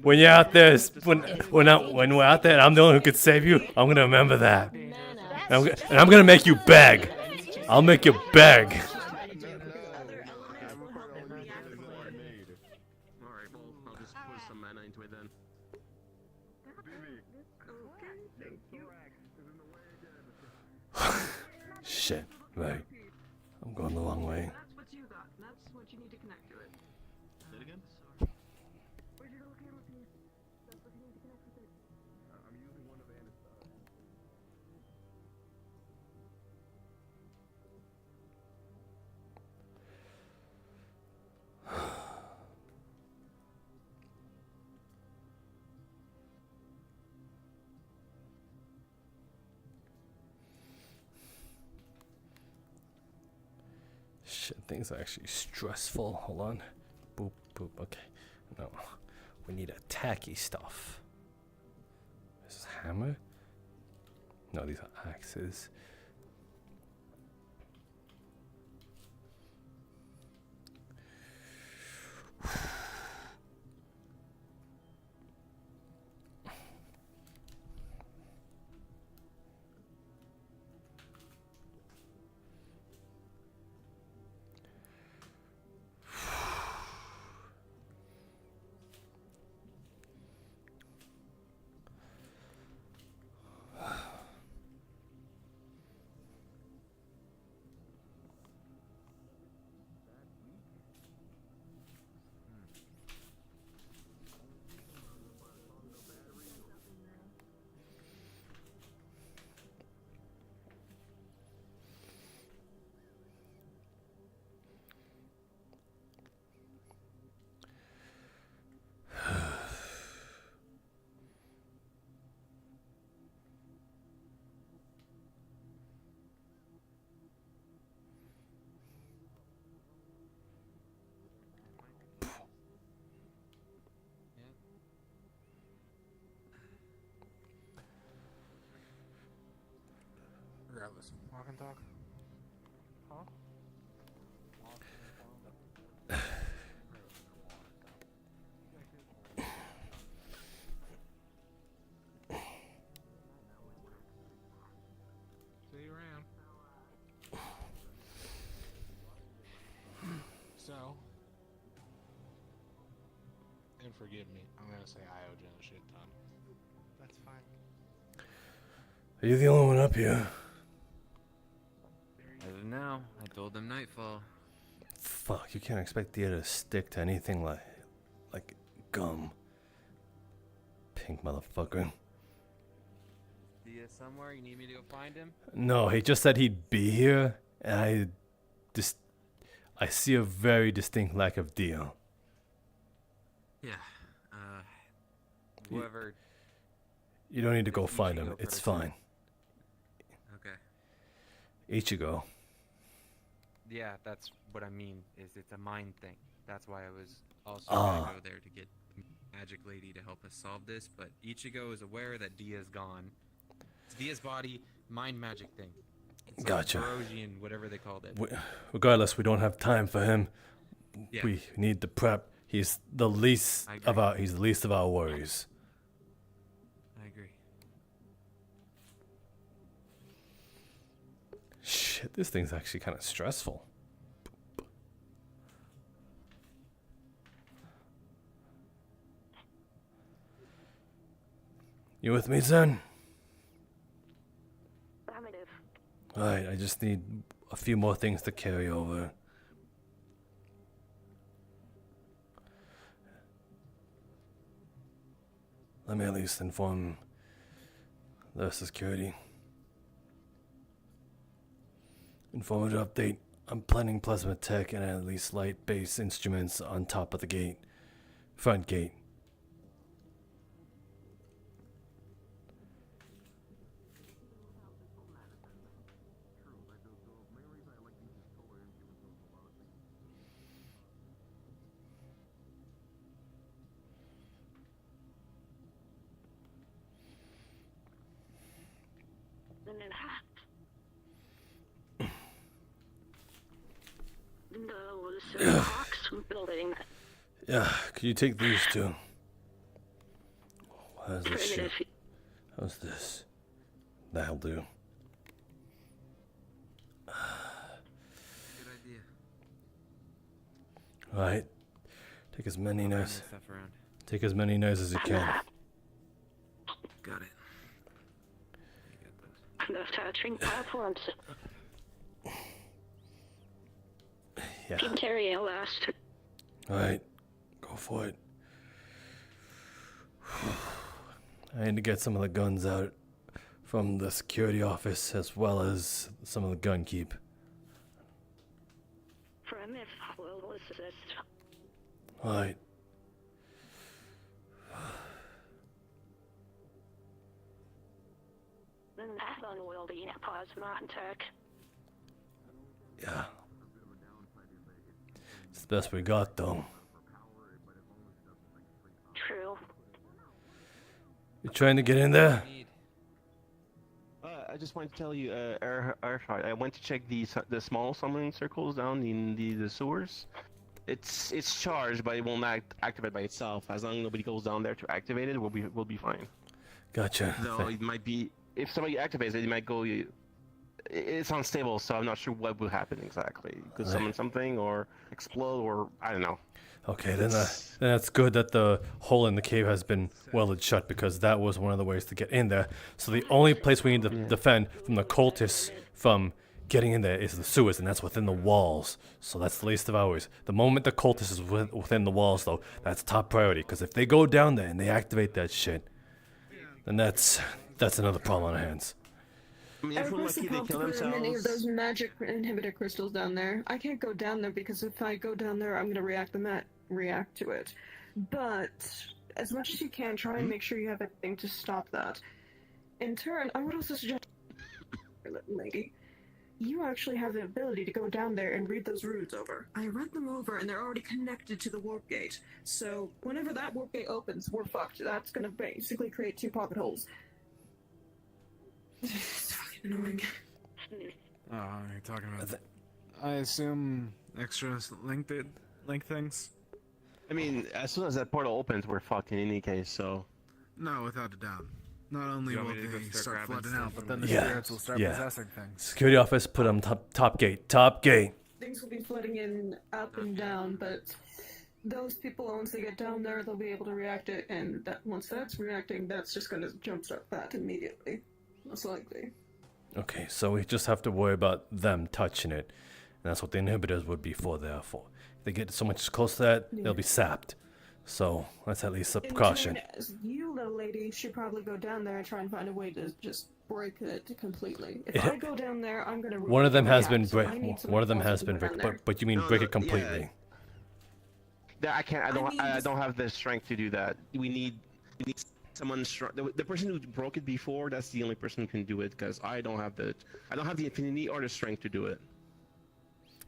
When you're out there, when we're out there, and I'm the one who could save you. I'm gonna remember that. And I'm gonna make you beg. I'll make you beg. Alright, well, I'll just put some mana into it then. Shit. Right. I'm going the wrong way. Shit, things are actually stressful. Hold on. Boop, boop. Okay. No. We need attacky stuff. This is hammer? No, these are axes. Regardless, walk and talk. Huh? See you around. So, and forgive me, I'm gonna say I owe Jen a shit ton. That's fine. Are you the only one up here? As of now, I told them nightfall. Fuck, you can't expect the to stick to anything like gum. Pink motherfucker. Dia somewhere? You need me to go find him? No, he just said he'd be here, and I see a very distinct lack of deal. Yeah. Whoever. You don't need to go find him. It's fine. Okay. Ichigo. Yeah, that's what I mean. Is it's a mind thing. That's why I was also gonna go there to get the Magic Lady to help us solve this. But Ichigo is aware that Dia's gone. It's Dia's body, mind magic thing. It's Gotcha. Barosian, whatever they called it. Regardless, we don't have time for him. Yeah. We need the prep. He's the least of our worries. I agree. Shit, this thing's actually kind of stressful. You with me, Zen? Affirmative. Alright, I just need a few more things to carry over. Let me at least inform the security. Informative update. I'm planning plasma tech and at least light base instruments on top of the gate. Front gate. No, Hawks building. Yeah, could you take these two? How's this shit? How's this? That'll do. Good idea. Alright. Take as many knives. Stuff around. Take as many knives as you can. Got it. Enough touching platforms. Yeah. Can carry it last. Alright. Go for it. I need to get some of the guns out from the security office as well as some of the gun keep. From if will assist. Alright. Then that one will be in a plasma tech. Yeah. It's the best we got, though. True. You trying to get in there? I just wanted to tell you, I went to check the small summoning circles down in the sewers. It's charged, but it will not activate by itself. As long as nobody goes down there to activate it, we'll be fine. Gotcha. Though it might be, if somebody activates it, it might go. It's unstable, so I'm not sure what will happen exactly. Could summon something or explode, or I don't know. Okay, then that's good that the hole in the cave has been welded shut, because that was one of the ways to get in there. So the only place we need to defend from the cultists from getting in there is the sewers, and that's within the walls. So that's the least of ours. The moment the cultist is within the walls, though, that's top priority, because if they go down there and they activate that shit, then that's another problem on our hands. I mean, I everyone request lucky the they pop to kill put in any of themselves. those magic inhibitor crystals down there. I can't go down there because if I go down there, I'm gonna react to it. But as much as you can, try and make sure you have everything to stop that. In turn, I would also suggest, lady, you actually have the ability to go down there and read those runes over. I read them over, and they're already connected to the warp gate. So whenever that warp gate opens, we're fucked. That's gonna basically create 2 pocket holes. It's fucking annoying. Oh, you're talking about that. I assume extra link things? I mean, as soon as that portal opens, we're fucked in any case, so. No, without a doubt. Not only You will want me to go they start start grabbing flooding out, stuff but then from the Yeah. spirits will start Yeah. possessing things. Security office, put them top gate. Top gate. Things will be flooding in up and down, but those people, once they get down there, they'll be able to react it, and that once that's reacting, that's just going to jumpstart that immediately, most likely. Okay, so we just have to worry about them touching it. And that's what the inhibitors would be for there for. If they get so much close to that, they'll be sapped. So that's at least a precaution. In turn, you, little lady, should probably go down there and try and find a way to just break it completely. If I go down there, I'm going to One of them has been react, so I need one of them somebody has else been to go break, down there. but you mean break it completely. Yeah, I can't. I don't have the strength to do that. We need someone strong. The person who broke it before, that's the only person who can do it, because I don't have the affinity or the strength to do it.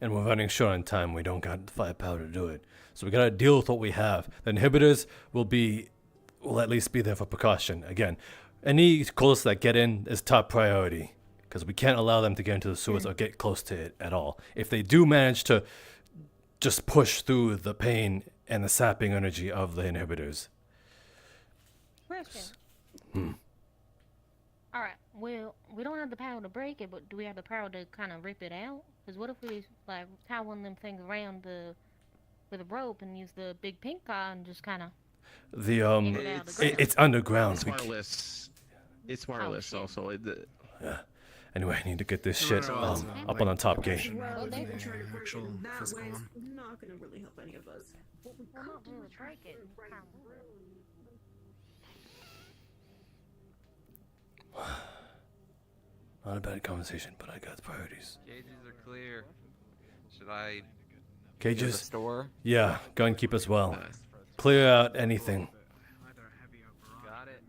And we're running short on time. We don't got the firepower to do it. So we gotta deal with what we have. The inhibitors will at least be there for precaution. Again, any cultists that get in is top priority, because we can't allow them to get into the sewers or get close to it at all. If they do manage to just push through the pain and the sapping energy of the inhibitors. Question. Alright, well, we don't have the power to break it, but do we have the power to kind of rip it out? Because what if we, like, tie one of them things around with a rope and use the big pink guy and just kind of... It's underground. It's wireless. It's wireless also. Yeah. Anyway, I need to get this shit up on the top gate. Well, if you can try to break actual it that physical way, one. it's not going to really help any of us. What we Well, could not do really is try break it. Not a bad conversation, but I got priorities. Cages are clear. Should I... Cages? The store? Yeah, gun keep as well. Clear out anything. Got it.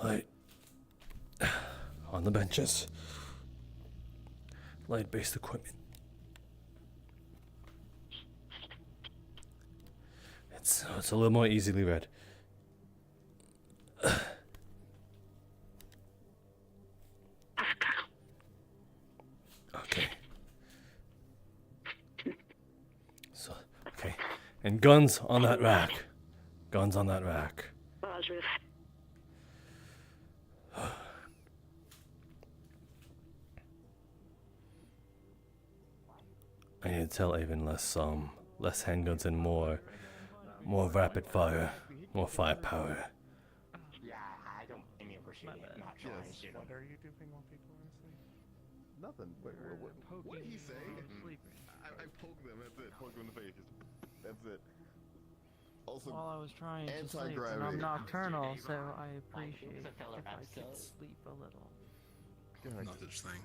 Light on the benches. Light-based equipment. It's a little more easily read. Okay. So, okay. And guns on that rack. Guns on that rack. Roger. I need to tell Avon less handguns and more rapid fire, more firepower. Yeah, I don't blame you for shooting it, not trying to shoot him. What are you doing while people are asleep? Nothing. What did he say? I poked them. That's it. Poked them in the face. That's it. Also, While I was trying to sleep, and anti-gravity. I'm nocturnal, so I appreciate if I could sleep a little. No such thing.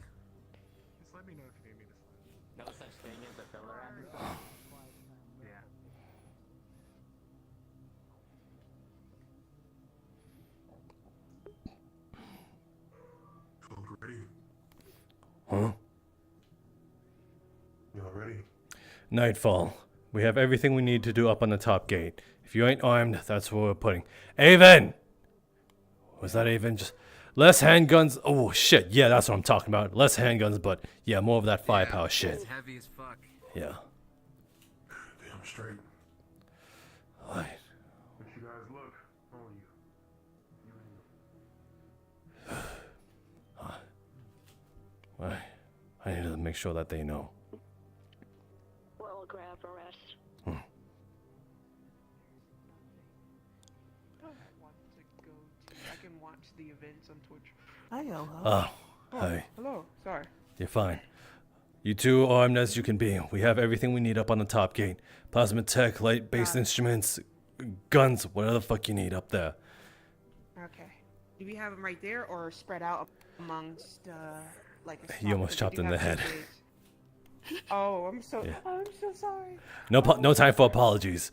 Just let me know if you need me to sleep. No such thing as a filler episode. Yeah. Code ready. Huh? You all ready? Nightfall. We have everything we need to do up on the top gate. If you ain't armed, that's where we're putting. Avon! Was that Avon? Just less handguns. Oh shit! Yeah, that's what I'm talking about. Less handguns, but yeah, more of that firepower shit. It's heavy as fuck. Yeah. Damn straight. Alright. Let you guys look. All you. I need to make sure that they know. Well, grab a rest. I can watch the events on Twitch. Oh, hi. Hello. Sorry. You're fine. You two are armed as you can be. We have everything we need up on the top gate. Plasma tech, light-based instruments, guns, whatever the fuck you need up there. Okay. Do we have them right there or spread out amongst like? A You almost chopped in the head. Oh, I'm so. Yeah. I'm so sorry. No time for apologies.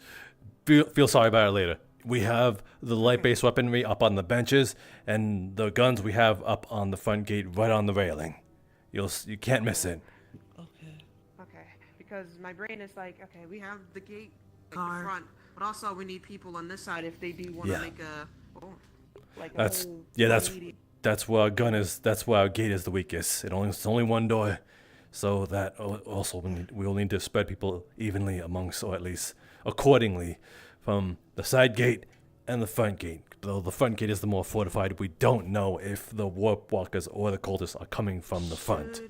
Feel sorry about it later. We have the light-based weaponry up on the benches, and the guns we have up on the front gate, right on the railing. You can't miss it. Okay. Because my brain is like, okay, we have the gate, like the front, but also we need people on this side if they do want to Yeah. make a. Oh, like a That's whole yeah. 180. That's where our gun is. That's where our gate is the weakest. It's only one door, so that also we will need to spread people evenly amongst, or at least accordingly, from the side gate and the front gate. Though the front gate is the more fortified, we don't know if the warp walkers or the cultists are coming from the front.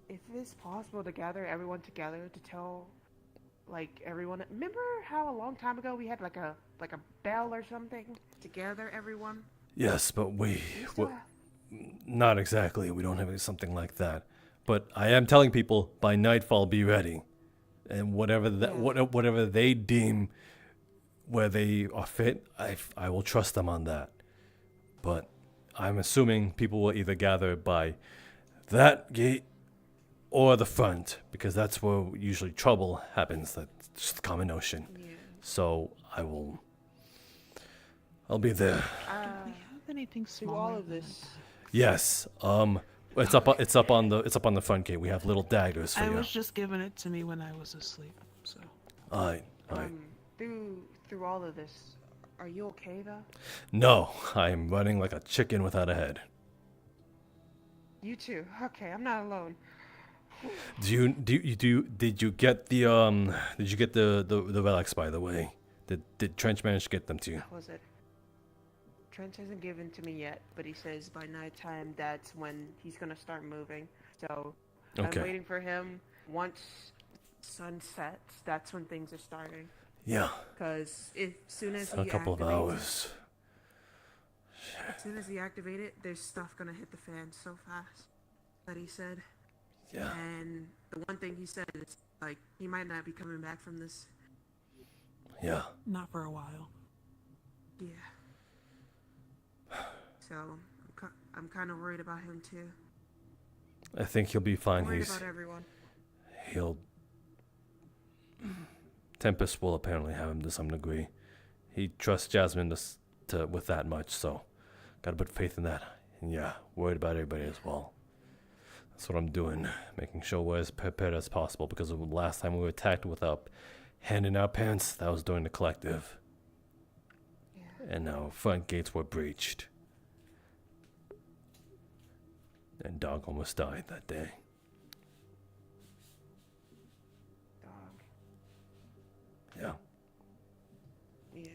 If it's possible to gather everyone together to tell, like everyone. Remember how a long time ago we had like a bell or something to gather everyone? Yes, but not exactly. We don't have something like that. But I am telling people by nightfall, be ready, and whatever they deem where they are fit, I will trust them on that. But I'm assuming people will either gather by that gate or the front, because that's where usually trouble happens. That's just a common notion. Yeah. So I'll be there. Anything through all of this? Yes. It's up on the front gate. We have little daggers for I you. was just giving it to me when I was asleep, so. Alright. Through all of this, are you okay though? No, I'm running like a chicken without a head. You too. Okay, I'm not alone. Did you get the relics, by the way? Did Trench manage to get them to you? What was it? Trent hasn't given to me yet, but he says by nighttime that's when he's gonna start moving. So Okay. I'm waiting for him. Once sun sets, that's when things are starting. Yeah. Because as soon as In a he couple of activates, hours. as soon as he activate it, there's stuff gonna hit the fan so fast. That he said. Yeah. And the one thing he said is like he might not be coming back from this. Yeah. Not for a while. Yeah. So I'm kind of worried about him too. I think he'll be fine. I'm worried about everyone. He'll. Tempest will apparently have him to some degree. He trusts Jasmine with that much, so gotta put faith in that. And yeah, worried about everybody as well. That's what I'm doing, making sure we're as prepared as possible, because the last time we were attacked with our hand in our pants, that was during the collective. And our front gates were breached. And Dog almost died that day. Yeah. Yeah.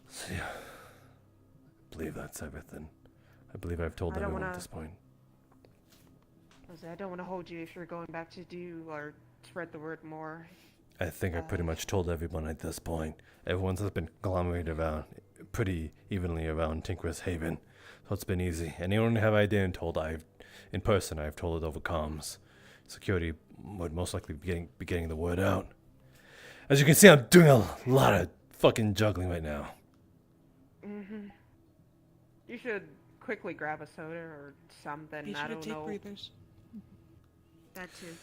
So yeah. I believe that's everything. I believe I've told I don't everyone wanna- at this point. I don't want to hold you if you're going back to do or spread the word more. I think I pretty much told everyone at this point. Everyone's been conglomerated around pretty evenly around Tinker's Haven, so it's been easy. Anyone who have idea and told, in person, I've told it over comms. Security would most likely be getting the word out. As you can see, I'm doing a lot of fucking juggling right now. Mhm. You should quickly grab a soda or something. Be I sure to don't take know. breathers. That too.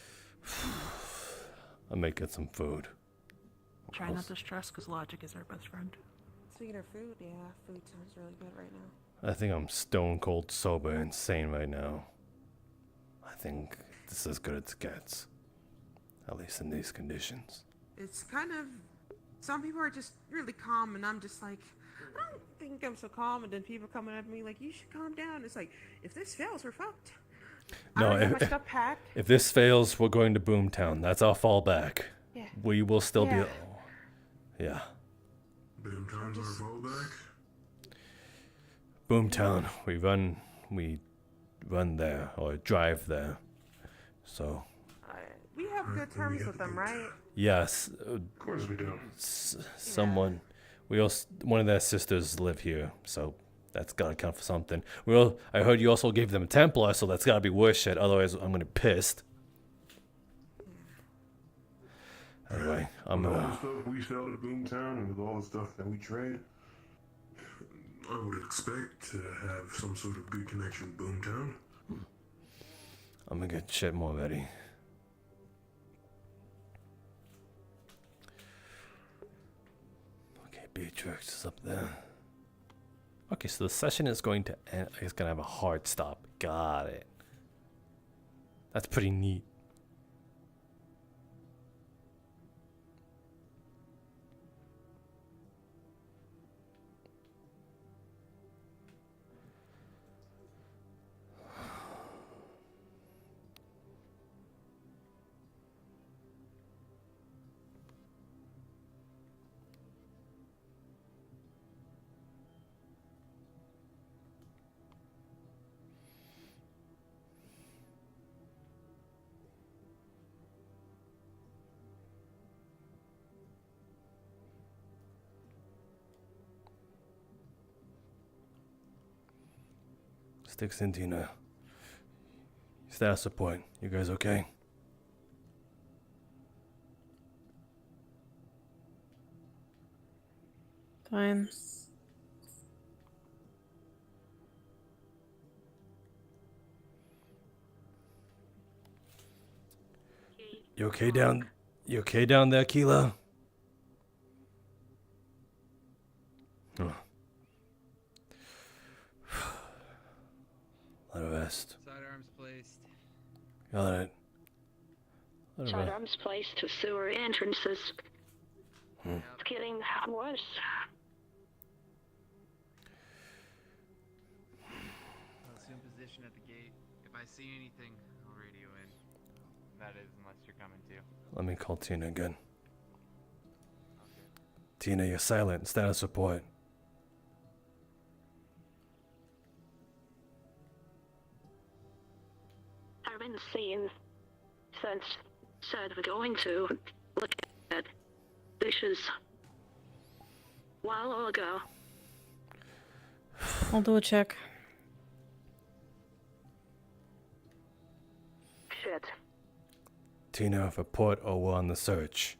I might get some food. Try not to stress, because logic is our best friend. Speaking of food, yeah, food sounds really good right now. I think I'm stone cold sober, insane right now. I think this is as good as it gets. At least in these conditions. It's kind of. Some people are just really calm, and I'm just like, I don't think I'm so calm. And then people coming at me like, you should calm down. It's like, if this fails, we're fucked. I No, already have my stuff packed. if this fails, we're going to Boomtown. That's our fallback. Yeah. We will still Yeah. be. Yeah. Boomtown's our fallback? Boomtown. We run there or drive there. So. We have good terms with them, right? Yes. Of course we do. Someone. One of their sisters live here, so that's gotta count for something. I heard you also gave them a Templar, so that's gotta be worse shit. Otherwise, I'm gonna be pissed. Anyway, I'm with all the stuff we sell to Boomtown and with all the stuff that we trade, I would expect to have some sort of good connection with Boomtown. I'm gonna get shit more ready. Okay, Beatrix is up there. Okay, so the session is going to end. It's gonna have a hard stop. Got it. That's pretty neat. Sticks in Tina. Status support. You guys okay? Fine. You okay down there, Keela? Oh. Let her rest. Sidearms placed. Got it. Let her rest. Sidearms placed to sewer entrances. Hmm. It's getting worse. I'll assume position at the gate. If I see anything, I'll radio in. That is, unless you're coming too. Let me call Tina again. Tina, you're silent. Status report. I've been seeing since said we're going to look at the suspicious. While ago. I'll do a check. Shit. Tina, report or we're on the search.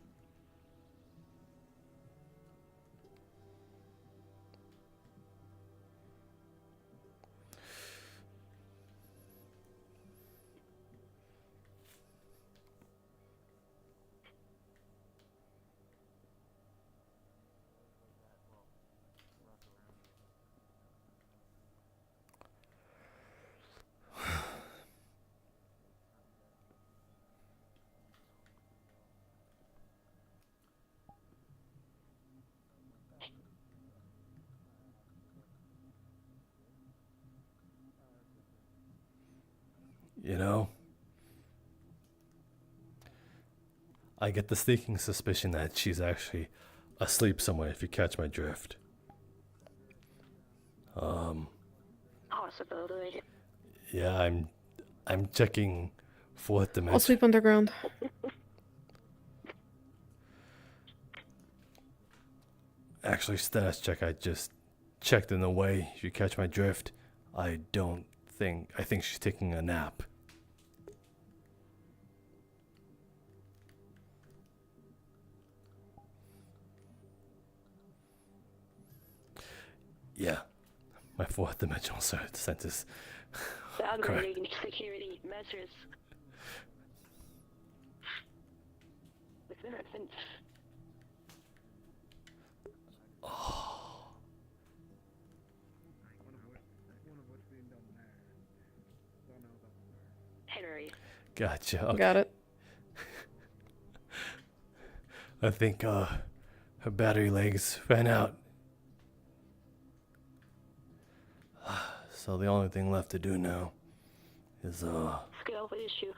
You know, I get the sneaking suspicion that she's actually asleep somewhere, if you catch my drift. Possibility. Yeah, I'm checking fourth dimension. I'll sleep underground. Actually, status check. I just checked in the way. If you catch my drift, I think she's taking a nap. Yeah, my fourth dimensional sense is correct. Downgrading security measures. Henry. Gotcha. Okay. Got it. I think her battery legs ran out. So the only thing left to do now is Skill issue.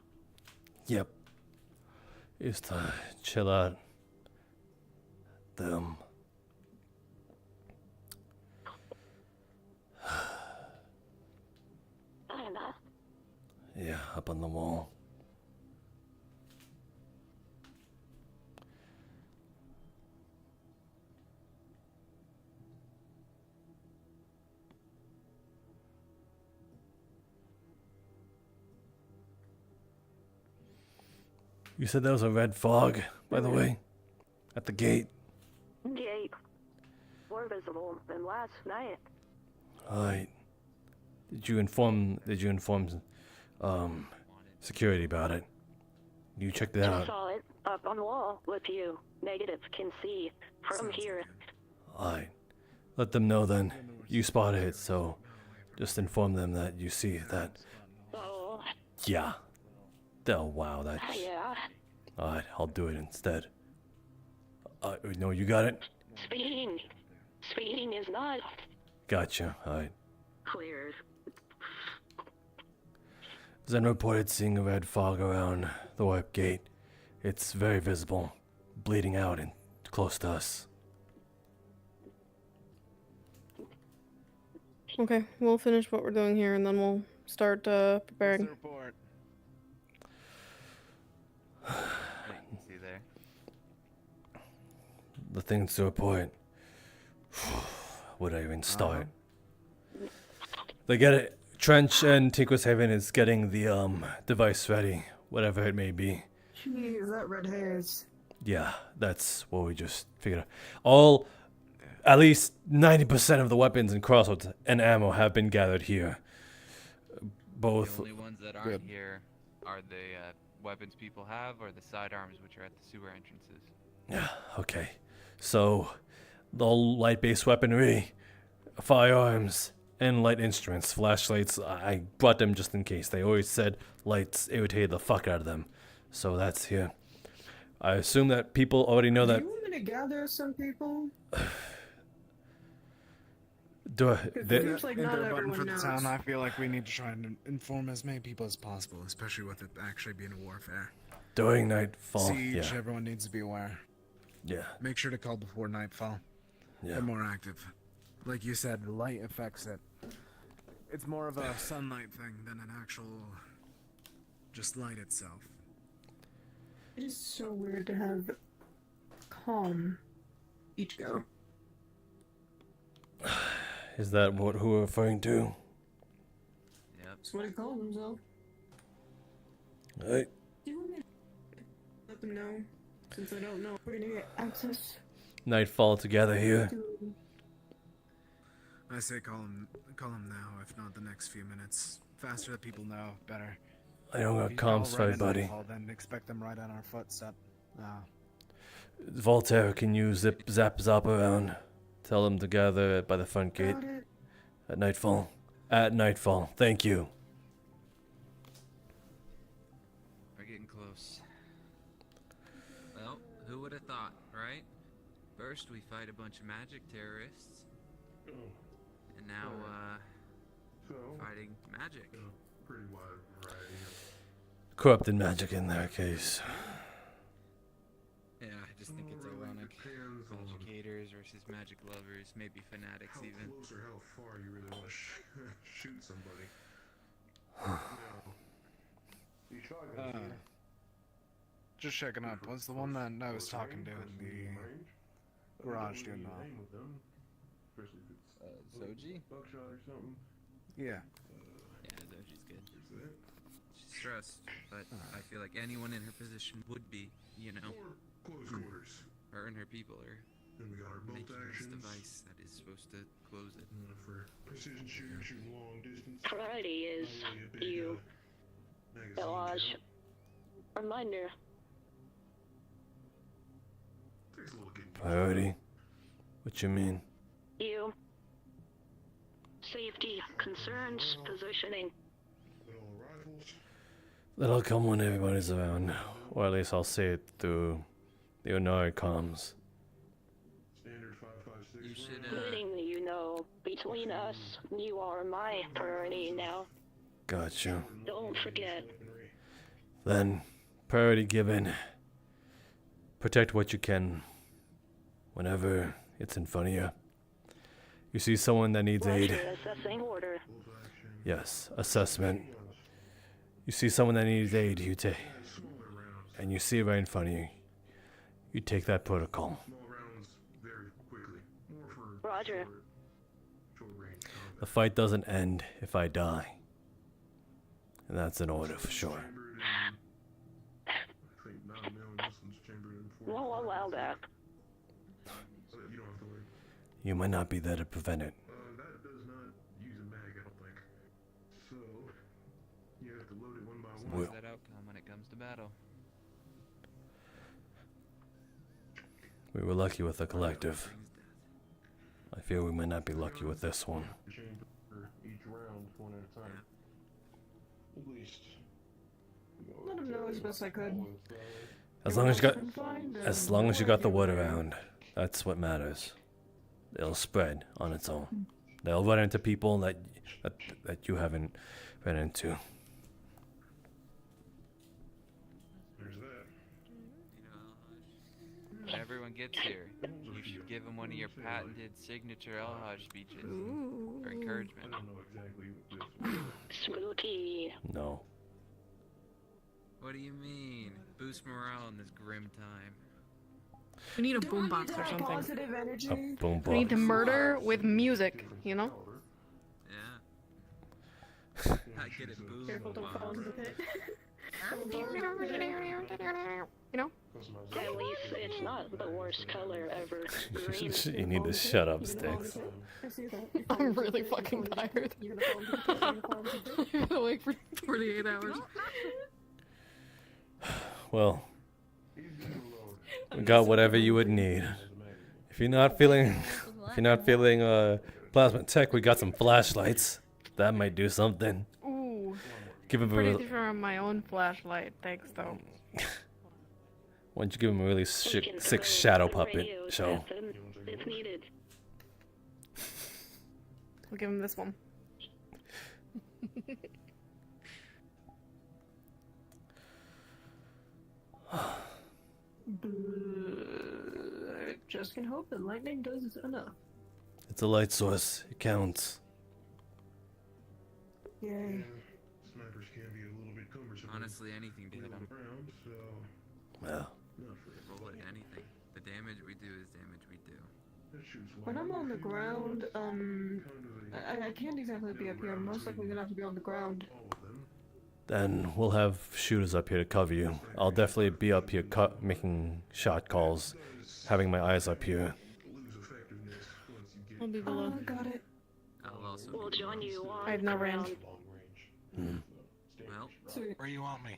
Yep. Is to chill out them. Yeah, up on the wall. You said there was a red fog, by the way, at the gate. Gate. More visible than last night. Alright. Did you inform security about it? You checked it I out. saw it up on the wall with you. Negative can see from here. Alright. Let them know then. You spotted it, so just inform them that you see that. Oh. Yeah. Oh, wow, that. Yeah. Alright, I'll do it instead. No, you got it? Speeding. Speeding is not Gotcha. Alright. clear. Zen reported seeing a red fog around the warp gate. It's very visible, bleeding out and close to us. Okay, we'll finish what we're doing here and then we'll start preparing. See there. The things to report. Would I even start? They get it. Trench and Tinker's Haven is getting the device ready, whatever it may be. Jeez, that red hairs. Yeah, that's what we just figured out. At least 90% of the weapons and crossroads and ammo have been gathered here. Both. The only ones that aren't here are the weapons people have or the sidearms which are at the sewer entrances. Yeah, okay. So, the light-based weaponry, firearms, and light instruments, flashlights, I brought them just in case. They always said lights irritated the fuck out of them. So that's here. I assume that people already know that. Do you want me to gather some people? Seems like not button everyone for the knows. town. I feel like we need to try and inform as many people as possible, especially with it actually being a warfare. During nightfall, Siege, yeah. everyone needs to be aware. Yeah. Make sure to call before nightfall. Yeah. They're more active. Like you said, light affects it. It's more of a sunlight thing than an actual just light itself. It is so weird to have calm each go. Is that what who we're referring to? Yep. That's what he calls himself. Right. Do you want me to let them know? Since I don't know if we're gonna get access. Nightfall together here. I say call him now, if not the next few minutes. Faster that people know, better. I don't got If you call comms for right at everybody. nightfall, then expect them right on our footstep. Voltaire, can you zap around? Tell them to gather by the front gate at nightfall. At nightfall. Thank you. We're getting close. Well, who would have thought, right? First we fight a bunch of magic terrorists. And now, fighting magic. Pretty wide variety. Corrupted magic in their case. Yeah, I just think it's ironic. Educators versus magic lovers, maybe fanatics How even. close or how far you really want to shoot somebody. Just checking up. Was the one that I was talking to in the garage doing that? Zoji? Buckshot or something. Yeah. Yeah, Zoji's good. She's stressed, but I feel like anyone in her position would be, you know. Close quarters. Her and her people are Then we got our bolt making this actions. device that is supposed to close it. For precision shooting long distance. Priority is you, Elage. Reminder. Priority? What you mean? You. Safety concerns, positioning. That'll come when everybody's around. Or at least I'll say it through the Onari comms. You should, Letting you know, between us, you are my priority now. Gotcha. Don't forget. Then, priority given. Protect what you can. Whenever it's in front of you. You see someone that needs aid. Roger, assessing order. Yes, assessment. You see someone that needs aid, you take. And you see it right in front of you. You take that protocol. Roger. The fight doesn't end if I die. And that's an order for sure. Won't allow that. You might not be there to prevent it. That does not use a mag, I don't think. So, you have to load it one by one. What's that outcome when it comes to battle? We were lucky with the collective. I feel we might not be lucky with this one. Each round, one at a time. At least. Let him know as best I could. As long as you got the word around, that's what matters. It'll spread on its own. They'll run into people that you haven't run into. There's that. When everyone gets here, you should give them one of your patented signature Elhaj speeches for encouragement. I don't know exactly Spooky. No. What do you mean? Boost morale in this grim time. We need a boombox or something. Positive energy. A boom We need to box. murder with music, you know? Yeah. I get it, boom. Careful, don't fall into the pit. You know? At least it's not the worst color ever. Green. You need to shut up, Sticks. I see that. I'm really fucking tired. You're gonna fall into the pit. You're gonna fall into the pit. I've been awake for 48 hours. Well, we got whatever you would need. If you're not feeling plasma tech, we got some flashlights. That might do something. Ooh. Give him Pretty sure I'm my own flashlight, thanks though. Why don't you give him a really sick shadow puppet show? If needed. We'll give him this one. I just can hope that lightning does enough. It's a light source. It counts. Yay. snipers can be a little bit cumbersome. Honestly, anything to hit them. Around, so Yeah. Roll it anything. The damage we do is damage we do. When I'm on the ground, I can't exactly be up here. I'm most likely gonna have to be on the ground. Then we'll have shooters up here to cover you. I'll definitely be up here making shot calls, having my eyes up here. I'll be below. Oh, got it. I'll also We'll join you on I have no range. Well, where you want me?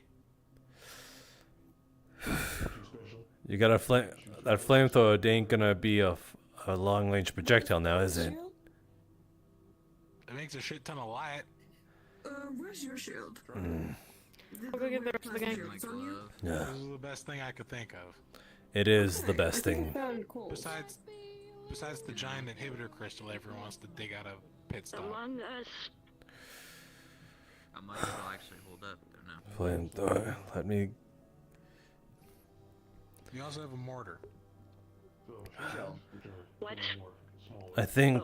You got that flamethrower ain't gonna be a long-range projectile now, is it? It makes a shit ton of light. Where's your shield? I'll go get the rest of the gang. Yeah. This is the best thing I could think of. It is the best thing. Besides the giant inhibitor crystal everyone wants to dig out of pit stop. Among us. How much it'll actually hold up, don't know. Flamethrower. Let me. You also have a mortar. What? I think.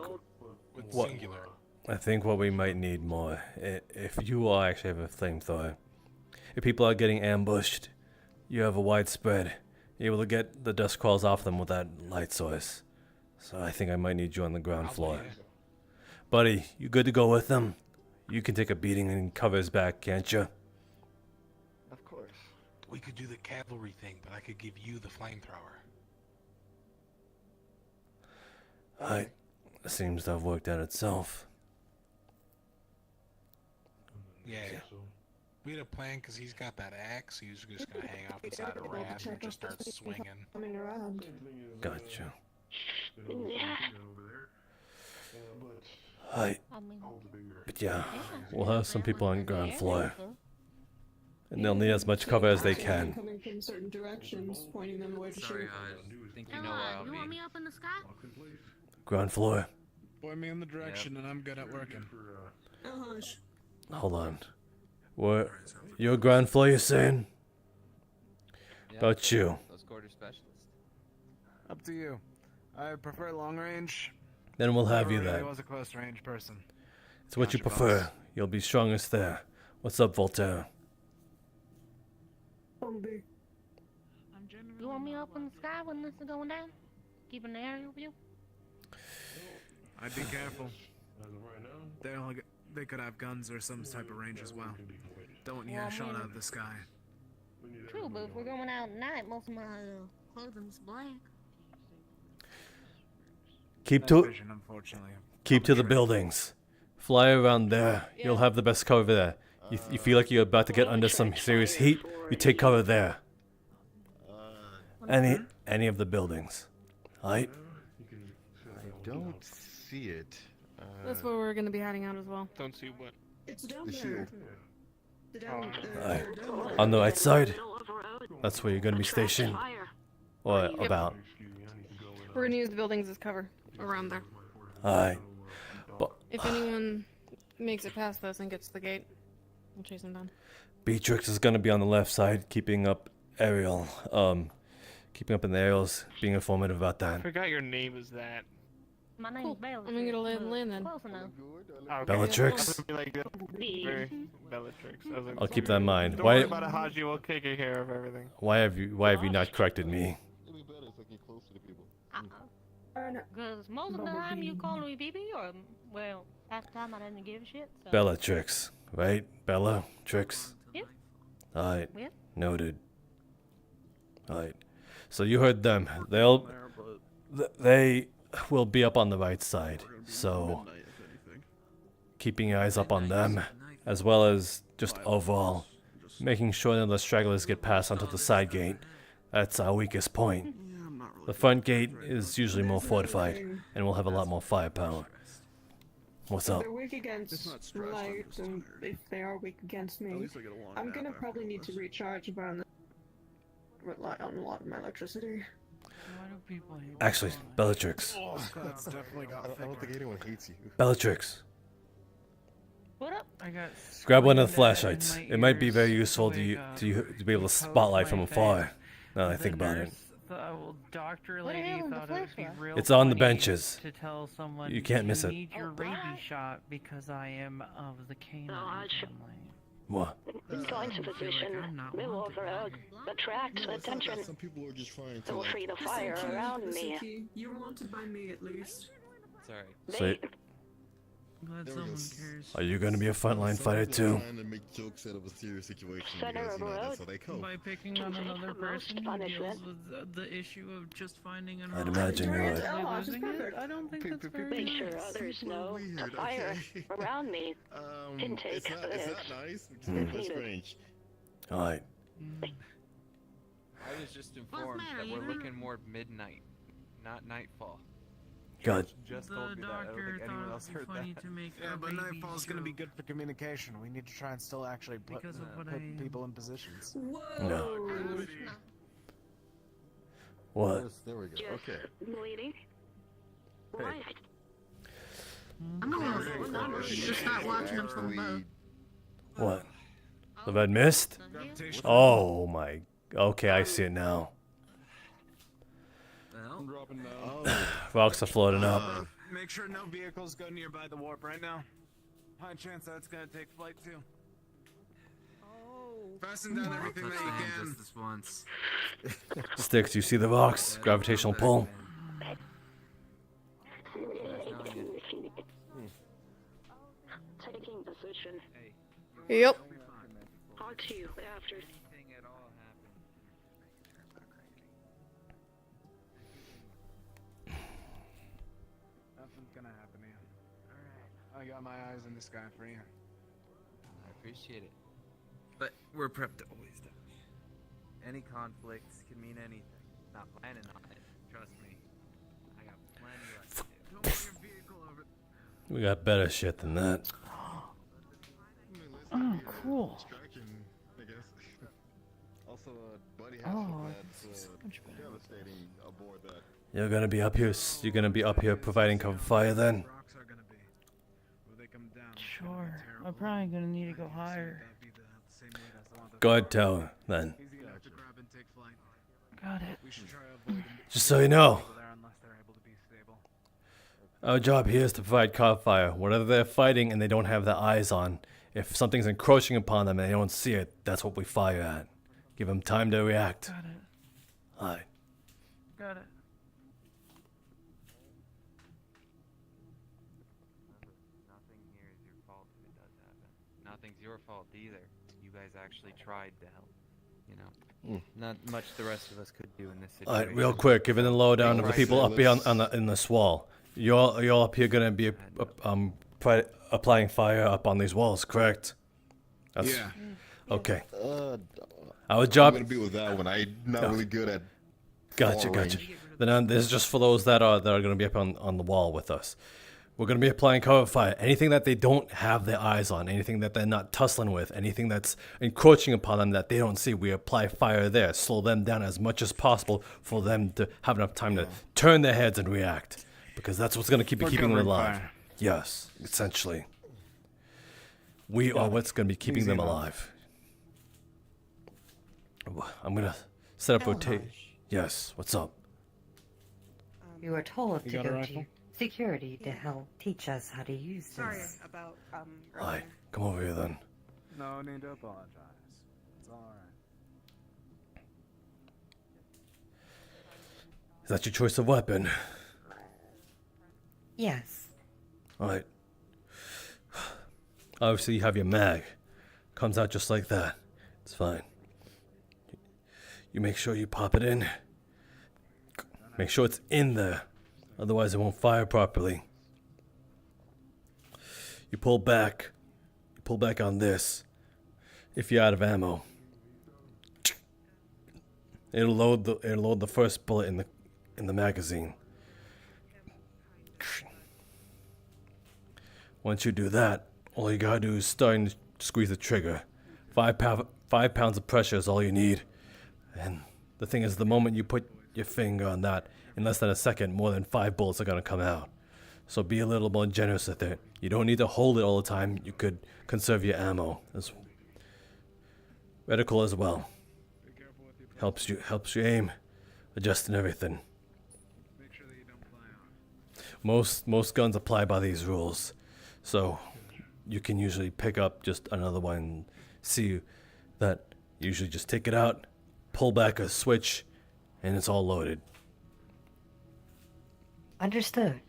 With What? singular. I think what we might need more, if you all actually have a flamethrower, if people are getting ambushed, you have a wide spread, you're able to get the dust crawls off them with that light source. So I think I might need you on the ground floor. Buddy, you good to go with them? You can take a beating and cover his back, can't you? Of course. We could do the cavalry thing, but I could give you the flamethrower. Alright, seems to have worked out itself. Yeah. We had a plan because he's got that axe. He was just gonna hang off the side of Raft and just start swinging. Coming around. Gotcha. Yeah. Alright. But yeah, we'll have some people on ground floor. And they'll need as much cover as they can. Coming from certain directions, pointing them where to Sorry, shoot. I think you know where I'll You want be. me up in the sky? Ground floor. Point me in the direction, and I'm good at working. Hold on. What? You're ground floor, you're saying? About you. Those quarter specialists. Up to you. I prefer long range. Then we'll have you Never really then. was a close range person. It's what you Gotcha, prefer. boss. You'll be strongest there. What's up, Voltaire? You want me up in the sky when this is going down? Keeping the aerial view? I'd be careful. They could have guns or some type of range as well. Don't want you Well, I shot mean- out of the sky. True, but if we're going out at night, most of my clothing's black. Keep Night to vision, unfortunately. keep to the buildings. Fly around there. You'll have the best cover there. You feel like you're about to get under some serious heat, you take cover there. Any of the buildings. Alright? I don't see it. That's where we're gonna be hiding out as well. Don't see what. It's down The there. shield. Alright. On the right side? That's where you're gonna be stationed. Or about. We're gonna use the buildings as cover around there. Alright. But If anyone makes it past us and gets to the gate, we'll chase them down. Beatrix is gonna be on the left side, keeping up aerial. Keeping up in the aerials, being informative about I that. forgot your name is that. My name's Bella. I'm gonna get a lay of the land then. Close enough. Okay. Bellatrix? Like, very Bellatrix. I was like, I'll keep that in mind. Don't Why- worry about it, Haji. We'll take care of everything. Why have you not corrected me? Because most of the time you call me BB, or, well, half the time I didn't give a shit. So. Bellatrix, right? Bellatrix. Yeah. Alright. Yeah. Noted. Alright. So you heard them. They will be up on the right side. So keeping your eyes up on them, as well as just overall making sure that the stragglers get past onto the side gate. That's our weakest point. The front gate is usually more fortified, and we'll have a lot more firepower. What's up? They're weak against light, and if they are weak against me, I'm gonna probably need to recharge if I rely on a lot of my electricity. Actually, Bellatrix. That's definitely got I don't think anyone hates you. Bellatrix. What up? I got Grab one of the screamed at in flashlights. my It might be ears very useful to like, you to be able to coats spotlight my from face. afar. Now that I The think about it. nurse, the doctor What the lady hell is the thought it would be flashlight? real It's on the funny benches. to tell someone You can't miss it. need your Oh, rabies bye. shot because I am of the canine family. What? Going to position will attract attention. Some people are just trying to. Feel free to fire around me. You're wanted by me at least. Sorry. So, Glad someone cares. are you gonna be a frontline fighter too? Trying to make jokes out of a serious situation. Center because, of you know, road. that's how they cope. By picking on another person who deals with the issue of just finding an I'd imagine you would. losing it. I don't think that's very Make sure nice. others know to fire around me. Intake It's not this. nice. It's Hmm. a bit strange. Alright. I was just informed that we're looking more midnight, not nightfall. Good. Just The told me that. I don't doctor think anyone thought else it'd be heard funny that. to make Yeah, a but baby nightfall's gonna be joke. good for communication. We need to try and still actually put, Because of what put I- people in positions. No. What? Yes, there we go. Just Okay. bleeding. Right. I'm gonna just start watching them from above. What? The red mist? Oh my. Okay, I see it now. I'm dropping down. Rocks are floating up. Make sure no vehicles go nearby the warp right now. High chance that's gonna take flight too. Fasten down everything that you can. Just this once. Sticks, you see the rocks? Gravitational pull. Taking position. Yep. Talk to you after. Nothing's gonna happen here. I got my eyes in the sky for you. I appreciate it. But we're prepped to always die. Any conflicts can mean anything. Not planning on it. Trust me. I got plenty left to do. Don't bring your vehicle over. We got better shit than that. Oh, cool. Distraction, I guess. Also, Buddy has Oh, that's devastating aboard that. You're gonna be up here. You're gonna be up here providing cover fire then. Sure. I'm probably gonna need to go higher. Go ahead, tell then. Got it. Just so you know, our job here is to provide cover fire. Whatever they're fighting and they don't have their eyes on, if something's encroaching upon them and they don't see it, that's what we fire at. Give them time to react. Got it. Alright. Got it. Nothing here is your fault if it does happen. Nothing's your fault either. You guys actually tried to help. You know, not much the rest of us could do in this situation. Alright, real quick, giving the lowdown of the people up here in this wall. You're up here gonna be applying fire up on these walls, correct? That's, Yeah. Okay. I'm Our job. gonna be with that one. I'm not really good at. Gotcha, far gotcha. range. Then this is just for those that are gonna be up on the wall with us. We're gonna be applying cover fire. Anything that they don't have their eyes on, anything that they're not tussling with, anything that's encroaching upon them that they don't see, we apply fire there. Slow them down as much as possible for them to have enough time to turn their heads and react. Because that's what's gonna keep keeping them alive. fire. Yes, essentially. We are what's gonna be keeping them Easy alive. I'm gonna set up rotate. Yes, what's up? You were told You to got a go rifle? to security to help teach us how to use this. Sorry about Alright, come over here then. No need to apologize. It's alright. Is that your choice of weapon? Yes. Alright. Obviously you have your mag. Comes out just like that. It's fine. You make sure you pop it in. Make sure it's in there. Otherwise it won't fire properly. You pull back. You pull back on this. If you're out of ammo. It'll load the first bullet in the magazine. Once you do that, all you gotta do is start to squeeze the trigger. 5 pounds of pressure is all you need. And the thing is, the moment you put your finger on that, in less than a second, more than 5 bullets are gonna come out. So be a little more generous with it. You don't need to hold it all the time. You could conserve your ammo. As reticle as well. Helps you aim, adjust and everything. Most guns apply by these rules. So you can usually pick up just another one see that you usually just take it out, pull back a switch, and it's all loaded. Understood.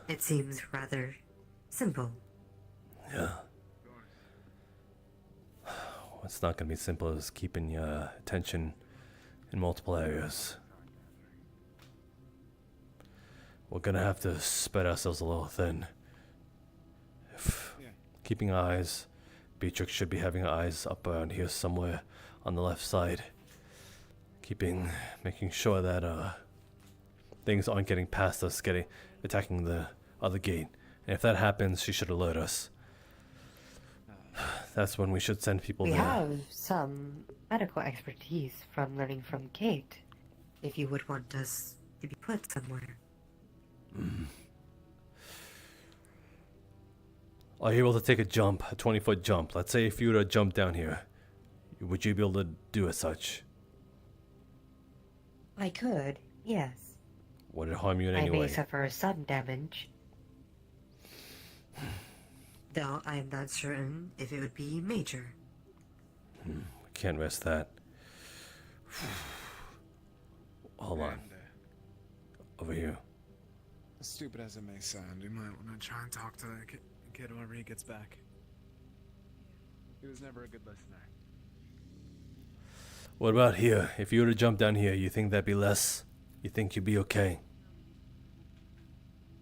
It seems rather simple. Yeah. It's not going to be simple as keeping your attention in multiple areas. We're going to have to spread ourselves a little thin. Keeping eyes. Beatrix should be having eyes up around here somewhere on the left side. Making sure that things aren't getting past us, attacking the other gate. And if that happens, she should alert us. That's when we should send people We there. have some medical expertise from learning from Kate. If you would want us to be put somewhere. Are you able to take a jump, a 20-foot jump? Let's say if you were to jump down here, would you be able to do as such? I could, yes. Would it harm you in I any may way? suffer some damage. Though I am not certain if it would be major. We can't risk that. Hold on. Over here. As stupid as it may sound, you might want to try and talk to the kid whenever he gets back. He was never a good listener. What about here? If you were to jump down here, you think that'd be less? You think you'd be okay?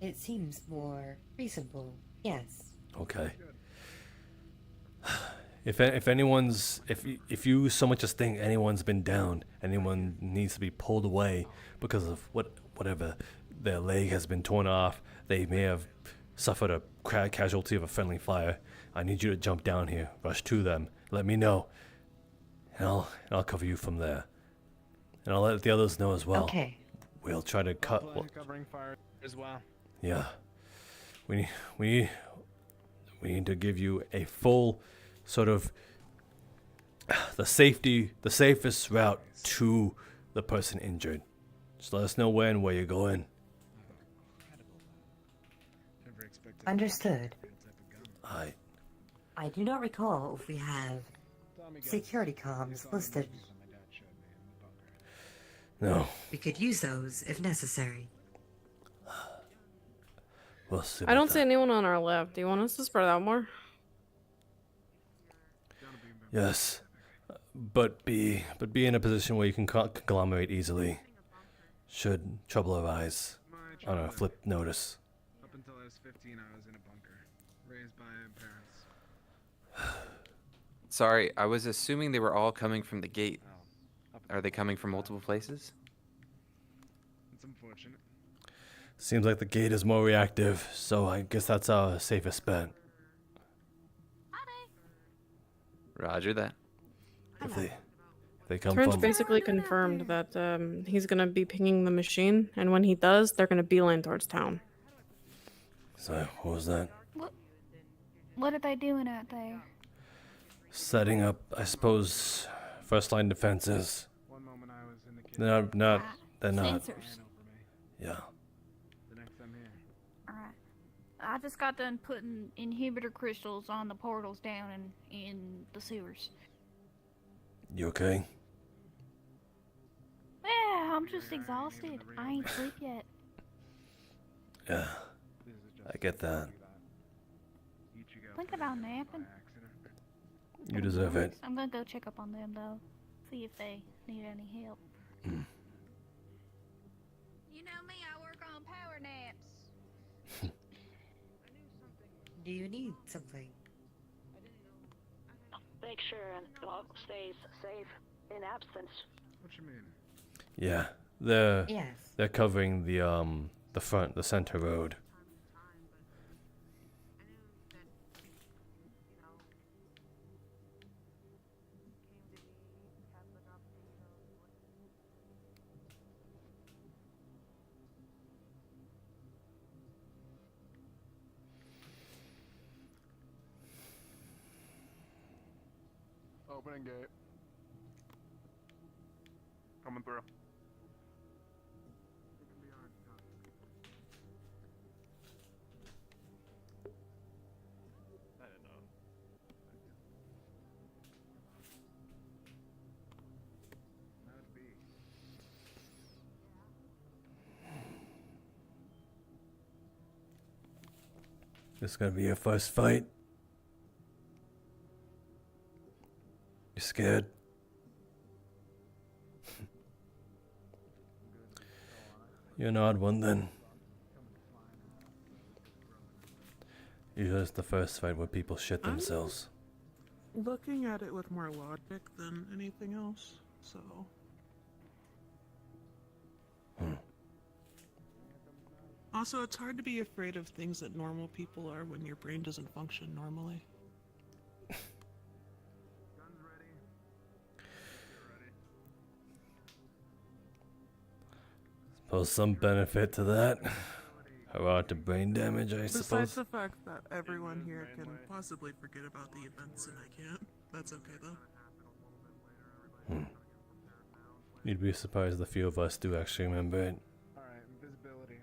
It seems more reasonable, yes. Okay. If you so much as think anyone's been down, anyone needs to be pulled away because of whatever, their leg has been torn off, they may have suffered a casualty of a friendly fire, I need you to jump down here, rush to them, let me know, and I'll cover you from there, and I'll let the others know as well. Okay. We'll try to cut. Covering fire as well. Yeah, we need to give you a full sort of the safest route to the person injured. Just let us know when and where you're going. Understood. Alright. I do not recall if we have security comms listed. No. We could use those if necessary. We'll see. I don't see anyone on our left. Do you want us to spread out more? Yes, but be in a position where you can conglomerate easily. Should trouble arise on a flip notice. Up until I was 15, I was in a bunker, raised by parents. Sorry, I was assuming they were all coming from the gate. Are they coming from multiple places? It's unfortunate. Seems like the gate is more reactive, so I guess that's our safest bet. Roger that. If they come Trench from basically confirmed that he's gonna be pinging the machine, and when he does, they're gonna beeline towards town. So what was that? What are they doing out there? Setting up, I suppose, first line defenses. They're not. Sensors. Yeah. Alright. I just got done putting inhibitor crystals on the portals down in the sewers. You okay? Yeah, I'm just exhausted. I ain't sleep yet. Yeah. I get that. Think about napping. You deserve it. I'm gonna go check up on them though. See if they need any help. Mm. You know me, I work on power naps. Do you need something? Make sure and stays safe in absence. What you mean? Yeah. Yes. They're covering the center road. Opening gate. Coming through. This gonna be your first fight? You scared? You're an odd one then. Usually it's the first fight where people shit themselves. Looking at it with more logic than anything else, so. Also, it's hard to be afraid of things that normal people are when your brain doesn't function normally. Suppose some benefit to that. About the brain damage, I Besides suppose. the fact that everyone here can possibly forget about the events and I can't. That's okay though. You'd be surprised the few of us do actually remember it. Alright, invisibility.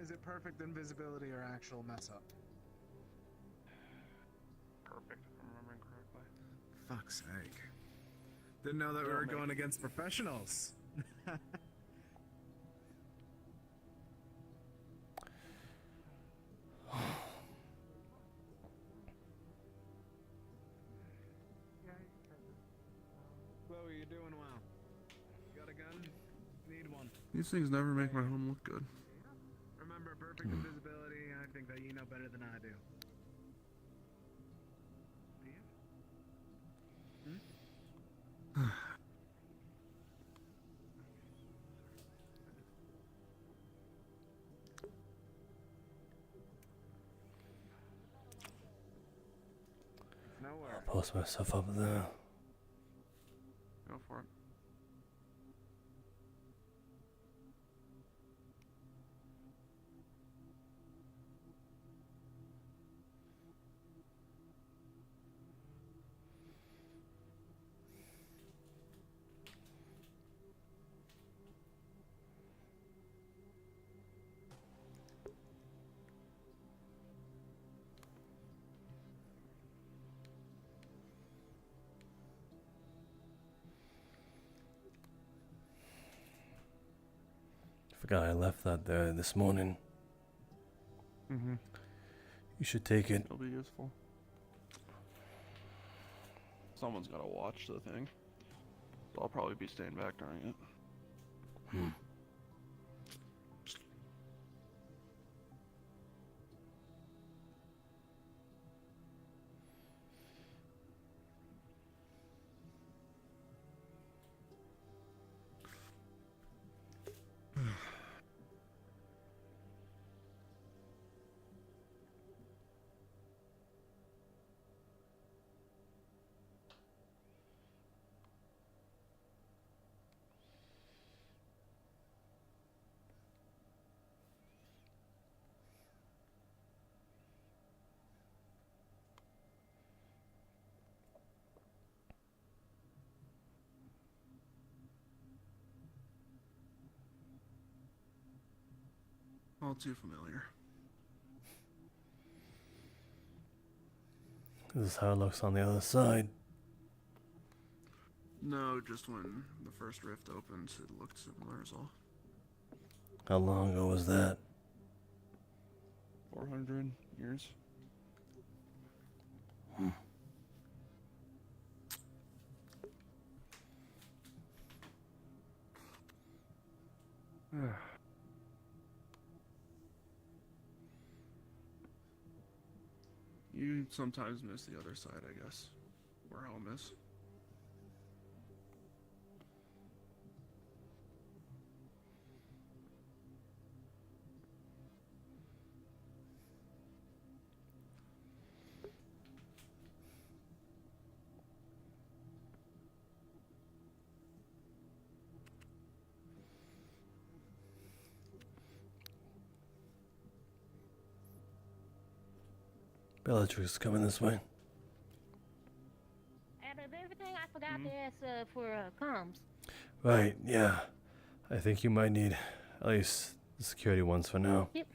Is it perfect invisibility or actual mess up? Perfect, if I'm remembering correctly. Fuck's sake. Didn't know that we were going against professionals. Chloe, you're doing well. You got a gun? Need one. These things never make my home look good. Remember, perfect invisibility, I think that you know better than I do. I'll post myself up there. Go for it. Forgot I left that there this morning. Mm-hmm. You should take it. It'll be useful. Someone's gotta watch the thing. So I'll probably be staying back during it. All too familiar. This is how it looks on the other side. No, just when the first rift opened, it looked similar as all. How long ago was that? 400 years. You sometimes miss the other side, I guess. Where home is. Bellatrix coming this way. Out of everything, I forgot to ask for comms. Right, yeah. I think you might need at least the security ones for now. Yep.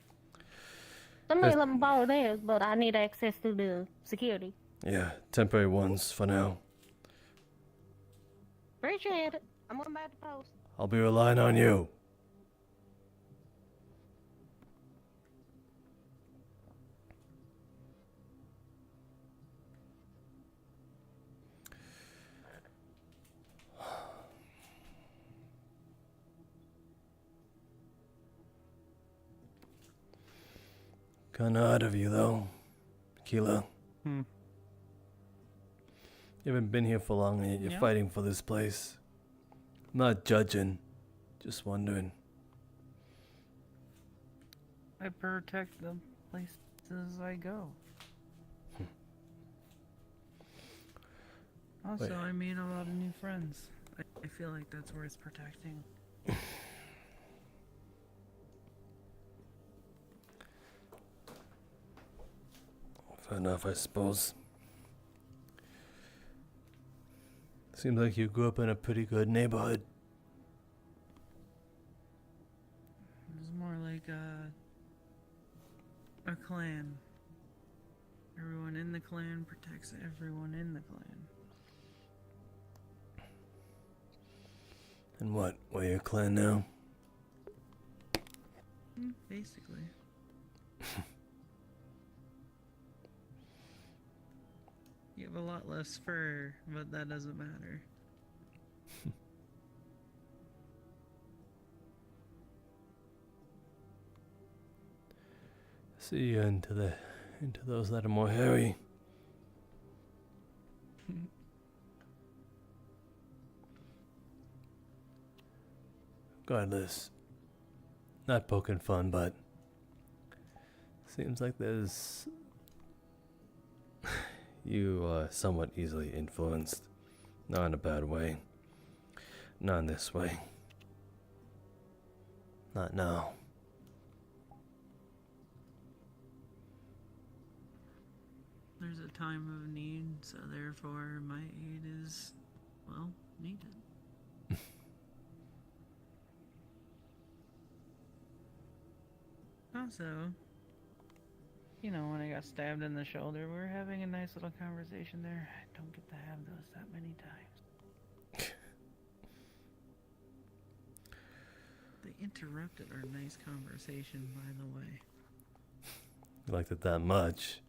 Somebody let me borrow theirs, but I need access to the security. Yeah, temporary ones for now. Appreciate it. I'm going back to post. I'll be relying on you. Kinda odd of you, though, Kilo. Hmm. You haven't been here for long and yet you're Yeah. fighting for this place. I'm not judging, just wondering. I protect the places I go. Also, Wait. I made a lot of new friends. I feel like that's worth protecting. Fair enough, I suppose. Seems like you grew up in a pretty good neighborhood. It's more like a clan. Everyone in the clan protects everyone in the clan. And what? We're your clan now? Basically. You have a lot less fur, but that doesn't matter. See you into those that are more hairy. Regardless, not poking fun, but seems like there's you are somewhat easily influenced. Not in a bad way. Not in this way. Not now. There's a time of need, so therefore my aid is, well, needed. Also, you know, when I got stabbed in the shoulder, we were having a nice little conversation there. I don't get to have those that many times. They interrupted our nice conversation, by the way. You liked it that much.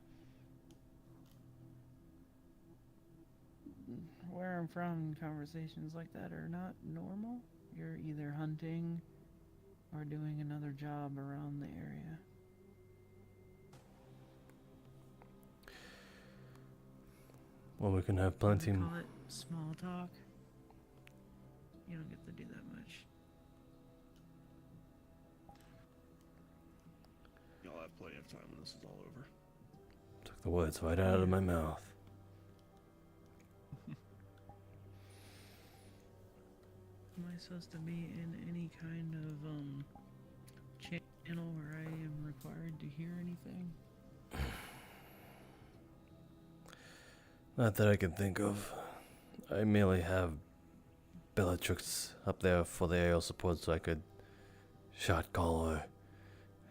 Where I'm from, conversations like that are not normal. You're either hunting or doing another job around the area. Well, we can have plenty. We call it small talk. You don't get to do that much. Y'all have plenty of time when this is all over. Took the words right out of my mouth. Am I supposed to be in any kind of channel where I am required to hear anything? Not that I can think of. I merely have Bellatrix up there for the aerial support so I could shot call her.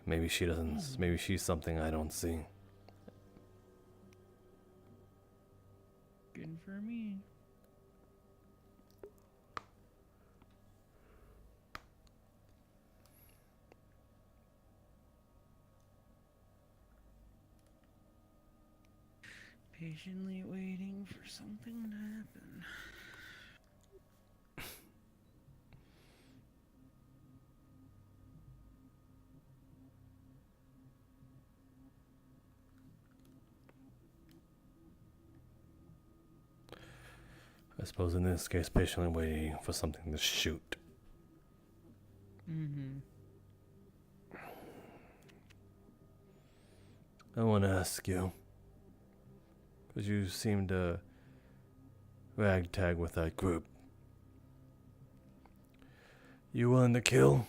Maybe she doesn't. Maybe she's something I don't see. Good for me. Patiently waiting for something to happen. I suppose in this case, patiently waiting for something to shoot. Mm-hmm. I want to ask you, because you seem to ragtag with that group. You willing to kill?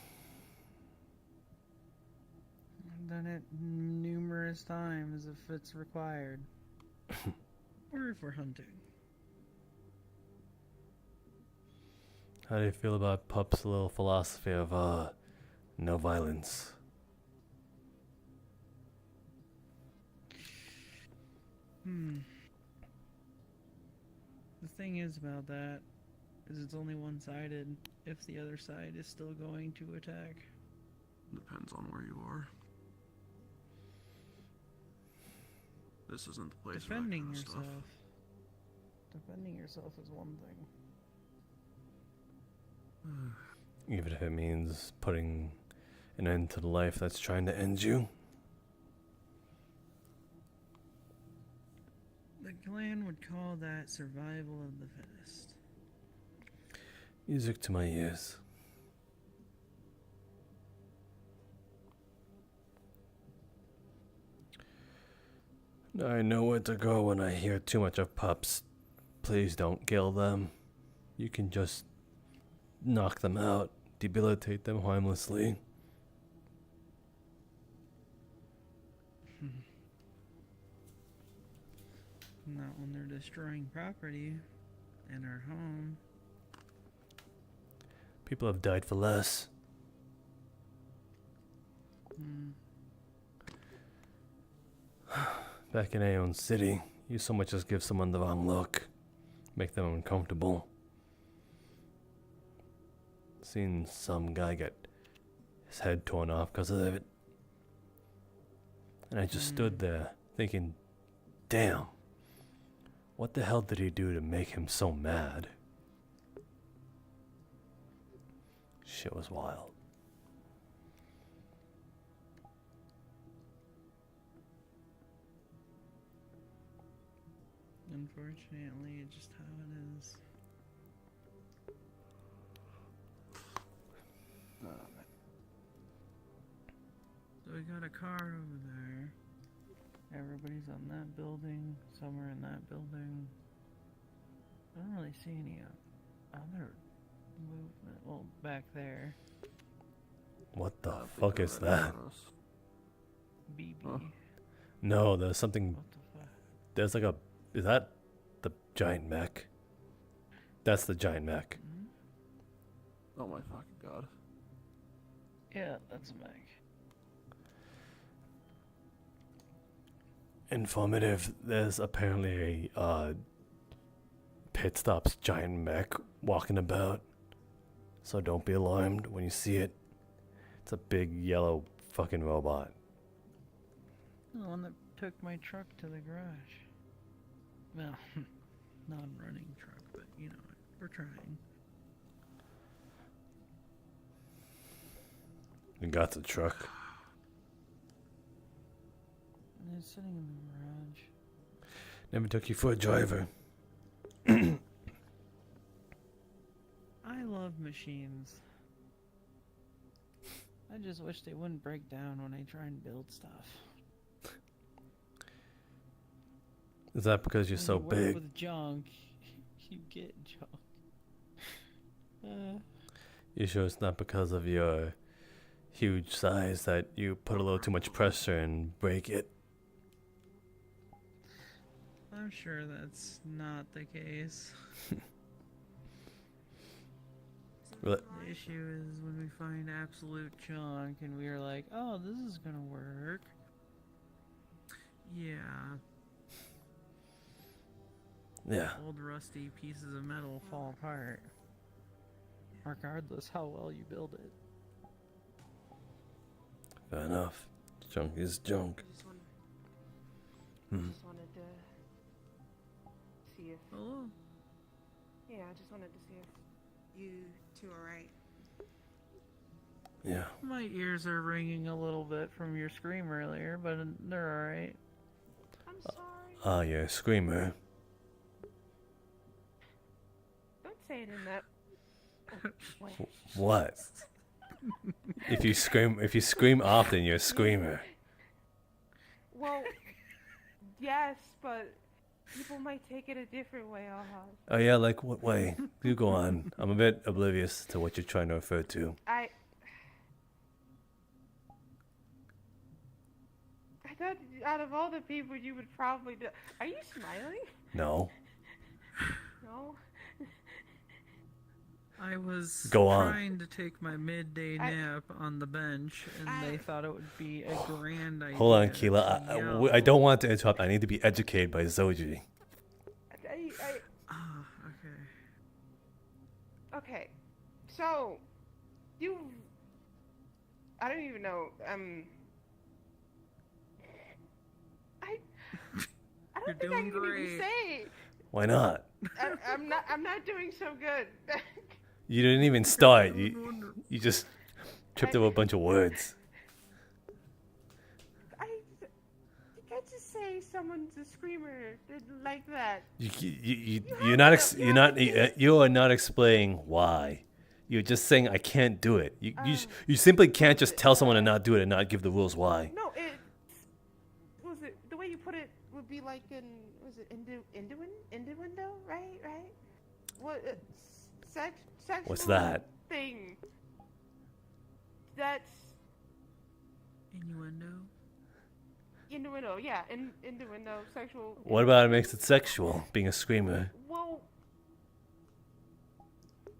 I've done it numerous times if it's required. Or if we're hunting. How do you feel about Pup's little philosophy of, no violence? The thing is about that is it's only one-sided if the other side is still going to attack. Depends on where you are. This isn't the place Defending for that kind of yourself. stuff. Defending yourself is one thing. Even if it means putting an end to the life that's trying to end you? clan would call that survival of the fittest. Music to my ears. I know where to go when I hear too much of pups. Please don't kill them. You can just knock them out, debilitate them harmlessly. Not when they're destroying property and our home. People have died for less. Back in Aeon City, you so much as give someone the wrong look, make them uncomfortable. Seen some guy get his head torn off because of it. And I just stood there thinking, damn, what the hell did he do to make him so mad? Shit was wild. Unfortunately, it's just how it is. So we got a car over there. Everybody's on that building. Some are in that building. I don't really see any other movement. Well, back there. What the fuck is that? BB. No, there's something. There's like a. Is that the giant mech? That's the giant mech. Oh my fucking god. Yeah, that's a mech. Informative. There's apparently a pit stops giant mech walking about. So don't be alarmed when you see it. It's a big yellow fucking robot. The one that took my truck to the garage. Well, non-running truck, but you know, we're trying. You got the truck. And it's sitting in the garage. Never took you for a driver. I love machines. I just wish they wouldn't break down when I try and build stuff. Is that because you're When so you work big? with junk, you get junk. You sure it's not because of your huge size that you put a little too much pressure and break it? I'm sure that's not the case. Really? The issue is when we find absolute junk and we are like, oh, this is gonna work. Yeah. Yeah. Old rusty pieces of metal fall apart. Regardless how well you build it. Fair enough. Junk is junk. Just Hmm. wanted to see if. Hello? Yeah, I just wanted to see if you two are right. Yeah. My ears are ringing a little bit from your scream earlier, but they're alright. I'm sorry. Ah, yeah, screamer. Don't say it in that way. What? If you scream often, you're a screamer. Well, yes, but people might take it a different way, Alhaz. Oh yeah, like what way? You go on. I'm a bit oblivious to what you're trying to refer to. I thought out of all the people you would probably do. Are you smiling? No. No. I was Go on. trying to take my midday nap on the bench, and they thought it would be a grand idea. Hold on, Keela. to yell. I don't want to interrupt. I need to be educated by Zoji. Okay. So, I don't even know. I don't think I can even say. Why not? I'm not doing so good. You didn't even start. You just tripped over a bunch of words. I just say say someone's a screamer like that? You are not explaining why. You're just saying I can't do it. You simply can't just tell someone to not do it and not give the rules why. No, was it the way you put it would be like innuendo, right? What sexual What's that? thing? That's innuendo, yeah, innuendo, sexual. What about it makes it sexual, being a screamer? Well, do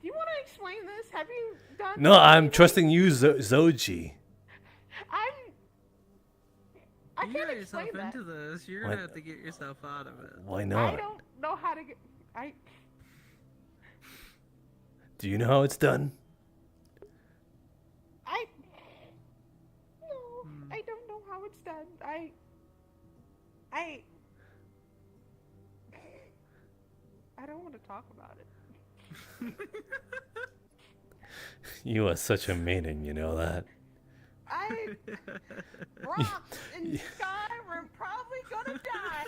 you want to explain this? Have you done? No, I'm trusting you, Zoji. I You can't got yourself explain that. into this. You're Why- gonna have to get yourself out of it. Why I not? don't know how to get. Do you know how it's done? I don't know how it's done. I don't want to talk about it. You are such a maiden, you know that. Rocks in the sky, we're probably gonna die.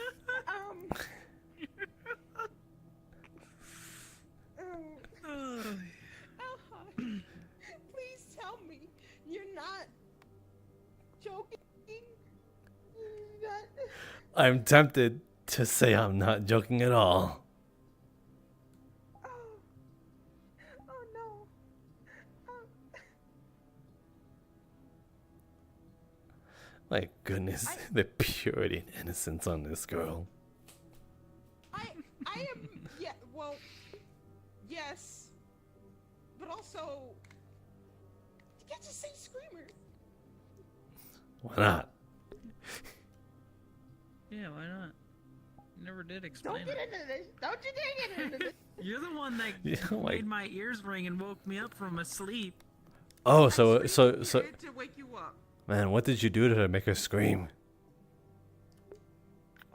Please tell me you're not joking. I'm tempted to say I'm not joking at all. Oh no. My goodness, the purity and innocence on this girl. I am, yeah, well, yes, but also, you can't just say screamer. Why not? Yeah, why not? Never did explain Don't get it. into this. Don't you dare get into this. You're the one that Yeah, made my ears ring and woke me up from a sleep. Oh, so To wake you up. man, what did you do to her to make her scream?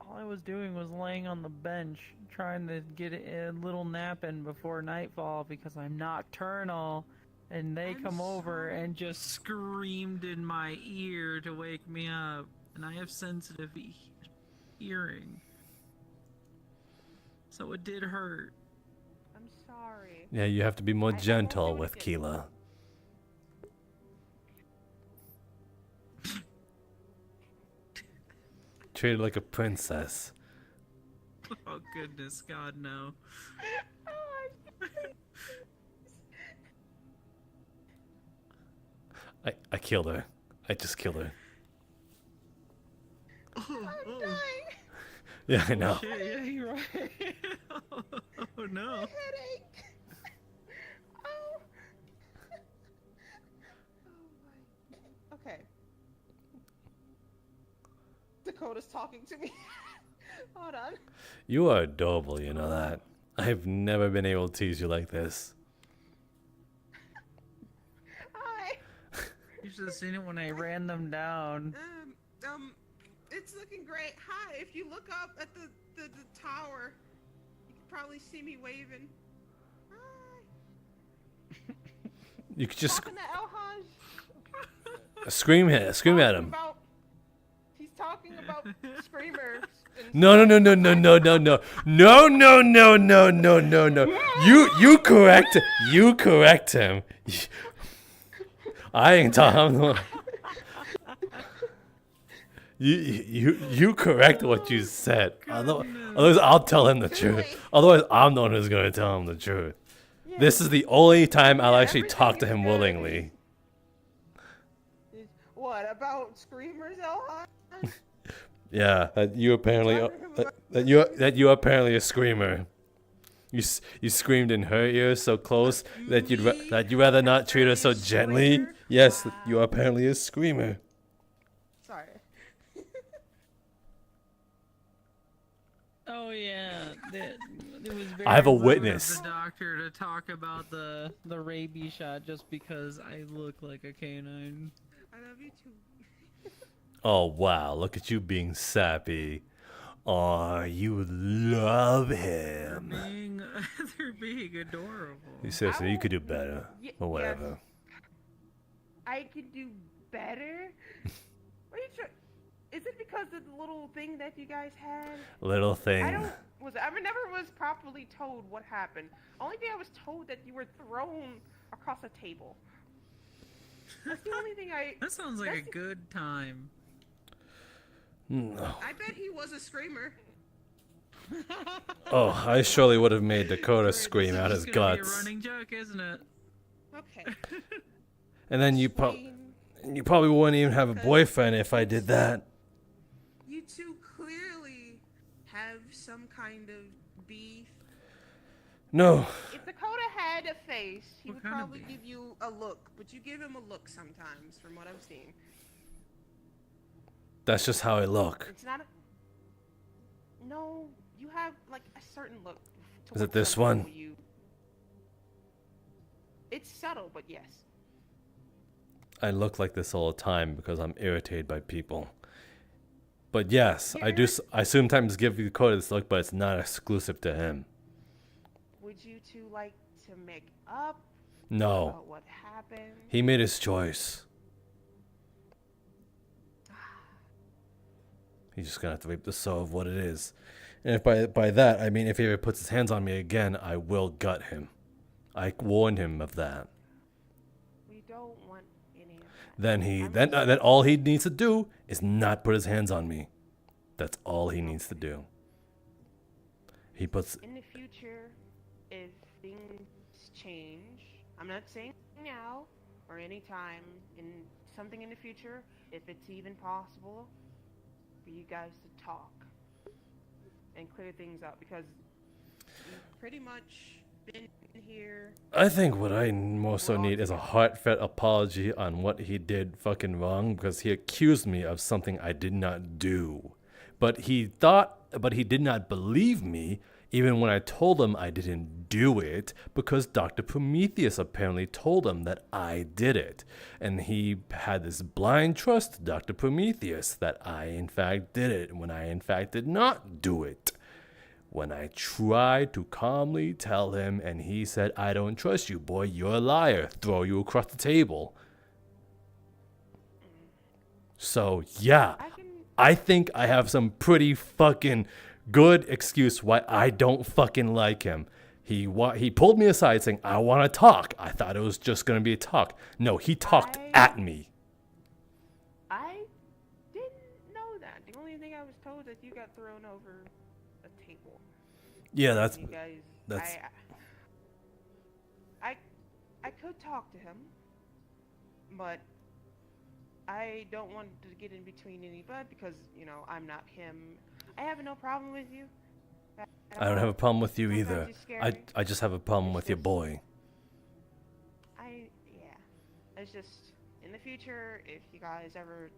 All I was doing was laying on the bench, trying to get a little nap in before nightfall because I'm nocturnal. And they come over and just screamed in my ear to wake me up. And I have sensitive hearing. So it did hurt. I'm sorry. Yeah, you have to be more gentle with Keela. Treat her like a princess. Oh goodness, God no. I killed her. I just killed her. Oh, Yeah, I know. Shit, yeah, you're right. Oh no. Headache. Oh. Okay. Dakota's talking to me. Hold on. You are adorable, you know that. I've never been able to tease you like this. Hi. You should have seen it when I ran them down. It's looking great. Hi. If you look up at the tower, you can probably see me waving. Hi. You could just Talking to Elhaj. scream at him. He's talking about screamers. No. You correct him. I ain't talking. You correct what you said. Otherwise, I'll tell him the truth. Otherwise, I'm the one who's gonna tell him the truth. This is the only time I'll actually talk to him willingly. What about screamers, Elhaj? Yeah, that you apparently that you apparently a screamer. You screamed in her ear so close that you'd rather not treat her so gently. Yes, you are apparently a screamer. Sorry. Oh yeah, it was very I have a rude of witness. the doctor to talk about the rabies shot just because I look like a canine. I love you too. Oh wow, look at you being sappy. Oh, you love him. They're being adorable. Seriously, you could do better. Or whatever. I could do better? What are you trying? Is it because of the little thing that you guys had? Little thing. I never was properly told what happened. Only thing I was told that you were thrown across a table. That's the only thing I. That sounds like a good time. No. I bet he was a screamer. Oh, I surely would have made Dakota scream out his It's gonna be a guts. running joke, isn't it? Okay. And then you probably wouldn't even have a boyfriend if I did that. You two clearly have some kind of beef. No. If Dakota had a face, he would kind of probably give you a look, but you give him a look sometimes, from what I've seen. That's just how I look. It's not a... No, you have, like, a certain look. Is it this one? It's subtle, but yes. I look like this all the time because I'm irritated by people. But yes, I sometimes give Dakota this look, but it's not exclusive to him. Would you two like to make up? No. About what happened? He made his choice. He's just gonna have to reap the soul of what it is. And if by that I mean if he ever puts his hands on me again, I will gut him. I warned him of that. We don't want any of Then then all he needs to do is not put his hands on me. That's all he needs to do. He puts. In the future, if things change, I'm not saying now or any time in something in the future, if it's even possible for you guys to talk and clear things up, because you've pretty much been here. I think what I more so need is a heartfelt apology on what he did fucking wrong, because he accused me of something I did not do. But he did not believe me even when I told him I didn't do it, because Dr. Prometheus apparently told him that I did it. And he had this blind trust to Dr. Prometheus that I in fact did it when I in fact did not do it. When I tried to calmly tell him and he said, "I don't trust you, boy, you're a liar," throw you across the table. So yeah, I think I have some pretty fucking good excuse why I don't fucking like him. He pulled me aside saying, "I want to talk." I thought it was just going to be a talk. No, he talked at me. I didn't know that. The only thing I was told that you got thrown over a table. Yeah, that's. You guys, I could talk to him, but I don't want to get in between anybody because, you know, I'm not him. I have no problem with you. I don't have a problem with you either. I just have a problem with your boy. It's just, in the future, if you guys ever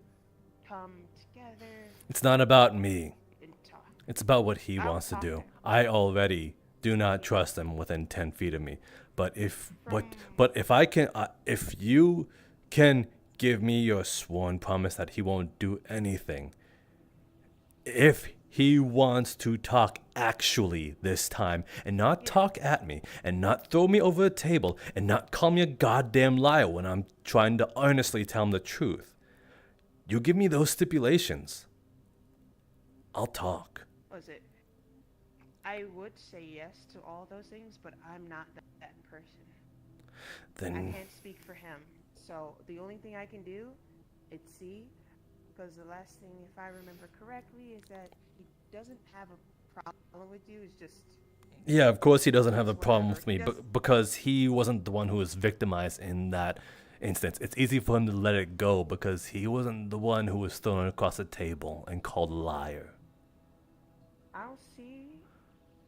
come together... It's not about me. and talk. It's about what he wants to do. I already do not trust him within 10 feet of me. But if you can give me your sworn promise that he won't do anything, if he wants to talk actually this time and not talk at me and not throw me over a table and not call me a goddamn liar when I'm trying to honestly tell him the truth, you give me those stipulations, I'll talk. I would say yes to all those things, but I'm not that person. Then I can't speak for him. So the only thing I can do is see, because the last thing, if I remember correctly, is that he doesn't have a problem with you. It's just... Yeah, of course he doesn't have a problem with me, but because he wasn't the one who was victimized in that instance. It's easy for him to let it go because he wasn't the one who was thrown across the table and called a liar. I'll see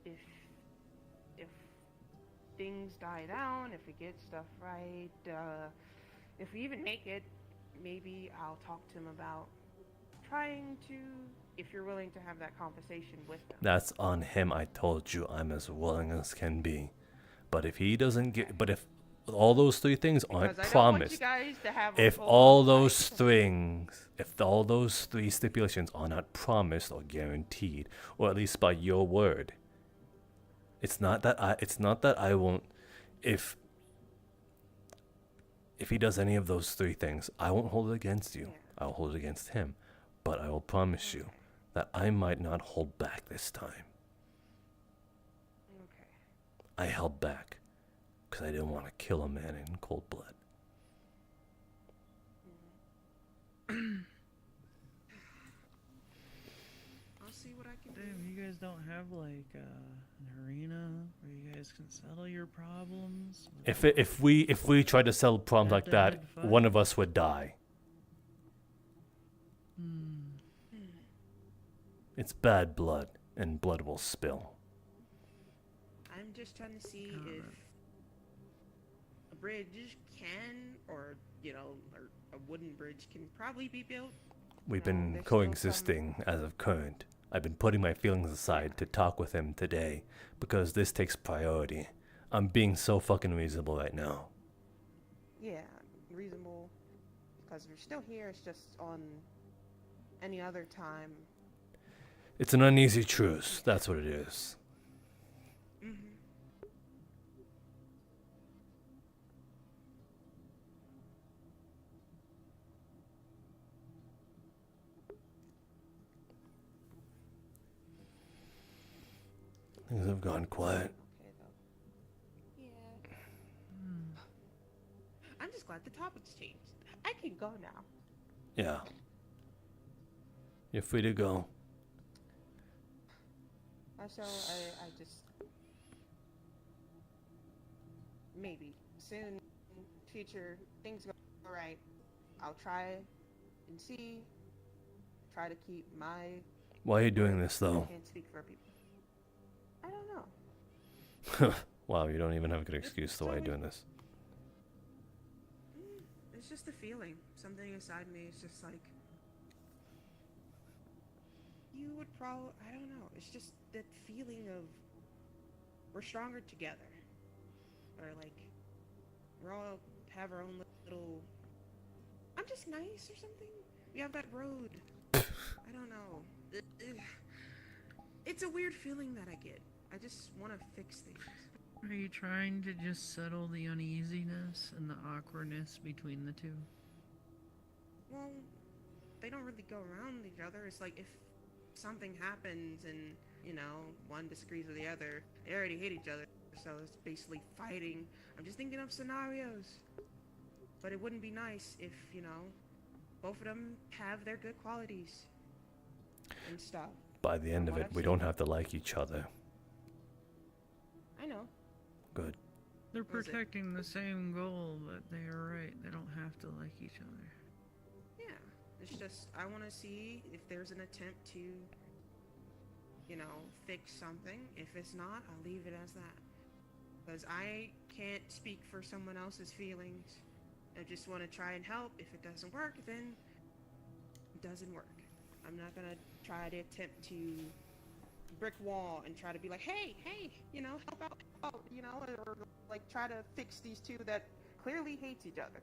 if things die down, if we get stuff right, if we even make it, maybe I'll talk to him about trying to, if you're willing to have that conversation with him. That's on him. I told you I'm as willing as can be. But if he doesn't get, but if all those three things aren't promised, if all those three stipulations are not promised or guaranteed, or at least by your word, it's not that I won't, if he does any of those three things, I won't hold it against you. I'll hold it against him. But I will promise you that I might not hold back this time. Okay. I held back because I didn't want to kill a man in cold blood. I'll see what I can do. Damn, you guys don't have like an arena where you guys can settle your problems? If we tried to settle problems like that, Head-to-head fight? one of us would die. It's bad blood, and blood will spill. I'm just trying to see if a bridge can, or or a wooden bridge can probably be built. We've been there's still coexisting as of current. I've been putting my feelings aside to talk with him today because this takes priority. I'm being so fucking reasonable right now. Yeah, reasonable. Because we're still here. It's just on any other time. It's an uneasy truce, that's what it is. Things have gone quiet. Yeah. I'm just glad the topic's changed. I can go now. Yeah. You're free to go. So I just maybe soon, future things go right. I'll try and see. Try to keep my. Why are you doing this though? I can't speak for people. I don't know. Wow, you don't even have a good excuse to why you're doing this. It's just a feeling. Something inside me is just like. You would probably. I don't know. It's just that feeling of. We're stronger together. Or like. We're all have our own little. I'm just nice or something. We have that road. I don't know. It's a weird feeling that I get. I just want to fix things. Are you trying to just settle the uneasiness and the awkwardness between the two? Well, they don't really go around each other. It's like if something happens and, one disagrees with the other, they already hate each other. So it's basically fighting. I'm just thinking of scenarios. But it wouldn't be nice if, both of them have their good qualities and stuff. By the end of it, we don't have to like each other. I know. Good. They're protecting the same goal, but they are right. They don't have to like each other. Yeah. It's just, I want to see if there's an attempt to, fix something. If it's not, I'll leave it as that. Because I can't speak for someone else's feelings. I just want to try and help. If it doesn't work, then it doesn't work. I'm not going to try to attempt to brick wall and try to be like, hey, help out, or like try to fix these two that clearly hates each other.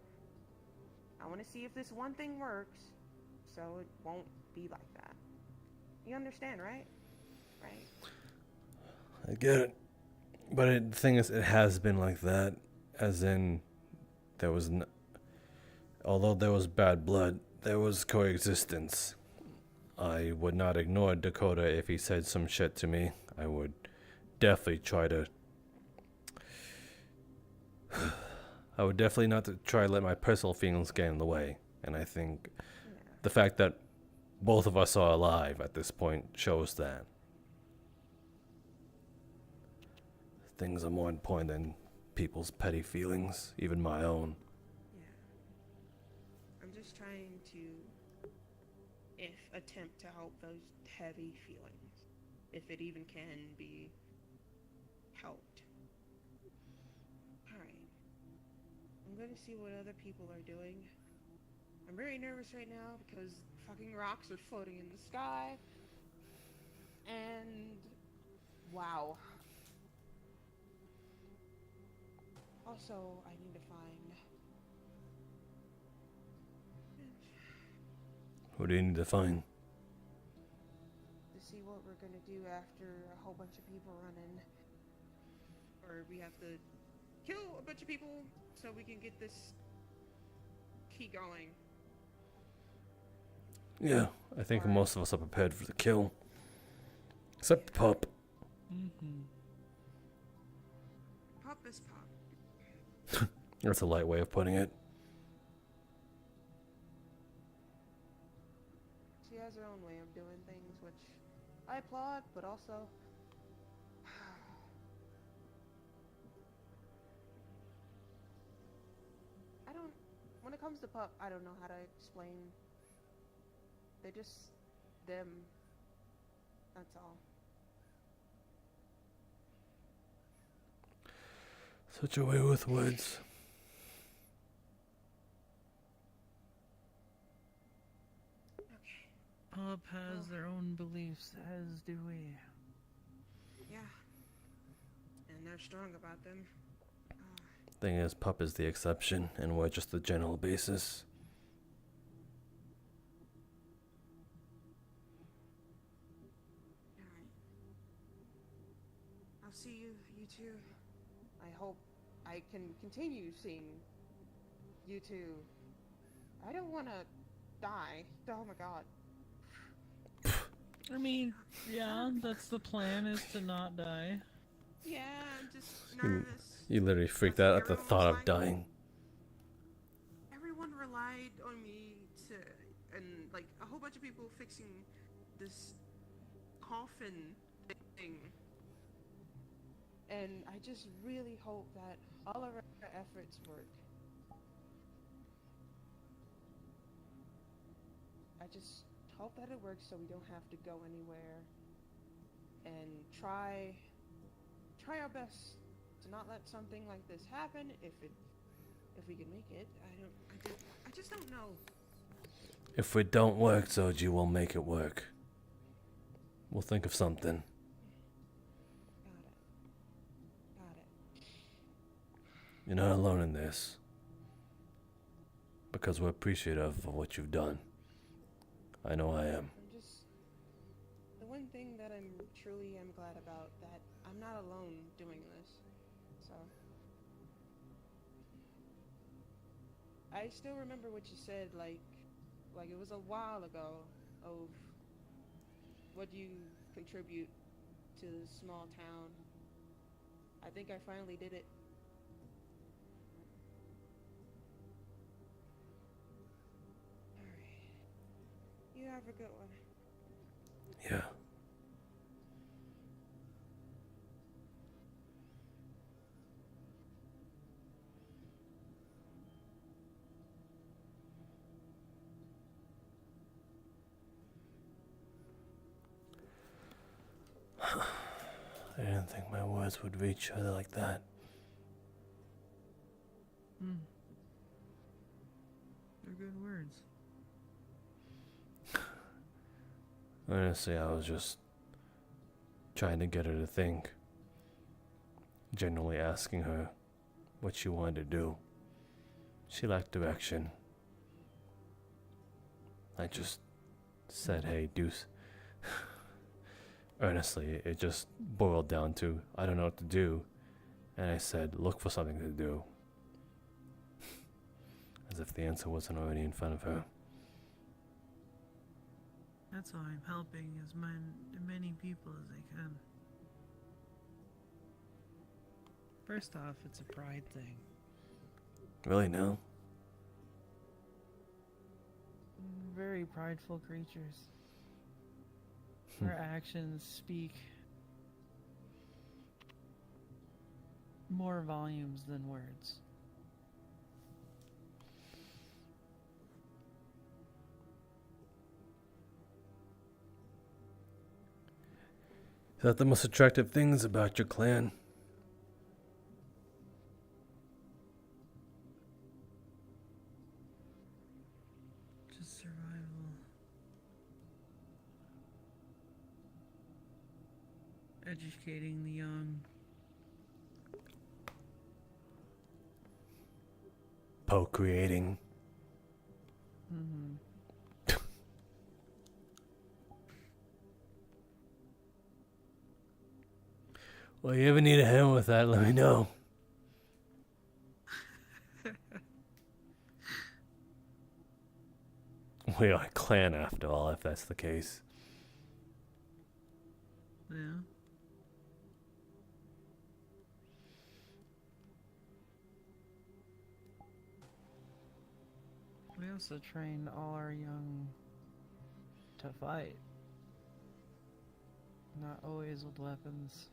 I want to see if this one thing works so it won't be like that. You understand, right? Right. I get it. But the thing is, it has been like that. As in, there was although there was bad blood, there was coexistence. I would not ignore Dakota if he said some shit to me. I would definitely try to. I would definitely not try to let my personal feelings get in the way. And I think the fact that both of us are alive at this point shows that. Things are more important than people's petty feelings, even my own. I'm just trying to, attempt to help those heavy feelings, if it even can be helped. Alright. I'm gonna see what other people are doing. I'm very nervous right now because fucking rocks are floating in the sky. And wow. Also, I need to find. Who do you need to find? To see what we're gonna do after a whole bunch of people run in. Or we have to kill a bunch of people so we can get this key going. Yeah, I think most of us are prepared for the kill. Except Pup. Mm-hmm. Pop is pop. That's a light way of putting it. She has her own way of doing things, which I applaud, but also I don't. When it comes to Pup, I don't know how to explain. They're just them. That's all. Such a way with words. Pup has their own beliefs, as do we. Yeah. And they're strong about them. Thing is, Pup is the exception, and we're just the general basis. Alright. I'll see you two. I hope I can continue seeing you two. I don't want to die. Oh my god. I mean, yeah, that's the plan, is to not die. Yeah, I'm just nervous. You literally freaked out at the thought of dying. Everyone relied on me to, and like a whole bunch of people fixing this coffin thing. And I just really hope that all of our efforts work. I just hope that it works so we don't have to go anywhere. And try our best to not let something like this happen if we can make it. I just don't know. If it don't work, Soji, we'll make it work. We'll think of something. Got it. You're not alone in this. Because we're appreciative of what you've done. I know I am. The one thing that I'm truly glad about, that I'm not alone doing this. So I still remember what you said, like it was a while ago, of what you contribute to this small town. I think I finally did it. Alright. You have a good one. Yeah. I didn't think my words would reach her like that. They're good words. Honestly, I was just trying to get her to think. Generally asking her what she wanted to do. She lacked direction. I just said, hey, Deuce. Honestly, it just boiled down to, I don't know what to do. And I said, look for something to do. As if the answer wasn't already in front of her. That's why I'm helping as many people as I can. First off, it's a pride thing. Really, no? Very prideful creatures. Our actions speak more volumes than words. Is that the most attractive things about your clan? Just survival. Educating the young. Procreating. Mm-hmm. Well, you ever need a hand with that, let me know. We are a clan after all, if that's the case. Yeah. We also train all our young to fight. Not always with weapons.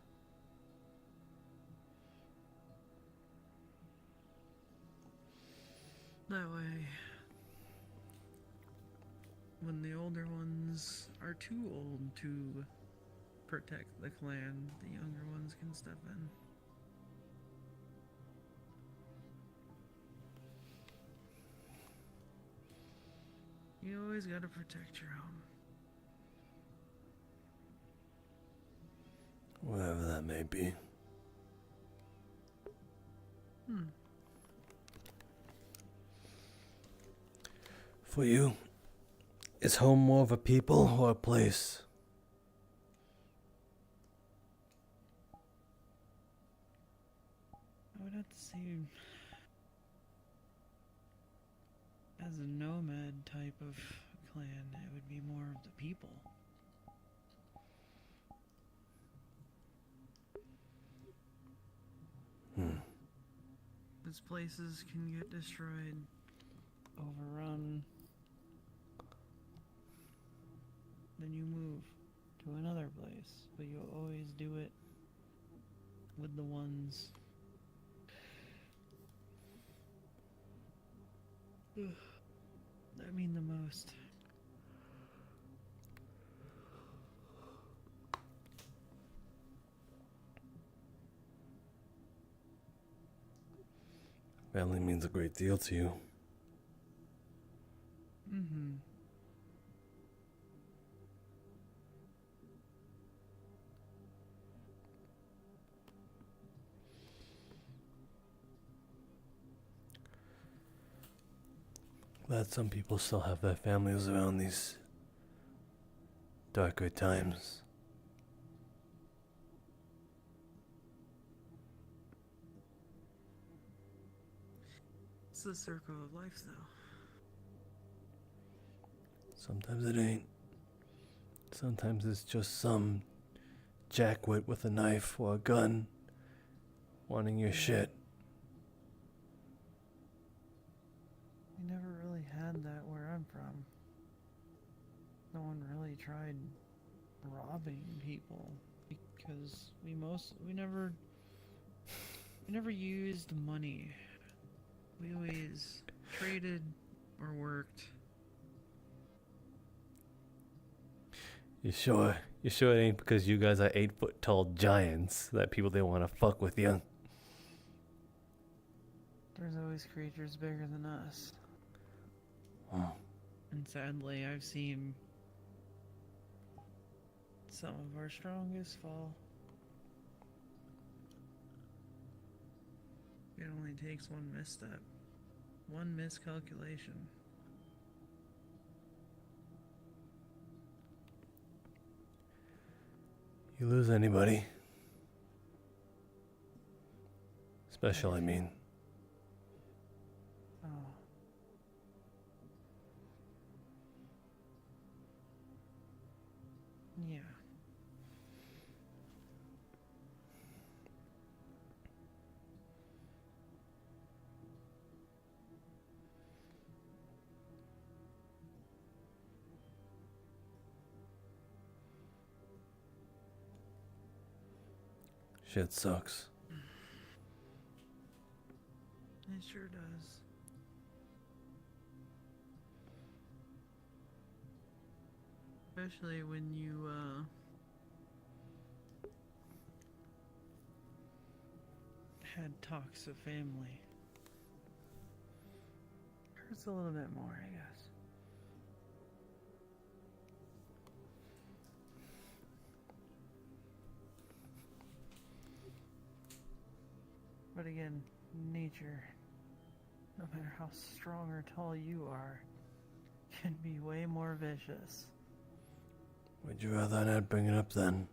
That way, when the older ones are too old to protect the clan, the younger ones can step in. You always gotta protect your own. Whatever that may be. For you, is home more of a people or a place? I would have to say, as a nomad type of clan, it would be more of the people. These places can get destroyed, overrun. Then you move to another place, but you always do it with the ones that mean the most. Family means a great deal to you. Mm-hmm. Glad some people still have their families around these darker times. It's the circle of life, though. Sometimes it ain't. Sometimes it's just some jackwit with a knife or a gun wanting your shit. We never really had that where I'm from. No one really tried robbing people because we never used money. We always traded or worked. You sure? You sure it ain't because you guys are 8-foot tall giants that people didn't want to fuck with you? There's always creatures bigger than us. Oh. And sadly, I've seen some of our strongest fall. It only takes one misstep, one miscalculation. You lose anybody. Special, I mean. Oh. Yeah. Shit sucks. It sure does. Especially when you, had talks of family. Hurts a little bit more, I guess. But again, nature, no matter how strong or tall you are, can be way more vicious. Would you rather not bring it up then?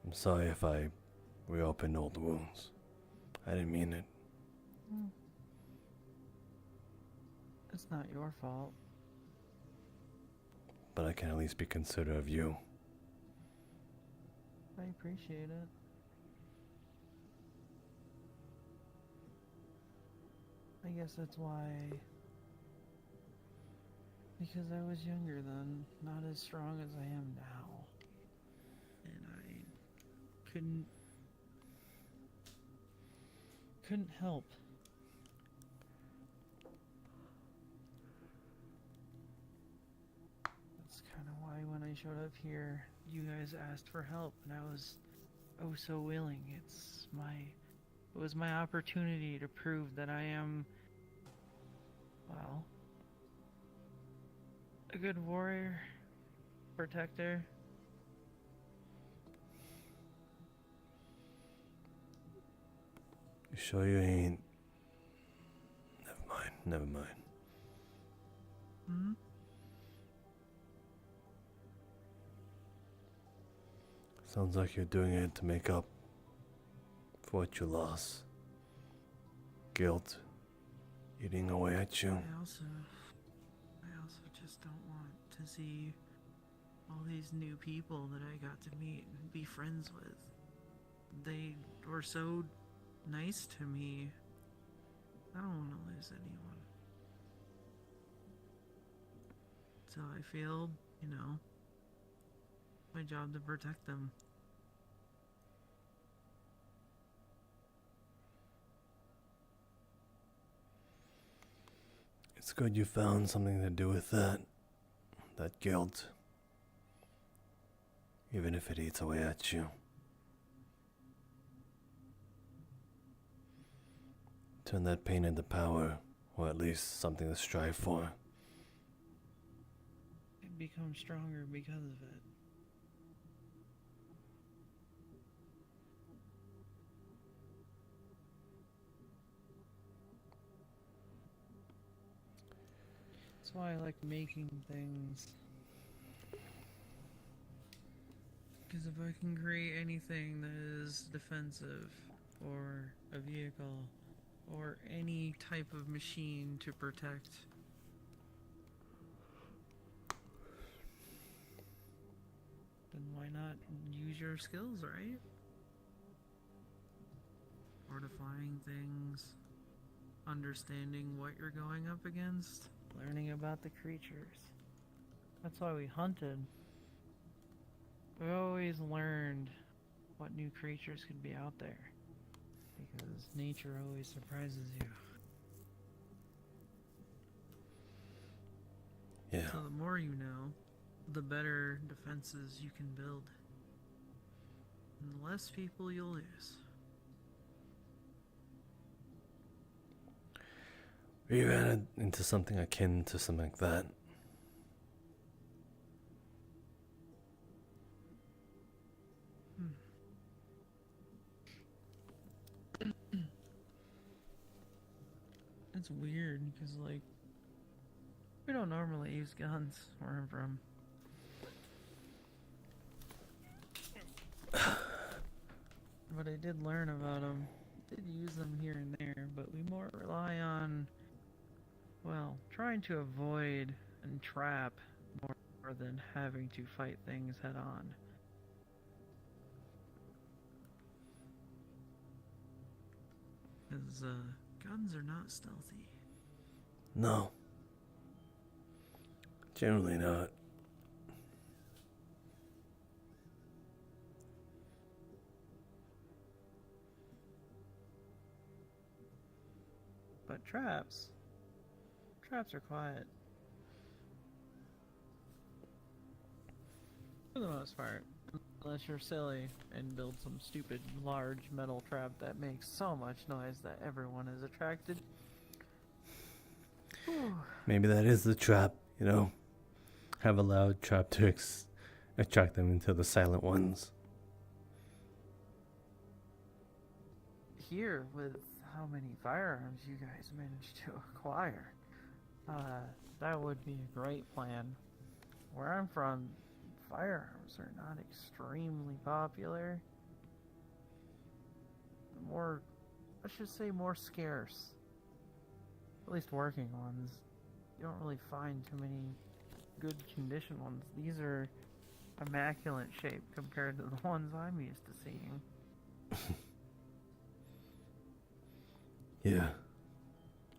I'm sorry if I reopened old wounds. I didn't mean it. It's not your fault. But I can at least be considerate of you. I appreciate it. I guess that's why... Because I was younger then, not as strong as I am now. And I couldn't help. That's kind of why when I showed up here, you guys asked for help, and I was oh so willing. It was my opportunity to prove that I am, well, a good warrior, protector. You sure you ain't? Never mind. Hmm? Sounds like you're doing it to make up for what you lost. Guilt eating away at you. I also just don't want to see all these new people that I got to meet and be friends with. They were so nice to me. I don't want to lose anyone. So I feel, my job to protect them. It's good you found something to do with that guilt. Even if it eats away at you. Turn that pain into power, or at least something to strive for. I become stronger because of it. That's why I like making things. Because if I can create anything that is defensive, or a vehicle, or any type of machine to protect, then why not use your skills, right? Fortifying things, understanding what you're going up against, learning about the creatures. That's why we hunted. We always learned what new creatures could be out there. Because nature always surprises you. Yeah. So the more you know, the better defenses you can build. And the less people you'll lose. We ran into something akin to something like that. It's weird, because, we don't normally use guns where I'm from. But I did learn about them. Did use them here and there, but we more rely on, trying to avoid and trap more than having to fight things head on. Because, guns are not stealthy. No. Generally not. But traps are quiet. For the most part. Unless you're silly and build some stupid large metal trap that makes so much noise that everyone is attracted. Whew. Maybe that is the trap, Have a loud trap to attract them into the silent ones. Here, with how many firearms you guys managed to acquire, that would be a great plan. Where I'm from, firearms are not extremely popular. Let's just say more scarce. At least working ones. you don't really find too many good condition ones. These are immaculate shape compared to the ones I'm used to seeing. Yeah,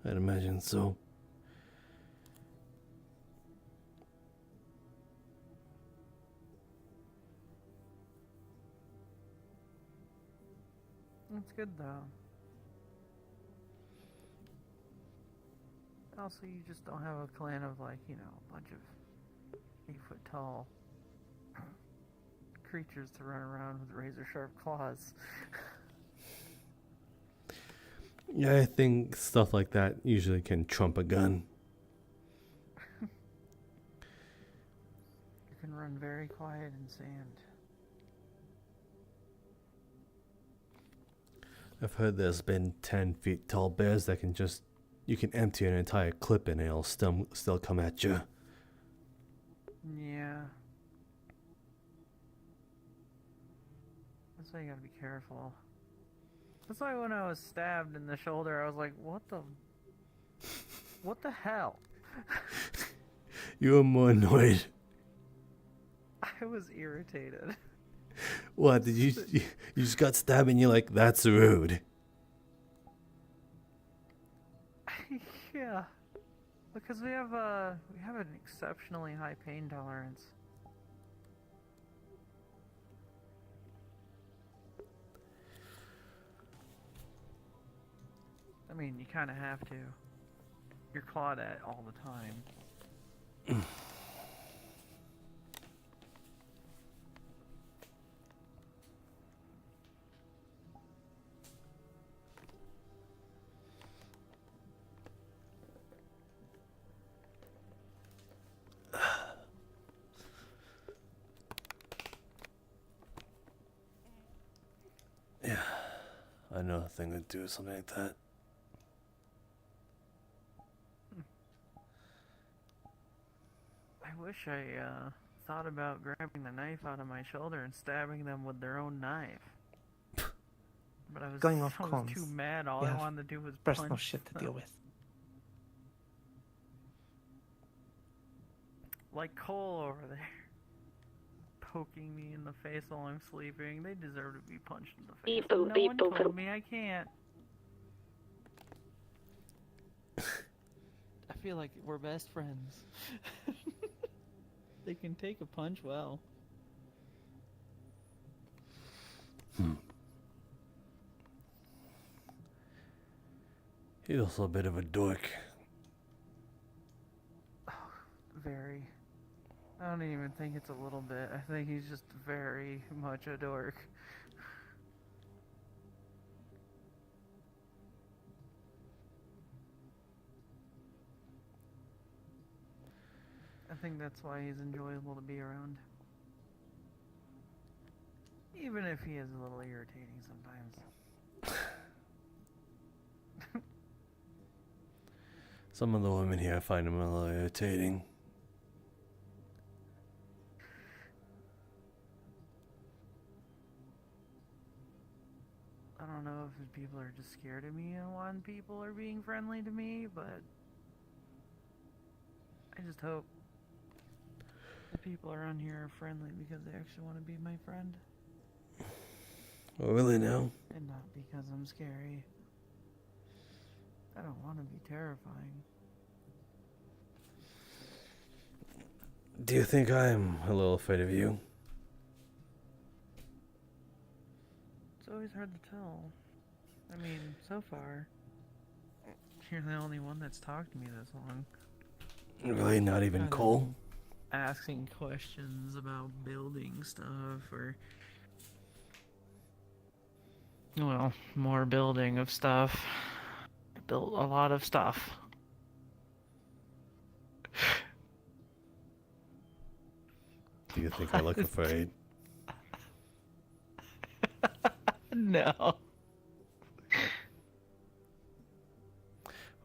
I'd imagine so. That's good though. Also, you just don't have a clan of, like, you know, a bunch of 8-foot tall creatures to run around with razor sharp claws. Yeah, I think stuff like that usually can trump a gun. You can run very quiet in sand. I've heard there's been 10 feet tall bears that can just, you can empty an entire clip and it'll still come at you. Yeah. That's why you gotta be careful. That's why when I was stabbed in the shoulder, I was like, what the hell? You were more annoyed. I was irritated. What, did you just got stabbed and you're like, that's rude. Yeah. Because we have an exceptionally high pain tolerance. I mean, you kind of have to. You're clawed at all the time. Yeah, I know a thing to do something like that. I wish I thought about grabbing the knife out of my shoulder and stabbing them with their own knife. But I was, Going off I was comms. too mad. All We I have wanted to do was personal punch shit to them. deal with. Like Cole over there, poking me in the face while I'm sleeping. They deserve to be punched in the face. Beep, boop, No beep, one boop, told boop. me I can't. I feel like we're best friends. They can take a punch well. He's also a bit of a dork. Very. I don't even think it's a little bit. I think he's just very much a dork. I think that's why he's enjoyable to be around. Even if he is a little irritating sometimes. Some of the women here find him a little irritating. I don't know if people are just scared of me and want people are being friendly to me, but I just hope the people around here are friendly because they actually want to be my friend. Oh, really now? And not because I'm scary. I don't want to be terrifying. Do you think I'm a little afraid of you? It's always hard to tell. I mean, so far, you're the only one that's talked to me this long. Really? Not even Kind of Cole? Asking questions about building stuff or... Well, more building of stuff. I built a lot of stuff. Do you think I look afraid? No.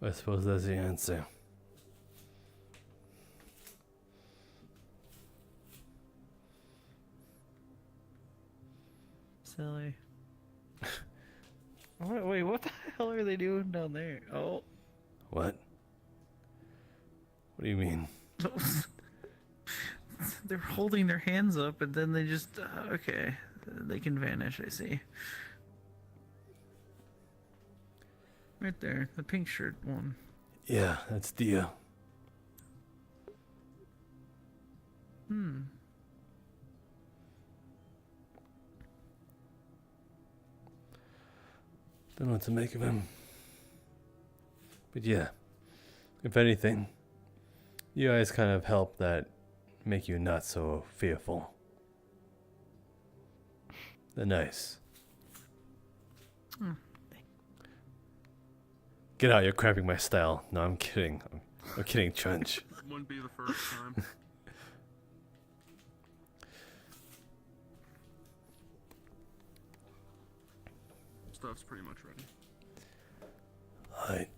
I suppose that's the answer. Silly. Wait, what the hell are they doing down there? Oh. What? What do you mean? They're holding their hands up, and then they just okay, they can vanish. I see. Right there, the pink shirt one. Yeah, that's Dia. Hmm. Don't know what to make of him. But yeah, if anything, you guys kind of help that make you not so fearful. They're nice. Get out, you're cramping my style. No, I'm kidding. I'm kidding, Trench. Wouldn't be the first time. Stuff's pretty much ready. Alright.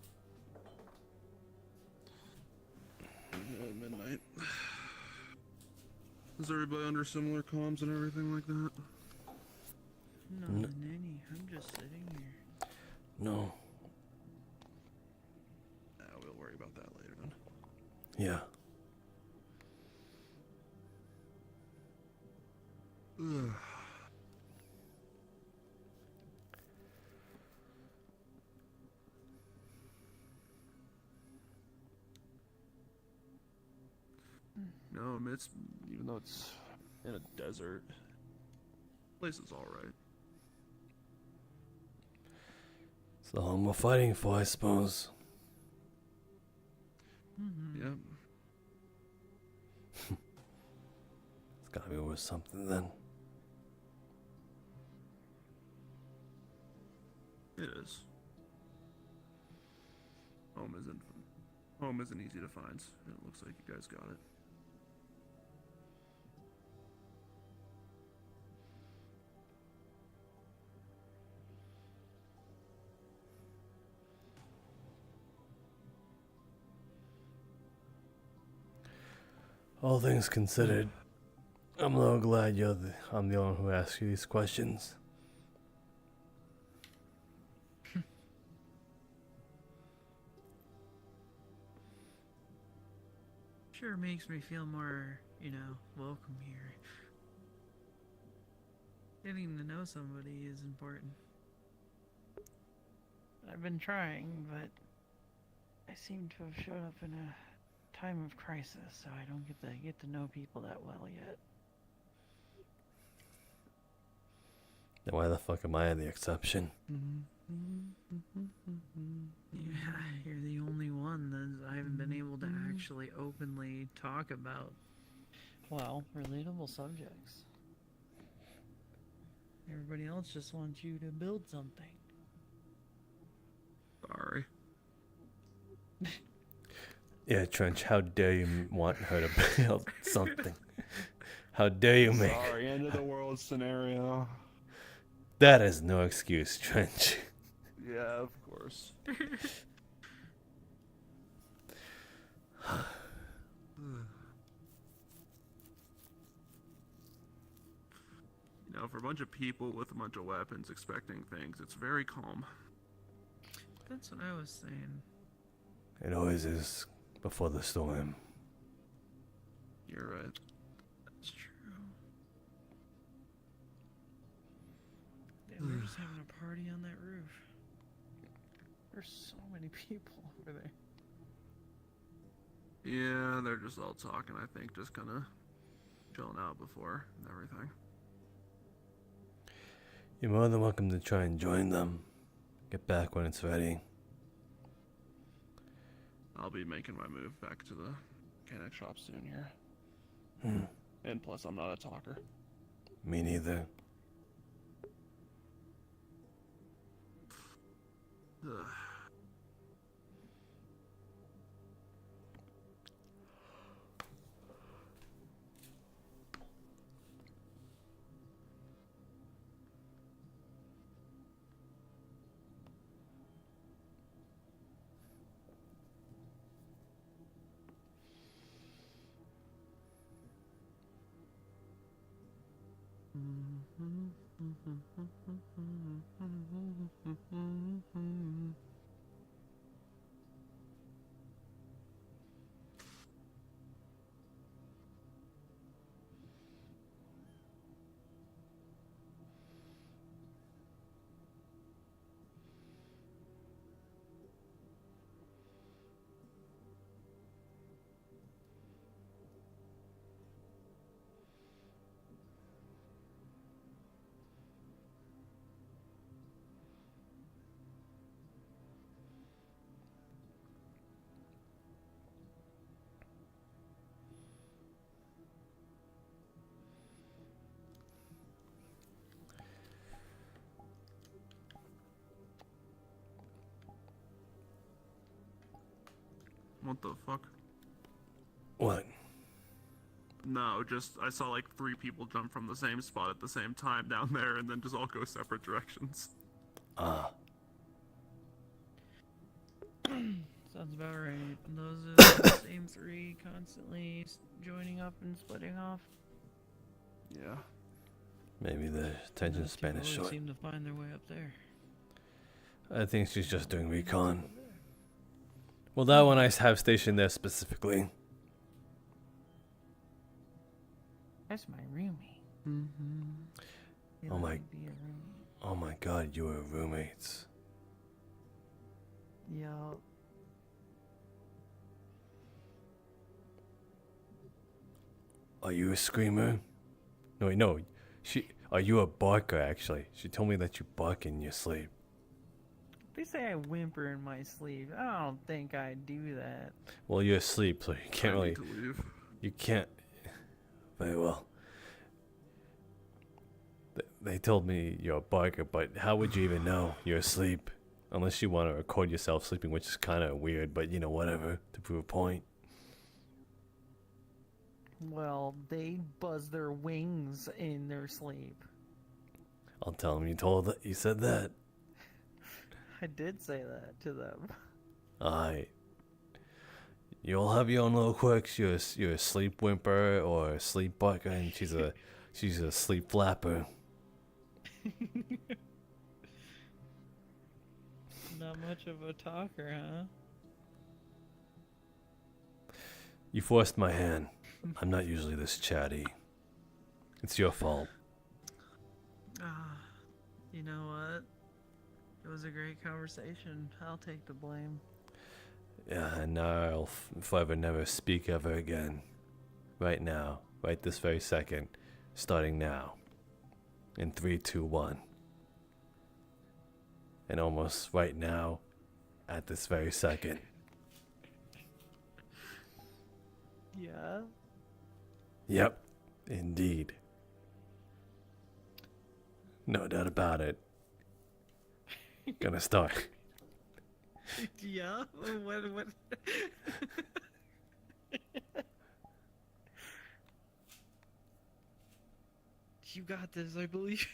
Midnight. Is everybody under similar comms and everything like that? No, Nanny, I'm just sitting here. No. We'll worry about that later then. Yeah. No, it's even though it's in a desert, place is all right. It's the home we're fighting for, I suppose. Yep. It's gotta be worth something then. It is. Home isn't easy to find. It looks like you guys got it. All things considered, I'm a little glad I'm the one who asks you these questions. Sure makes me feel more, welcome here. Getting to know somebody is important. I've been trying, but I seem to have showed up in a time of crisis, so I don't get to know people that well yet. Then why the fuck am I the exception? Yeah, you're the only one that I haven't been able to actually openly talk about, relatable subjects. Everybody else just wants you to build something. Sorry. Yeah, Trench, how dare you want her to build something? How dare you make... Sorry, end of the world scenario. That is no excuse, Trench. Yeah, of course. For a bunch of people with a bunch of weapons expecting things, it's very calm. That's what I was saying. It always is before the storm. You're right. That's true. We're just having a party on that roof. There's so many people over there. Yeah, they're just all talking, I think, just kind of chilling out before everything. You're more than welcome to try and join them. Get back when it's ready. I'll be making my move back to the mechanic shop soon here. And plus, I'm not a talker. Me neither. What the fuck? What? No, just I saw like 3 people jump from the same spot at the same time down there and then just all go separate directions. Ah. Sounds about right. And those are the same 3 constantly joining up and splitting off. Yeah. Maybe the attention Those span is people short. seem to find their way up there. I think she's just doing recon. Well, that one I have stationed there specifically. That's my roomie. Mm-hmm. Oh my. Oh my God, you were roommates. Yeah. Are you a screamer? No, wait, no. Are you a barker, actually? She told me that you bark in your sleep. They say I whimper in my sleep. I don't think I do that. Well, you're asleep, so you can't really... to leave. You can't... Very well. They told me you're a barker, but how would you even know you're asleep? Unless you want to record yourself sleeping, which is kind of weird, but you know, whatever, to prove a point. Well, they buzz their wings in their sleep. I'll tell them you said that. I did say that to them. Alright. You all have your own little quirks. You're a sleep whimper or a sleep barker, and she's a sleep flapper. Not much of a talker, huh? You forced my hand. I'm not usually this chatty. It's your fault. You know what? It was a great conversation. I'll take the blame. Yeah, and now I'll forever never speak ever again. Right now. Right this very second. Starting now. In 3, 2, 1. And almost right now. At this very second. Yeah? Yep. Indeed. No doubt about it. Gonna start. Yeah? What? You got this, I believe.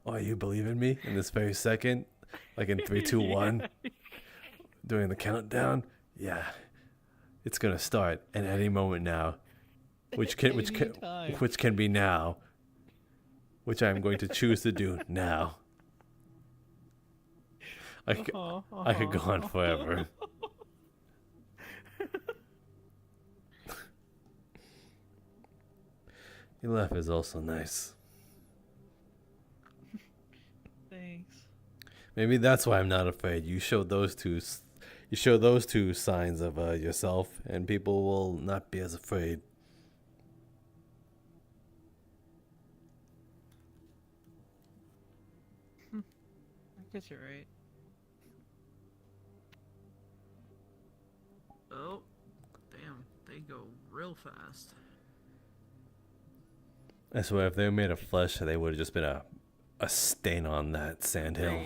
Oh, you believe in me in this very second? Like in 3, 2, 1? During the countdown? Yeah. It's gonna start at any moment now. Which can be now. Which I am going to choose to do now. I could go on forever. Your laugh is also nice. Thanks. Maybe that's why I'm not afraid. You show those two signs of yourself, and people will not be as afraid. I guess you're right. Oh, damn, they go real fast. I swear, if they were made of flesh, they would have just been a stain on that sand hill.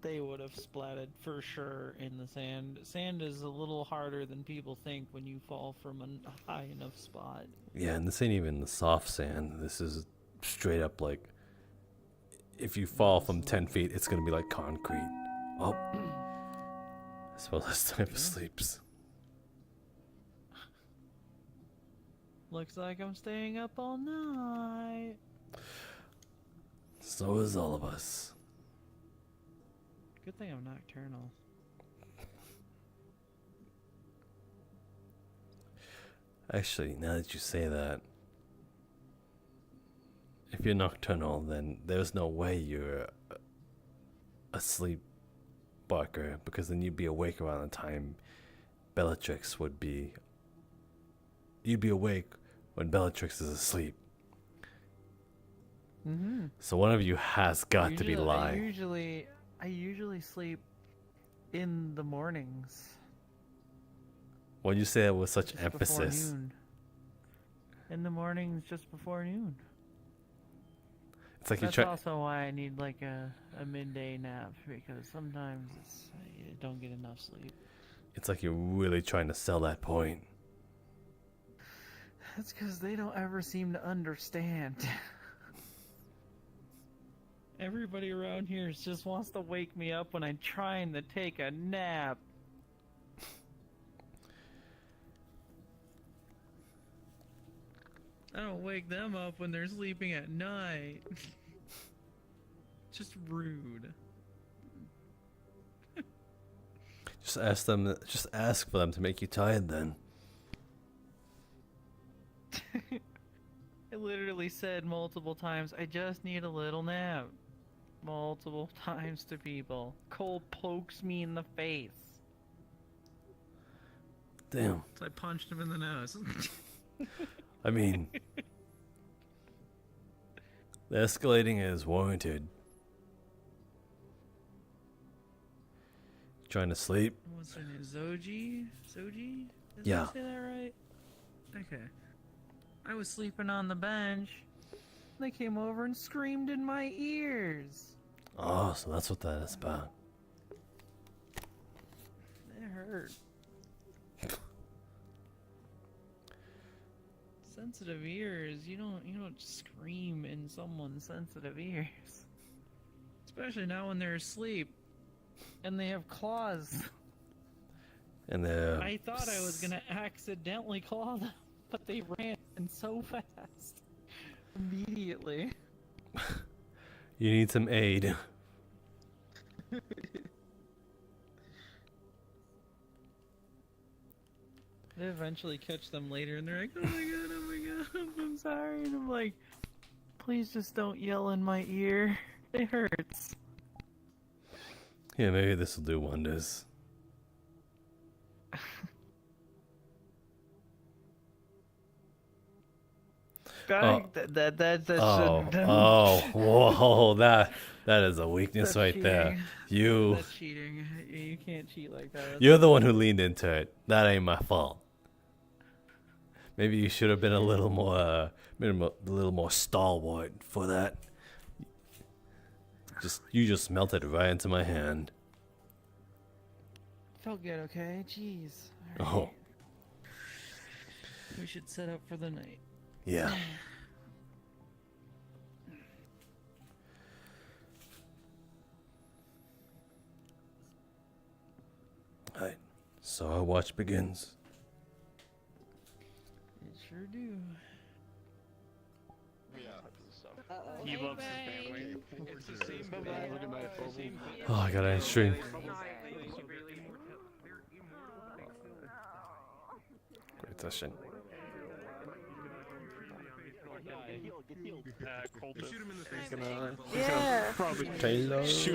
They would have splatted for sure in the sand. Sand is a little harder than people think when you fall from a high enough spot. Yeah, and this ain't even the soft sand. This is straight up like, if you fall from 10 feet, it's gonna be like concrete. Oh, I suppose that's time for sleeps. Looks like I'm staying up all night. So is all of us. Good thing I'm nocturnal. Actually, now that you say that, if you're nocturnal, then there's no way you're a sleep barker, because then you'd be awake around the time Bellatrix would be. You'd be awake when Bellatrix is asleep. Mm-hmm. So one of you has got to be lying. I usually sleep in the mornings. Why do you say that with such Just emphasis? before noon. In the mornings, just before noon. It's like That's you try. also why I need like a midday nap, because sometimes you don't get enough sleep. It's like you're really trying to sell that point. That's because they don't ever seem to understand. Everybody around here just wants to wake me up when I'm trying to take a nap. I don't wake them up when they're sleeping at night. Just rude. Just ask for them to make you tired then. I literally said multiple times, I just need a little nap. Multiple times to people. Cole pokes me in the face. Damn. So I punched him in the nose. I mean, the escalating is warranted. Trying to sleep? What's her name? Zoji? Zoji? Did Yeah. I say that right? Okay. I was sleeping on the bench. They came over and screamed in my ears. Oh, so that's what that is about. It hurt. Sensitive ears. You don't scream in someone's sensitive ears. Especially now when they're asleep. And they have claws. And they're... I thought I was gonna accidentally claw them, but they ran so fast. Immediately. You need some aid. They eventually catch them later and they're like, oh my god, I'm sorry. And I'm like, please just don't yell in my ear. It hurts. Yeah, maybe this will do wonders. Whoa, that is a weakness That's right there. cheating. You, That's cheating. You can't cheat like that. That's you're the one who leaned into it. That ain't my fault. Maybe you should have been a little more stalwart for that. You just melted right into my hand. Felt good, okay? Jeez. Oh. Alright. We should set up for the night. Yeah. Alright, so our watch begins. It sure do. He loves his family. It's the same Oh, I got an stream. Great session. Shoot him in the face. Yeah. Taylor.